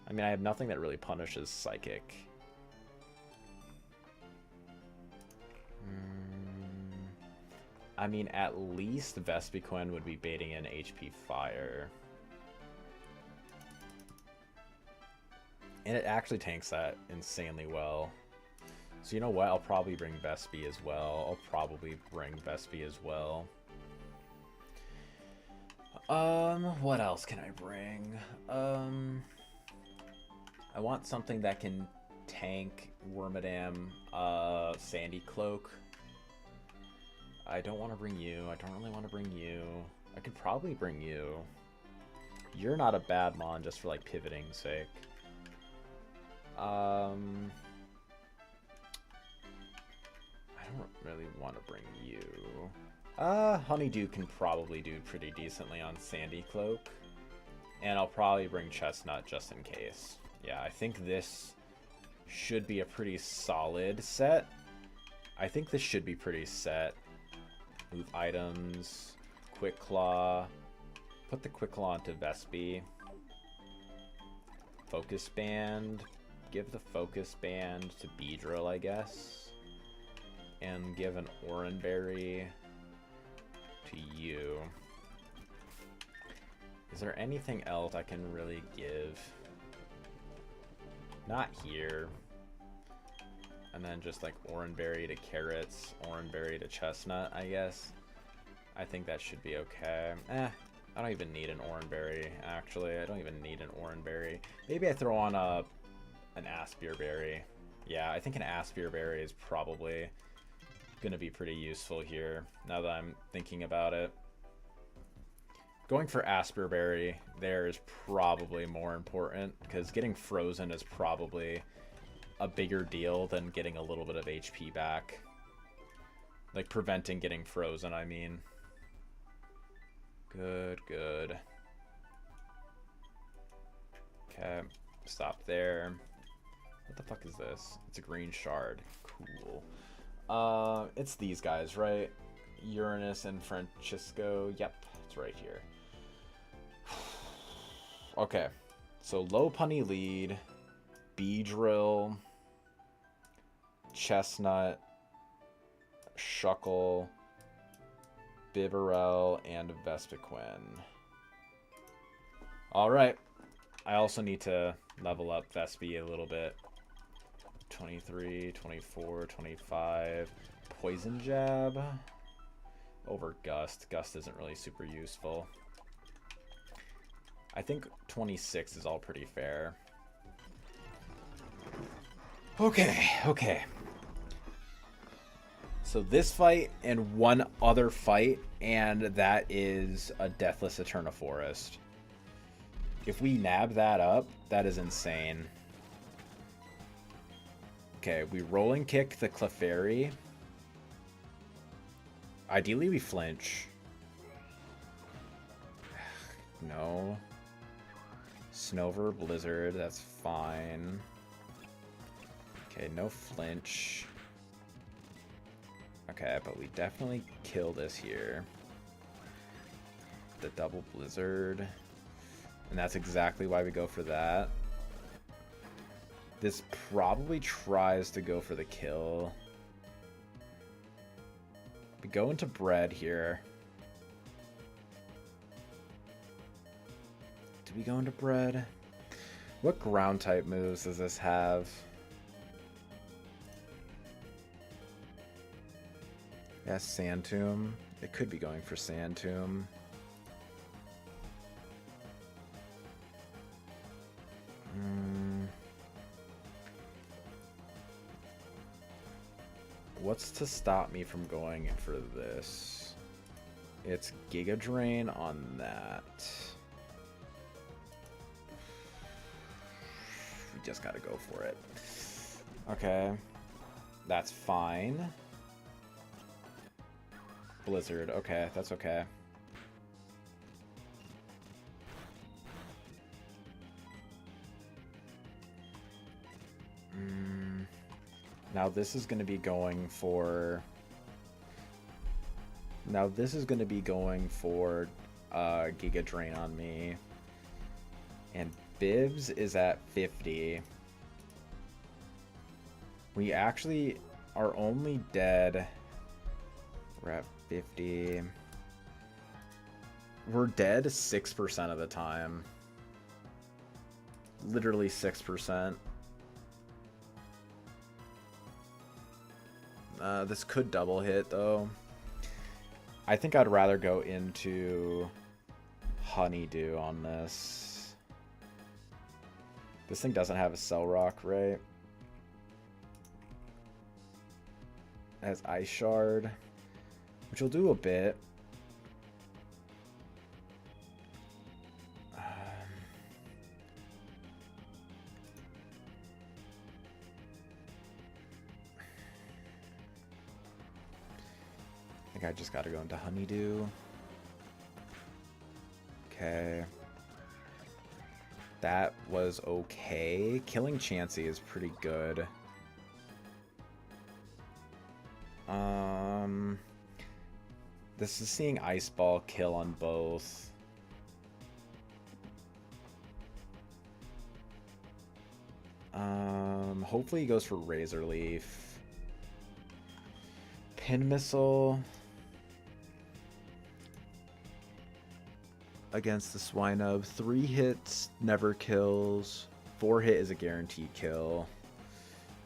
I mean, I have nothing that really punishes Psychic. I mean, at least Vespiquen would be baiting in HP Fire. And it actually tanks that insanely well. So you know what? I'll probably bring Vespi as well. What else can I bring? I want something that can tank Wormadam, Sandy Cloak. I don't want to bring you. I don't really want to bring you. I could probably bring you. You're not a bad mon just for like pivoting's sake. I don't really want to bring you. Honeydew can probably do pretty decently on Sandy Cloak. And I'll probably bring Chestnut just in case. Yeah, I think this should be a pretty solid set. I think this should be pretty set. Move items. Quick Claw. Put the Quick Claw into Vespi. Focus Band. Give the Focus Band to Beedrill, I guess. And give an Oranberry to you. Is there anything else I can really give? Not here. And then just like Oranberry to Carrots, Oranberry to Chestnut, I guess. I think that should be okay. I don't even need an Oranberry, actually. I don't even need an Oranberry. Maybe I throw on an Aspire Berry. Yeah, I think an Aspire Berry is probably going to be pretty useful here, now that I'm thinking about it. Going for Aspire Berry there is probably more important, because getting frozen is probably a bigger deal than getting a little bit of HP back. Like, preventing getting frozen, I mean. Good, good. Okay, stop there. What the fuck is this? It's a green shard. Cool. It's these guys, right? Uranus and Francisco. Yep, it's right here. Okay, so Lopunny lead, Beedrill, Chestnut, Shuckle, Bibarel, and Vespiquen. Alright, I also need to level up Vespi a little bit. 23, 24, 25. Poison Jab over Gust. Gust isn't really super useful. I think 26 is all pretty fair. Okay, okay. So this fight and one other fight, and that is a Deathless Eterna Forest. If we nab that up, that is insane. Okay, we rolling kick the Clefairy. Ideally, we flinch. No. Snover, Blizzard, that's fine. Okay, no flinch. Okay, but we definitely kill this here. The double Blizzard. And that's exactly why we go for that. This probably tries to go for the kill. We go into Bread here. Do we go into Bread? What ground type moves does this have? Yeah, Sand Tomb. It could be going for Sand Tomb. What's to stop me from going for this? It's Giga Drain on that. We just gotta go for it. Okay. That's fine. Blizzard. Okay, that's okay. Now this is going to be going for... Giga Drain on me. And Bibs is at 50. We actually are only dead. We're at 50. We're dead 6% of the time. Literally 6%. This could double hit, though. I think I'd rather go into Honeydew on this. This thing doesn't have a Cell Rock, right? It has Ice Shard, which will do a bit. I just gotta go into Honeydew. Okay. That was okay. Killing Chansey is pretty good. This is seeing Ice Ball kill on both. Hopefully he goes for Razor Leaf. Pin Missile against the Swinub. 3 hits never kills. 4 hit is a guaranteed kill.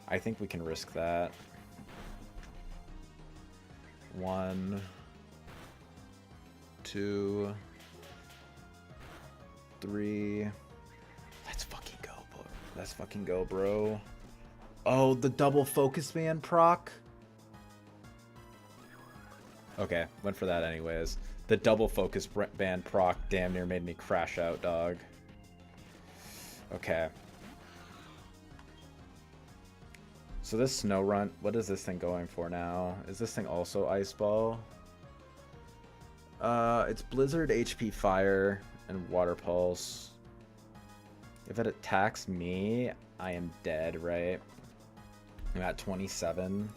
I think we can risk that. 1, 2, 3. Let's fucking go, bro. Let's fucking go, bro. Oh, the double focus band proc. Okay, went for that anyways. The double focus band proc damn near made me crash out, dog. Okay. So this Snow Runt, what is this thing going for now? Is this thing also Ice Ball? It's Blizzard, HP Fire, and Water Pulse. If it attacks me, I am dead, right? I'm at 27.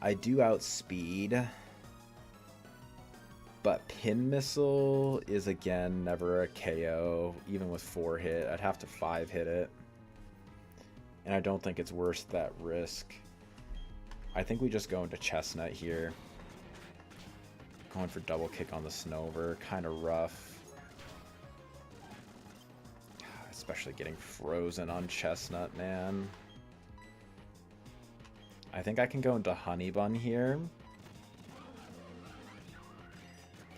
I do outspeed. But Pin Missile is, again, never a KO, even with 4 hit. I'd have to 5 hit it. And I don't think it's worth that risk. I think we just go into Chestnut here. Going for double kick on the Snover. Kind of rough. Especially getting frozen on Chestnut, man. I think I can go into Honey Bun here.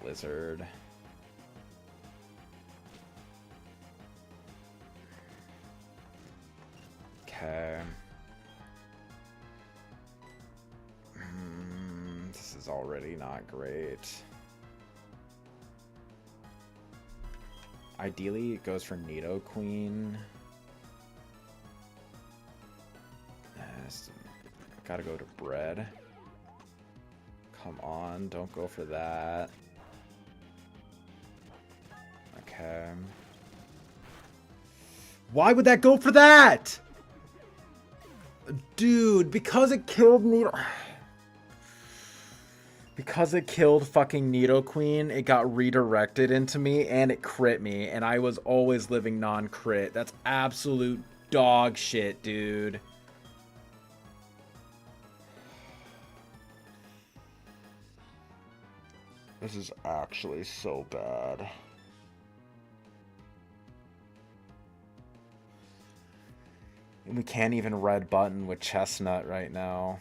Blizzard. Okay. This is already not great. Ideally, it goes for Nidoqueen. Gotta go to Bread. Come on, don't go for that. Okay. Why would that go for that? Dude, because it killed Because it killed fucking Nidoqueen, it got redirected into me and it crit me, and I was always living non-crit. That's absolute dog shit, dude. This is actually so bad. And we can't even red button with Chestnut right now.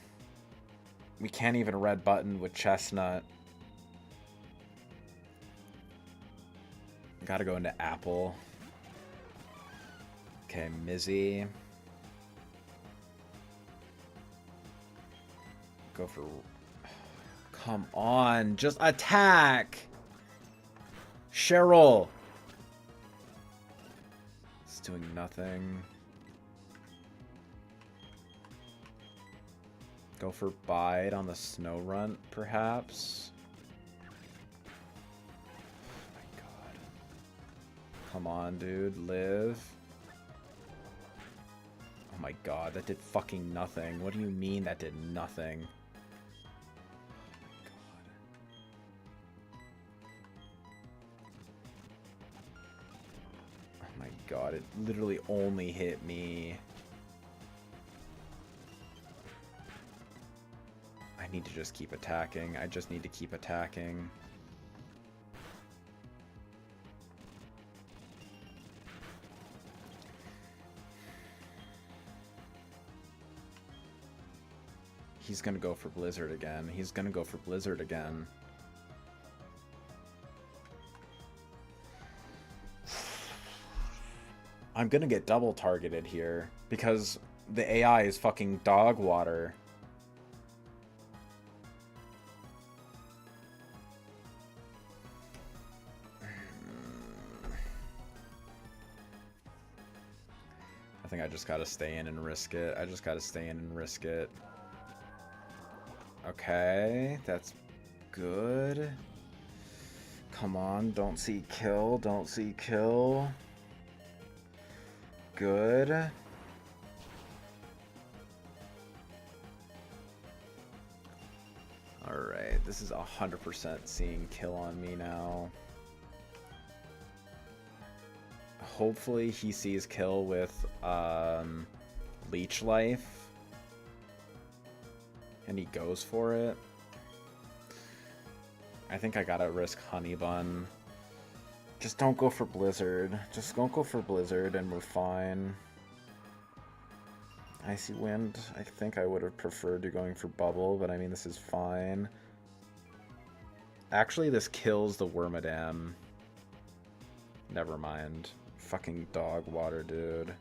We can't even red button with Chestnut. Gotta go into Apple. Okay, Mizzy. Go for... Come on, just attack! Cheryl! It's doing nothing. Go for bide on the snow runt, perhaps? Oh my god. Come on, dude, live. Oh my god, that did fucking nothing. What do you mean that did nothing? Oh my god, it literally only hit me. I need to just keep attacking. I just need to keep attacking. He's gonna go for Blizzard again. He's gonna go for Blizzard again. I'm gonna get double targeted here because the AI is fucking dog water. I think I just gotta stay in and risk it. I just gotta stay in and risk it. Okay, that's good. Come on, don't see kill, don't see kill. Good. Alright, this is 100% seeing kill on me now. Hopefully he sees kill with leech life. And he goes for it. I think I gotta risk Honey Bun. Just don't go for Blizzard. Just don't go for Blizzard and we're fine. Icy Wind, I think I would have preferred to going for Bubble, but I mean this is fine. Actually, this kills the Wormadam. Never mind. Fucking dog water, dude.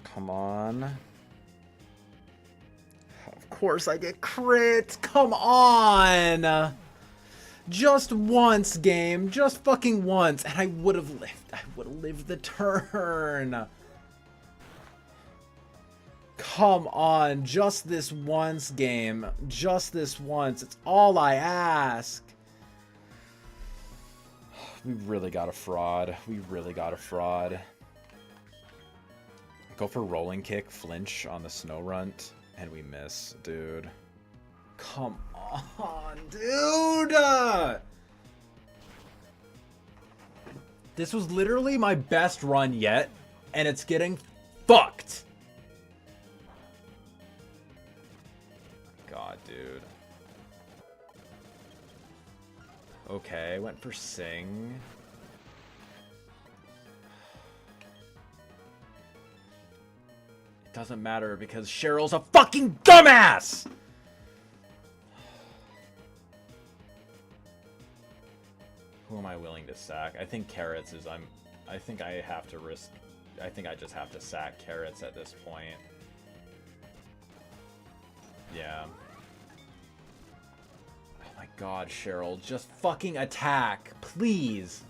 Come on. Of course I get crit! Come on! Just once, game. Just fucking once. And I would have lived. I would have lived the turn. Come on. Just this once, game. Just this once. It's all I ask. We really got a fraud. We really got a fraud. Go for rolling kick, flinch on the snow runt. And we miss, dude. Come on, dude! This was literally my best run yet, and it's getting fucked. God, dude. Okay, went for Sing. Doesn't matter because Cheryl's a fucking dumbass! Who am I willing to sack? I think Carrots is... I think I have to risk... I think I just have to sack Carrots at this point. Yeah. Oh my god, Cheryl. Just fucking attack. Please.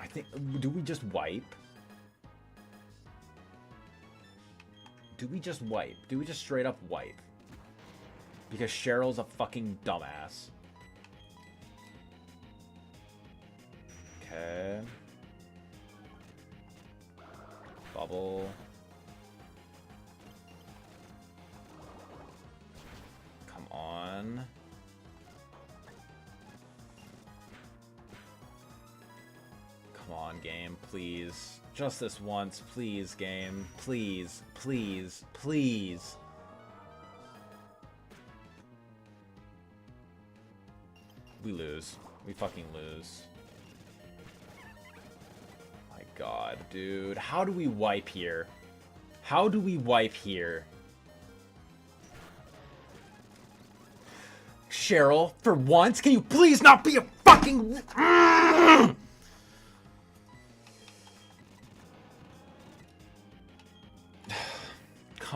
I think... Do we just wipe? Do we just wipe? Do we just straight up wipe? Because Cheryl's a fucking dumbass. Okay. Bubble. Come on. Come on, game, please. Just this once, please, game. Please, please, please. We lose. We fucking lose. My god, dude. How do we wipe here? How do we wipe here? Cheryl, for once, can you please not be a fucking...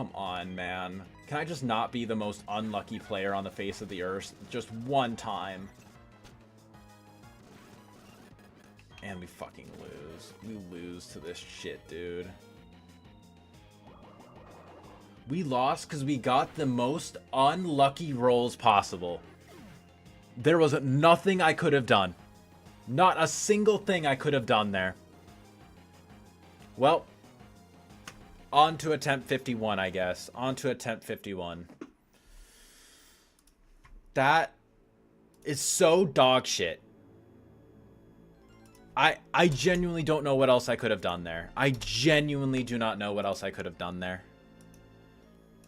Come on, man. Can I just not be the most unlucky player on the face of the earth just one time? And we fucking lose. We lose to this shit, dude. We lost because we got the most unlucky rolls possible. There was nothing I could have done. Not a single thing I could have done there. Well, on to attempt 51, I guess. On to attempt 51. That is so dog shit. I genuinely don't know what else I could have done there. I genuinely do not know what else I could have done there.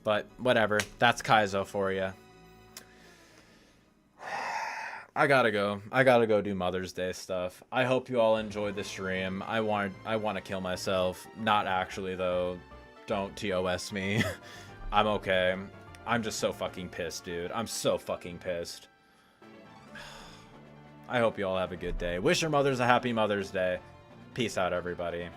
But whatever. That's Kaizo for you. I gotta go. I gotta go do Mother's Day stuff. I hope you all enjoyed the stream. I want to kill myself. Not actually, though. Don't TOS me. I'm okay. I'm just so fucking pissed, dude. I'm so fucking pissed. I hope you all have a good day. Wish your mothers a happy Mother's Day. Peace out, everybody.